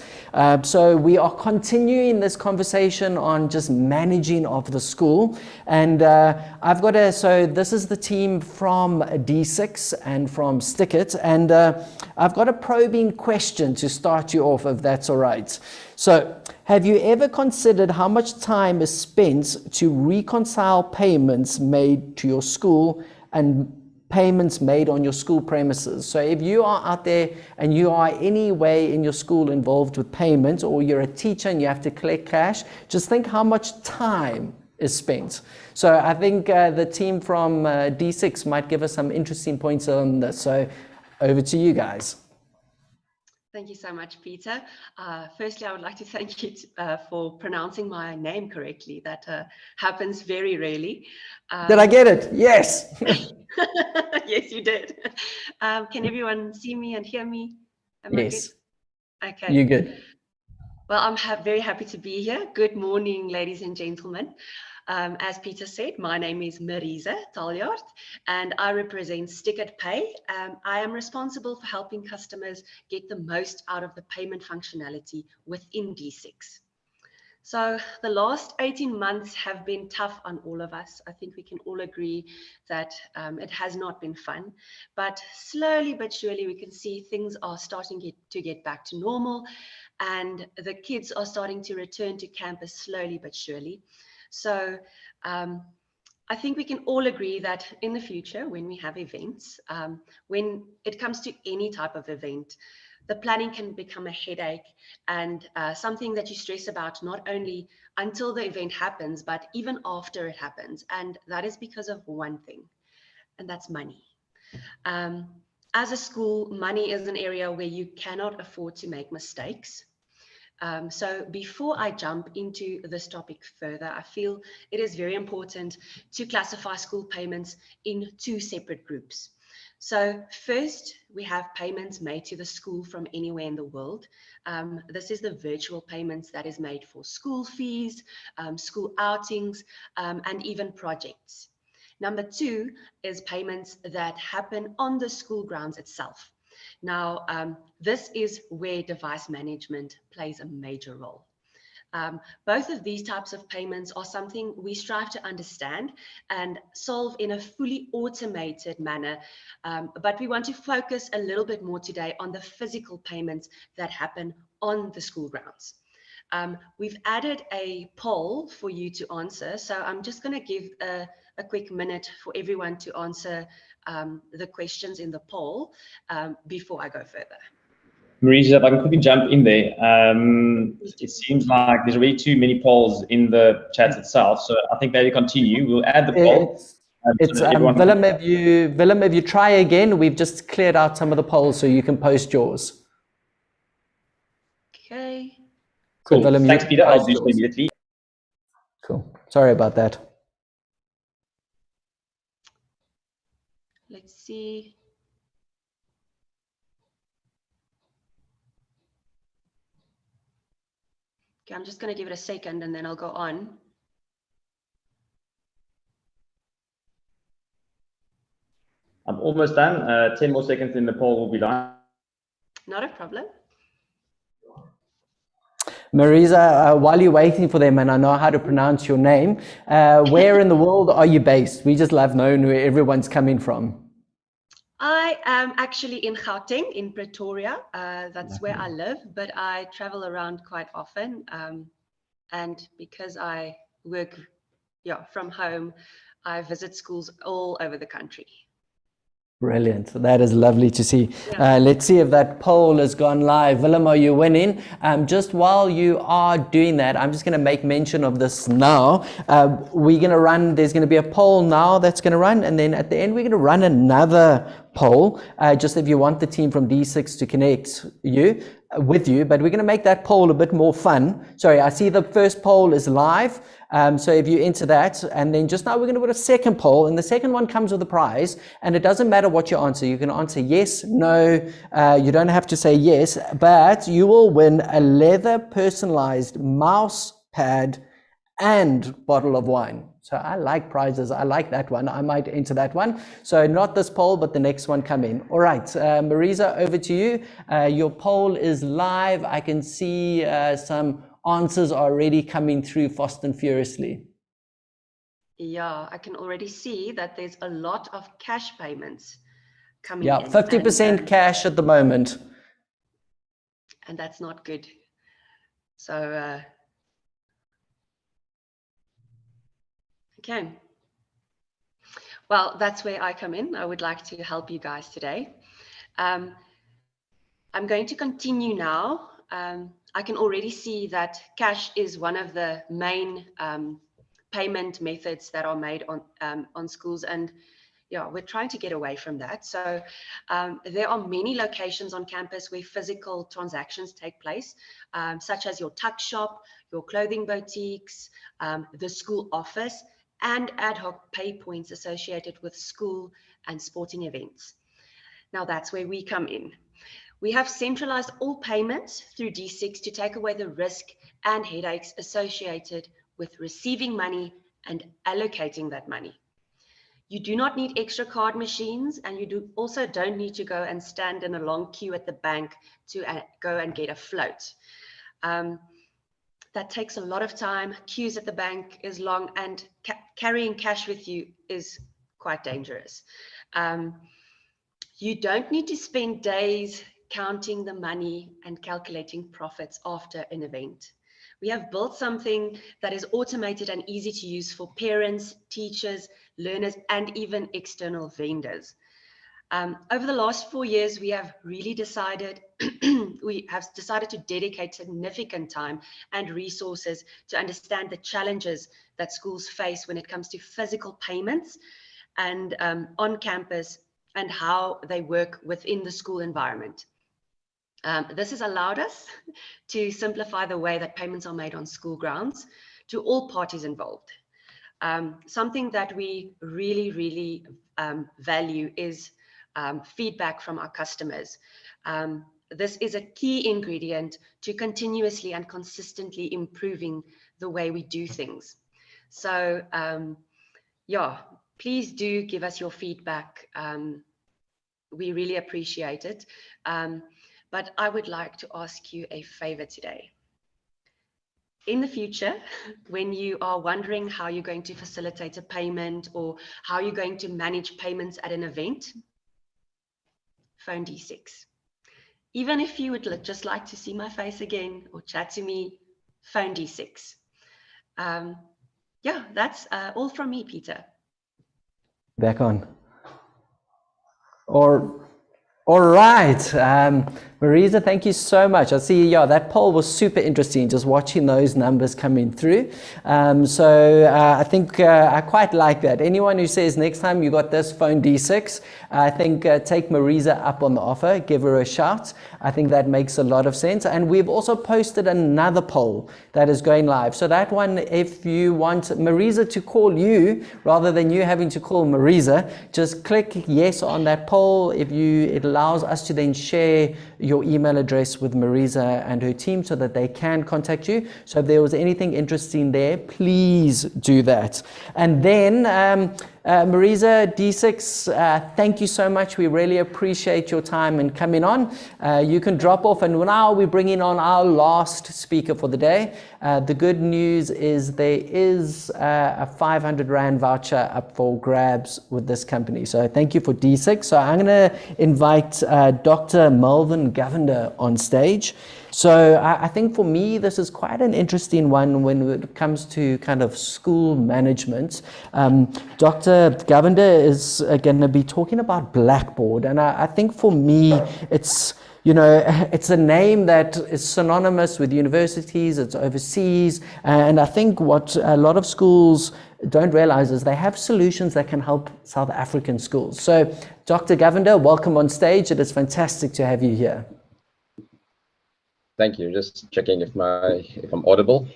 [SPEAKER 2] So we are continuing this conversation on just managing of the school. And I've got so this is the team from D6 and from Stickit, and I've got a probing question to start you off, if that's all right. So, have you ever considered how much time is spent to reconcile payments made to your school and payments made on your school premises? So if you are out there and you are any way in your school involved with payments, or you're a teacher and you have to collect cash, just think how much time is spent. So I think the team from D6 might give us some interesting points on this. So over to you guys.
[SPEAKER 16] Thank you so much, Peter. Firstly, I would like to thank you for pronouncing my name correctly. That happens very rarely.
[SPEAKER 2] Did I get it? Yes.
[SPEAKER 16] Yes, you did. Can everyone see me and hear me? Am
[SPEAKER 2] yes.
[SPEAKER 16] I good? Okay.
[SPEAKER 2] You're good.
[SPEAKER 16] Well, I'm very happy to be here. Good morning, ladies and gentlemen. As Peter said, my name is Marisa Taljaard, and I represent Stickit Pay. I am responsible for helping customers get the most out of the payment functionality within D6. So the last 18 months have been tough on all of us. I think we can all agree that it has not been fun, but slowly but surely we can see things are starting to get back to normal, and the kids are starting to return to campus slowly but surely. So I think we can all agree that in the future, when we have events, when it comes to any type of event, the planning can become a headache and something that you stress about not only until the event happens, but even after it happens. And that is because of one thing, and that's money. As a school, money is an area where you cannot afford to make mistakes. So before I jump into this topic further, I feel it is very important to classify school payments in two separate groups. So first, we have payments made to the school from anywhere in the world. This is the virtual payments that is made for school fees, school outings, and even projects. Number two is payments that happen on the school grounds itself. Now, this is where device management plays a major role. Both of these types of payments are something we strive to understand and solve in a fully automated manner, but we want to focus a little bit more today on the physical payments that happen on the school grounds. We've added a poll for you to answer, so I'm just going to give a quick minute for everyone to answer the questions in the poll before I go further.
[SPEAKER 17] Marisa, if I can quickly jump in there. It seems like there's already too many polls in the chat itself, so I think maybe continue. We'll add the poll.
[SPEAKER 2] Willem, if you try again, we've just cleared out some of the polls so you can post yours.
[SPEAKER 16] Okay.
[SPEAKER 17] Cool.
[SPEAKER 2] So Willem,
[SPEAKER 17] thanks, Peter. I'll do so immediately.
[SPEAKER 2] Cool. Sorry about that.
[SPEAKER 16] Let's see. Okay, I'm just going to give it a second and then I'll go on.
[SPEAKER 17] I'm almost done. 10 more seconds and the poll will be done.
[SPEAKER 16] Not a problem.
[SPEAKER 2] Marisa, while you're waiting for them, and I know how to pronounce your name, where in the world are you based? We just love knowing where everyone's coming from.
[SPEAKER 16] I am actually in Gauteng, in Pretoria. That's where I live, but I travel around quite often. And because I work from home, I visit schools all over the country.
[SPEAKER 2] Brilliant. That is lovely to see.
[SPEAKER 16] Yeah.
[SPEAKER 2] Let's see if that poll has gone live. Willem, are you winning? Just while you are doing that, I'm just going to make mention of this now. We're going to run, there's going to be a poll now that's going to run, and then at the end we're going to run another poll, just if you want the team from D6 to connect you. with you, but we're going to make that poll a bit more fun. Sorry, I see the first poll is live. So if you enter that, and then just now we're going to put a second poll, and the second one comes with a prize, and it doesn't matter what you answer. You can answer yes, no, you don't have to say yes, but you will win a leather personalized mouse pad and bottle of wine. So I like prizes. I like that one. I might enter that one. So not this poll, but the next one come in. All right, Marisa, over to you. Your poll is live. I can see some answers are already coming through fast and furiously.
[SPEAKER 16] Yeah, I can already see that there's a lot of cash payments coming
[SPEAKER 2] in. Yeah, 50% cash at the moment.
[SPEAKER 16] And that's not good. So, okay. Well, that's where I come in. I would like to help you guys today. I'm going to continue now. I can already see that cash is one of the main payment methods that are made on schools, and yeah, we're trying to get away from that. So there are many locations on campus where physical transactions take place, such as your tuck shop, your clothing boutiques, the school office, and ad hoc pay points associated with school and sporting events. Now that's where we come in. We have centralized all payments through D6 to take away the risk and headaches associated with receiving money and allocating that money. You do not need extra card machines, and you also don't need to go and stand in a long queue at the bank to go and get a float. That takes a lot of time. Queues at the bank is long, and carrying cash with you is quite dangerous. You don't need to spend days counting the money and calculating profits after an event. We have built something that is automated and easy to use for parents, teachers, learners, and even external vendors. Over the last 4 years, we have really decided to dedicate significant time and resources to understand the challenges that schools face when it comes to physical payments and on campus, and how they work within the school environment. This has allowed us to simplify the way that payments are made on school grounds to all parties involved. Something that we really value is feedback from our customers. This is a key ingredient to continuously and consistently improving the way we do things. So yeah, please do give us your feedback. We really appreciate it. But I would like to ask you a favor today. In the future, when you are wondering how you're going to facilitate a payment or how you're going to manage payments at an event, phone D6. Even if you would just like to see my face again or chat to me, phone D6. Yeah, that's all from me, Peter.
[SPEAKER 2] Back on. All right, Marisa, thank you so much. I see, yeah, that poll was super interesting, just watching those numbers coming through. So I think I quite like that. Anyone who says next time you got this, phone D6, I think take Marisa up on the offer, give her a shout. I think that makes a lot of sense. And we've also posted another poll that is going live. So that one, if you want Marisa to call you, rather than you having to call Marisa, just click yes on that poll. It allows us to then share your email address with Marisa and her team so that they can contact you. So if there was anything interesting there, please do that. And then Marisa, D6, thank you so much. We really appreciate your time and coming on. You can drop off, and now we're bringing on our last speaker for the day. The good news is there is a 500 Rand voucher up for grabs with this company. So thank you for D6. So I'm going to invite Dr. Melvin Govender on stage. So I think for me, this is quite an interesting one when it comes to kind of school management. Dr. Govender is going to be talking about Blackboard. And I think for me, it's a name that is synonymous with universities, it's overseas. And I think what a lot of schools don't realize is they have solutions that can help South African schools. So Dr. Govender, welcome on stage. It is fantastic to have you here.
[SPEAKER 18] Thank you. Just checking if I'm audible.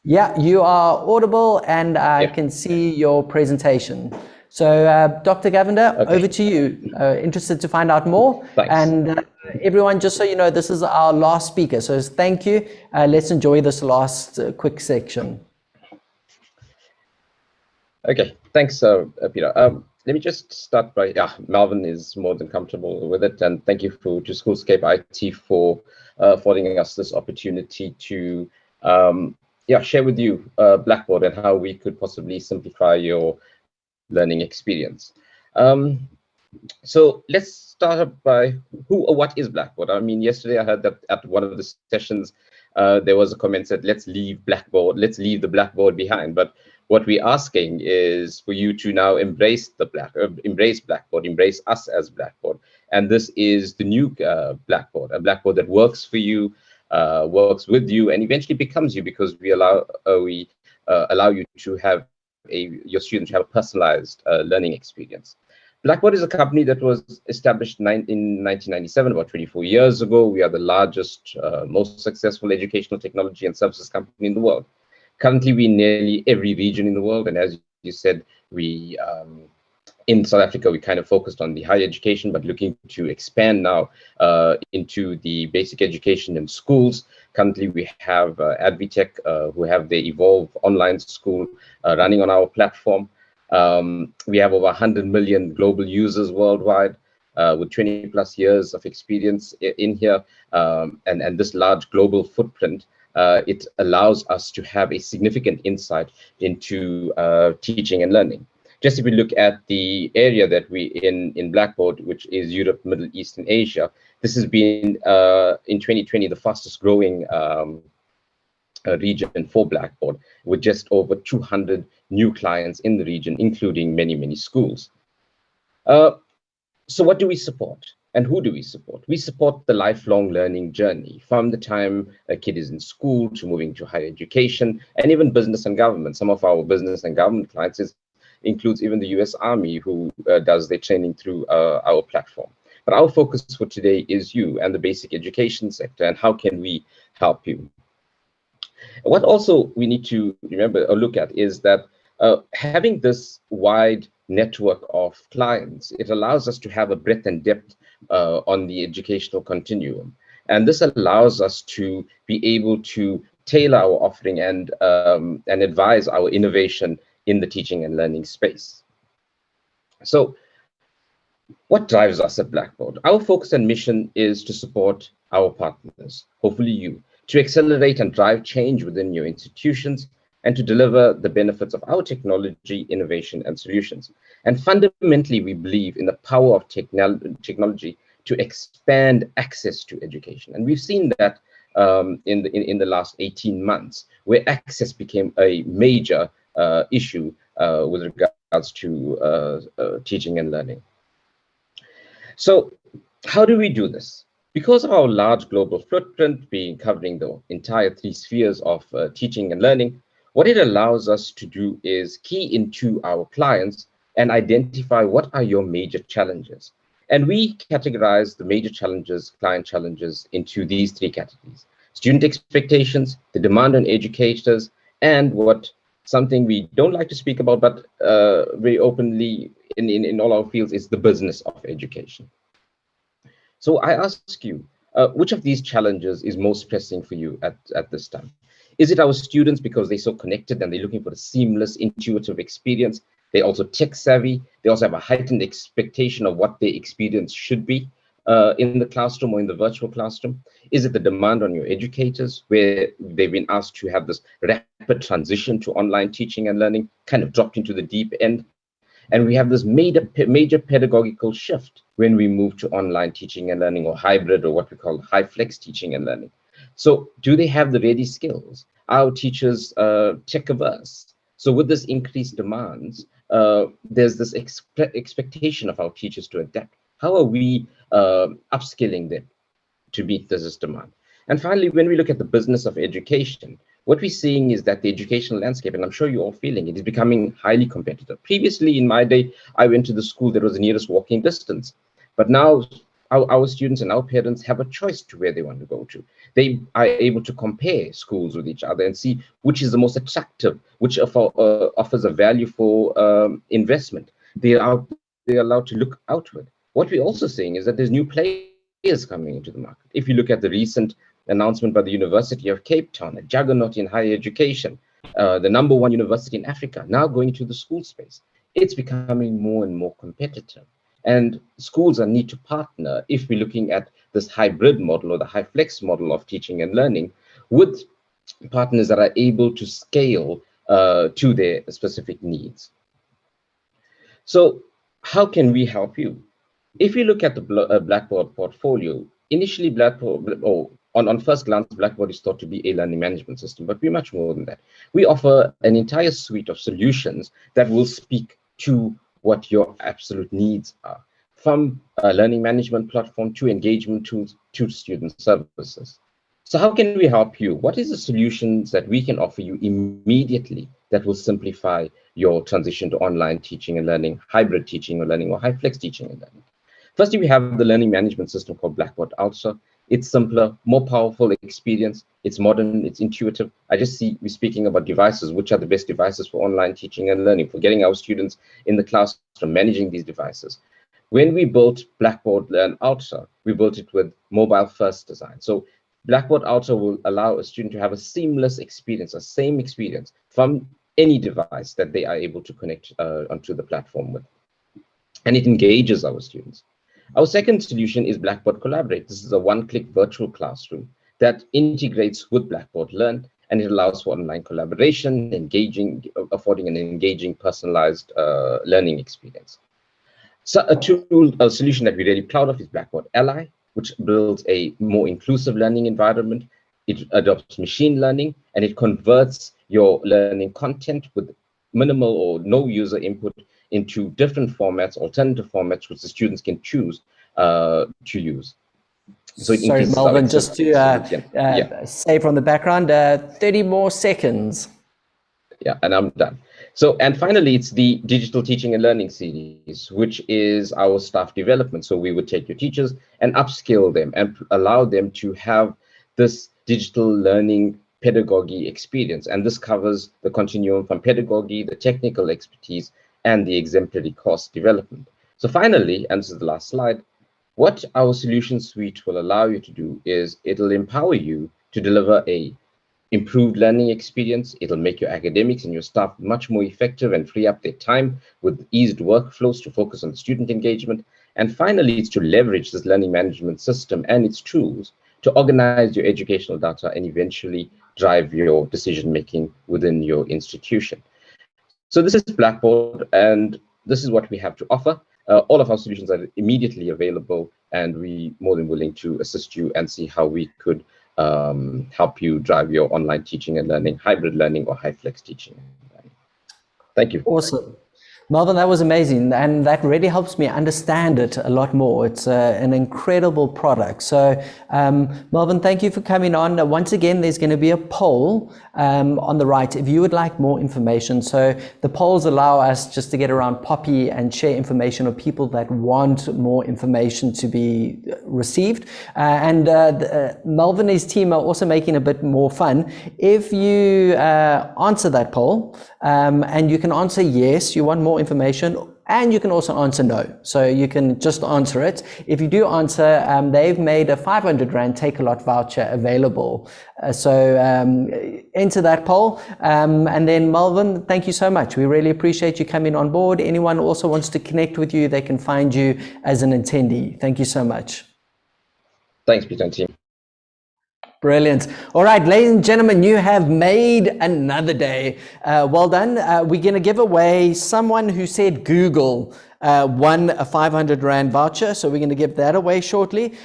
[SPEAKER 2] Yeah, you are audible, and I can see your presentation. So, Dr. Govender, over to you. Interested to find out more.
[SPEAKER 18] Thanks.
[SPEAKER 2] And everyone, just so you know, this is our last speaker. So thank you. Let's enjoy this last quick section.
[SPEAKER 18] Okay, thanks, Peter. Let me just start by, Melvin is more than comfortable with it. And thank you to Schoolscape IT for affording us this opportunity to share with you Blackboard and how we could possibly simplify your learning experience. So let's start up by who or what is Blackboard? I mean, yesterday I heard that at one of the sessions, there was a comment that let's leave the Blackboard behind. But what we're asking is for you to now embrace Blackboard, embrace us as Blackboard. And this is the new Blackboard, a Blackboard that works for you, works with you, and eventually becomes you, because we allow you to have your students to have a personalized learning experience. Blackboard is a company that was established in 1997, about 24 years ago. We are the largest, most successful educational technology and services company in the world. Currently, we're in nearly every region in the world. And as you said, we in South Africa, we kind of focused on the higher education, but looking to expand now into the basic education in schools. Currently, we have Advitech, who have the Evolve online school running on our platform. We have over 100 million global users worldwide, with 20 plus years of experience in here. And this large global footprint, it allows us to have a significant insight into teaching and learning. Just if we look at the area that we in Blackboard, which is Europe, Middle East, and Asia, this has been in 2020 the fastest growing region for Blackboard, with just over 200 new clients in the region, including many, many schools. So what do we support? And who do we support? We support the lifelong learning journey, from the time a kid is in school to moving to higher education, and even business and government. Some of our business and government clients includes even the US Army, who does their training through our platform. But our focus for today is you and the basic education sector, and how can we help you? What also we need to remember or look at is that having this wide network of clients, it allows us to have a breadth and depth on the educational continuum. And this allows us to be able to tailor our offering and advise our innovation in the teaching and learning space. So what drives us at Blackboard? Our focus and mission is to support our partners, hopefully you, to accelerate and drive change within your institutions, and to deliver the benefits of our technology, innovation, and solutions. And fundamentally, we believe in the power of technology to expand access to education. And we've seen that in the last 18 months, where access became a major issue with regards to teaching and learning. So how do we do this? Because of our large global footprint, covering the entire 3 spheres of teaching and learning, what it allows us to do is key into our clients and identify what are your major challenges. And we categorize the major challenges, client challenges, into these 3 categories: student expectations, the demand on educators, and something we don't like to speak about, but very openly in all our fields, is the business of education. So I ask you, which of these challenges is most pressing for you at this time? Is it our students, because they're so connected and they're looking for a seamless, intuitive experience? They're also tech savvy. They also have a heightened expectation of what their experience should be in the classroom or in the virtual classroom. Is it the demand on your educators, where they've been asked to have this rapid transition to online teaching and learning, kind of dropped into the deep end? And we have this major pedagogical shift when we move to online teaching and learning, or hybrid, or what we call high flex teaching and learning. So do they have the ready skills? Are our teachers tech averse? So with this increased demands, there's this expectation of our teachers to adapt. How are we upskilling them to meet this demand? And finally, when we look at the business of education, what we're seeing is that the educational landscape, and I'm sure you're all feeling it, is becoming highly competitive. Previously, in my day, I went to the school that was the nearest walking distance. But now, our students and our parents have a choice to where they want to go to. They are able to compare schools with each other and see which is the most attractive, which offers a value for investment. They're allowed to look outward. What we're also seeing is that there's new players coming into the market. If you look at the recent announcement by the University of Cape Town, a juggernaut in higher education, the #1 university in Africa, now going to the school space, it's becoming more and more competitive. And schools need to partner, if we're looking at this hybrid model or the high flex model of teaching and learning, with partners that are able to scale to their specific needs. So how can we help you? If you look at the Blackboard portfolio, initially Blackboard, on first glance, Blackboard is thought to be a learning management system, but we're much more than that. We offer an entire suite of solutions that will speak to what your absolute needs are, from a learning management platform to engagement tools to student services. So how can we help you? What is the solutions that we can offer you immediately that will simplify your transition to online teaching and learning, hybrid teaching and learning, or high flex teaching and learning? Firstly, we have the learning management system called Blackboard Ultra. It's simpler, more powerful experience. It's modern, it's intuitive. I just see we're speaking about devices, which are the best devices for online teaching and learning, for getting our students in the classroom, managing these devices. When we built Blackboard Learn Ultra, we built it with mobile first design. So Blackboard Ultra will allow a student to have a seamless experience, a same experience from any device that they are able to connect onto the platform with. And it engages our students. Our second solution is Blackboard Collaborate. This is a one-click virtual classroom that integrates with Blackboard Learn, and it allows for online collaboration, affording an engaging, personalized learning experience. So a solution that we're really proud of is Blackboard Ally, which builds a more inclusive learning environment. It adopts machine learning, and it converts your learning content with minimal or no user input into different formats, alternative formats, which the students can choose to use. So
[SPEAKER 2] sorry, Melvin, just to say from the background, 30 more seconds.
[SPEAKER 18] Yeah, and I'm done. So, and finally, it's the digital teaching and learning series, which is our staff development. So we would take your teachers and upskill them and allow them to have this digital learning pedagogy experience. And this covers the continuum from pedagogy, the technical expertise, and the exemplary course development. So finally, and this is the last slide, what our solution suite will allow you to do is it'll empower you to deliver a improved learning experience. It'll make your academics and your staff much more effective and free up their time with eased workflows to focus on student engagement. And finally, it's to leverage this learning management system and its tools to organize your educational data and eventually drive your decision-making within your institution. So this is Blackboard, and this is what we have to offer. All of our solutions are immediately available, and we're more than willing to assist you and see how we could help you drive your online teaching and learning, hybrid learning, or high flex teaching and learning. Thank you.
[SPEAKER 2] Awesome. Melvin, that was amazing, and that really helps me understand it a lot more. It's an incredible product. So, Melvin, thank you for coming on. Once again, there's going to be a poll on the right if you would like more information. So the polls allow us just to get around Poppy and share information of people that want more information to be received. Melvin and his team are also making it a bit more fun. If you answer that poll, and you can answer yes, you want more information, and you can also answer no. So you can just answer it. If you do answer, they've made a 500 Rand Take-A-Lot voucher available. So enter that poll. And then Melvin, thank you so much. We really appreciate you coming on board. Anyone who also wants to connect with you, they can find you as an attendee. Thank you so much.
[SPEAKER 18] Thanks, Peter and team.
[SPEAKER 2] Brilliant. All right, ladies and gentlemen, you have made another day. Well done. We're going to give away someone who said Google won a 500 Rand voucher. So we're going to give that away shortly.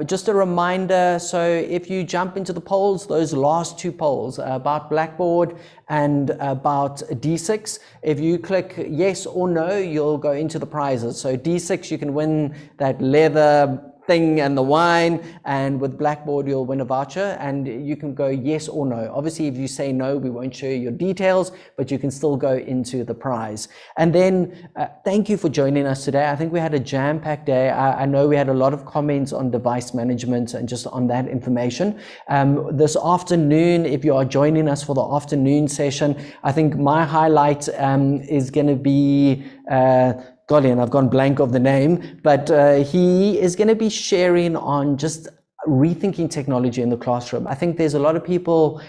[SPEAKER 2] Just a reminder. So if you jump into the polls, those last two polls about Blackboard and about D6, if you click yes or no, you'll go into the prizes. So D6, you can win that leather thing and the wine, and with Blackboard you'll win a voucher, and you can go yes or no. Obviously if you say no, we won't show you your details, but you can still go into the prize. And then thank you for joining us today. I think we had a jam-packed day. I know we had a lot of comments on device management and just on that information. This afternoon, if you are joining us for the afternoon session, I think my highlight is going to be golly, and I've gone blank of the name, but he is going to be sharing on just rethinking technology in the classroom. I think there's a lot of people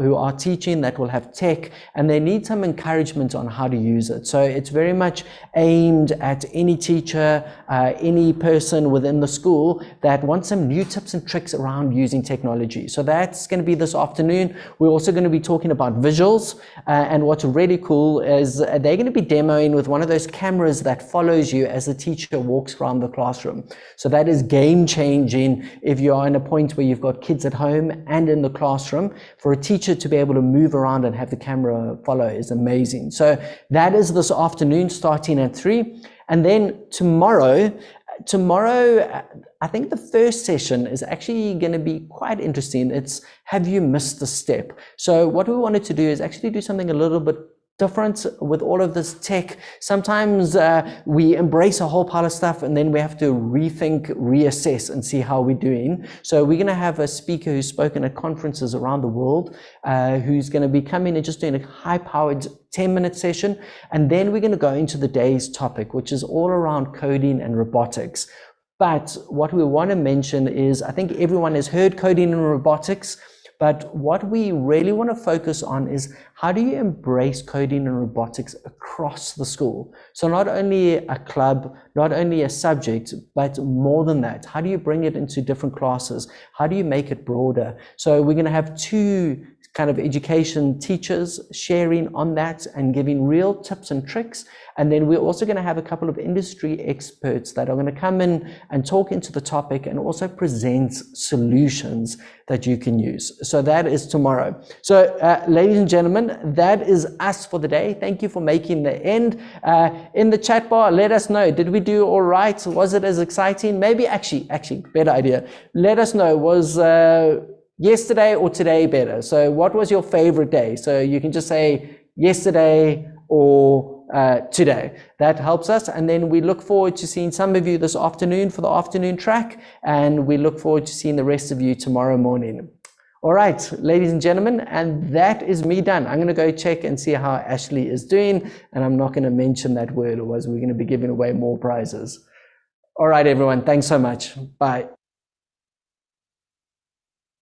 [SPEAKER 2] who are teaching that will have tech, and they need some encouragement on how to use it. So it's very much aimed at any teacher, any person within the school that wants some new tips and tricks around using technology. So that's going to be this afternoon. We're also going to be talking about visuals, and what's really cool is they're going to be demoing with one of those cameras that follows you as the teacher walks around the classroom. So that is game changing if you are in a point where you've got kids at home and in the classroom. For a teacher to be able to move around and have the camera follow is amazing. So that is this afternoon starting at 3. And then tomorrow, I think the first session is actually going to be quite interesting. It's have you missed a step? So what we wanted to do is actually do something a little bit different with all of this tech. Sometimes we embrace a whole pile of stuff and then we have to rethink, reassess and see how we're doing. So we're going to have a speaker who's spoken at conferences around the world, who's going to be coming and just doing a high-powered 10-minute session. And then we're going to go into the day's topic, which is all around coding and robotics. But what we want to mention is, I think everyone has heard coding and robotics, but what we really want to focus on is how do you embrace coding and robotics across the school? So not only a club, not only a subject, but more than that. How do you bring it into different classes? How do you make it broader? So we're going to have 2 kind of education teachers sharing on that and giving real tips and tricks. And then we're also going to have a couple of industry experts that are going to come in and talk into the topic and also present solutions that you can use. So that is tomorrow. So ladies and gentlemen, that is us for the day. Thank you for making the end. In the chat bar, let us know, did we do all right? Was it as exciting? Maybe actually, better idea. Let us know, was yesterday or today better? So what was your favorite day? So you can just say yesterday or today. That helps us. And then we look forward to seeing some of you this afternoon for the afternoon track. And we look forward to seeing the rest of you tomorrow morning. All right, ladies and gentlemen, and that is me done. I'm going to go check and see how Ashley is doing. And I'm not going to mention that word, or was we're going to be giving away more prizes. All right, everyone. Thanks so much. Bye.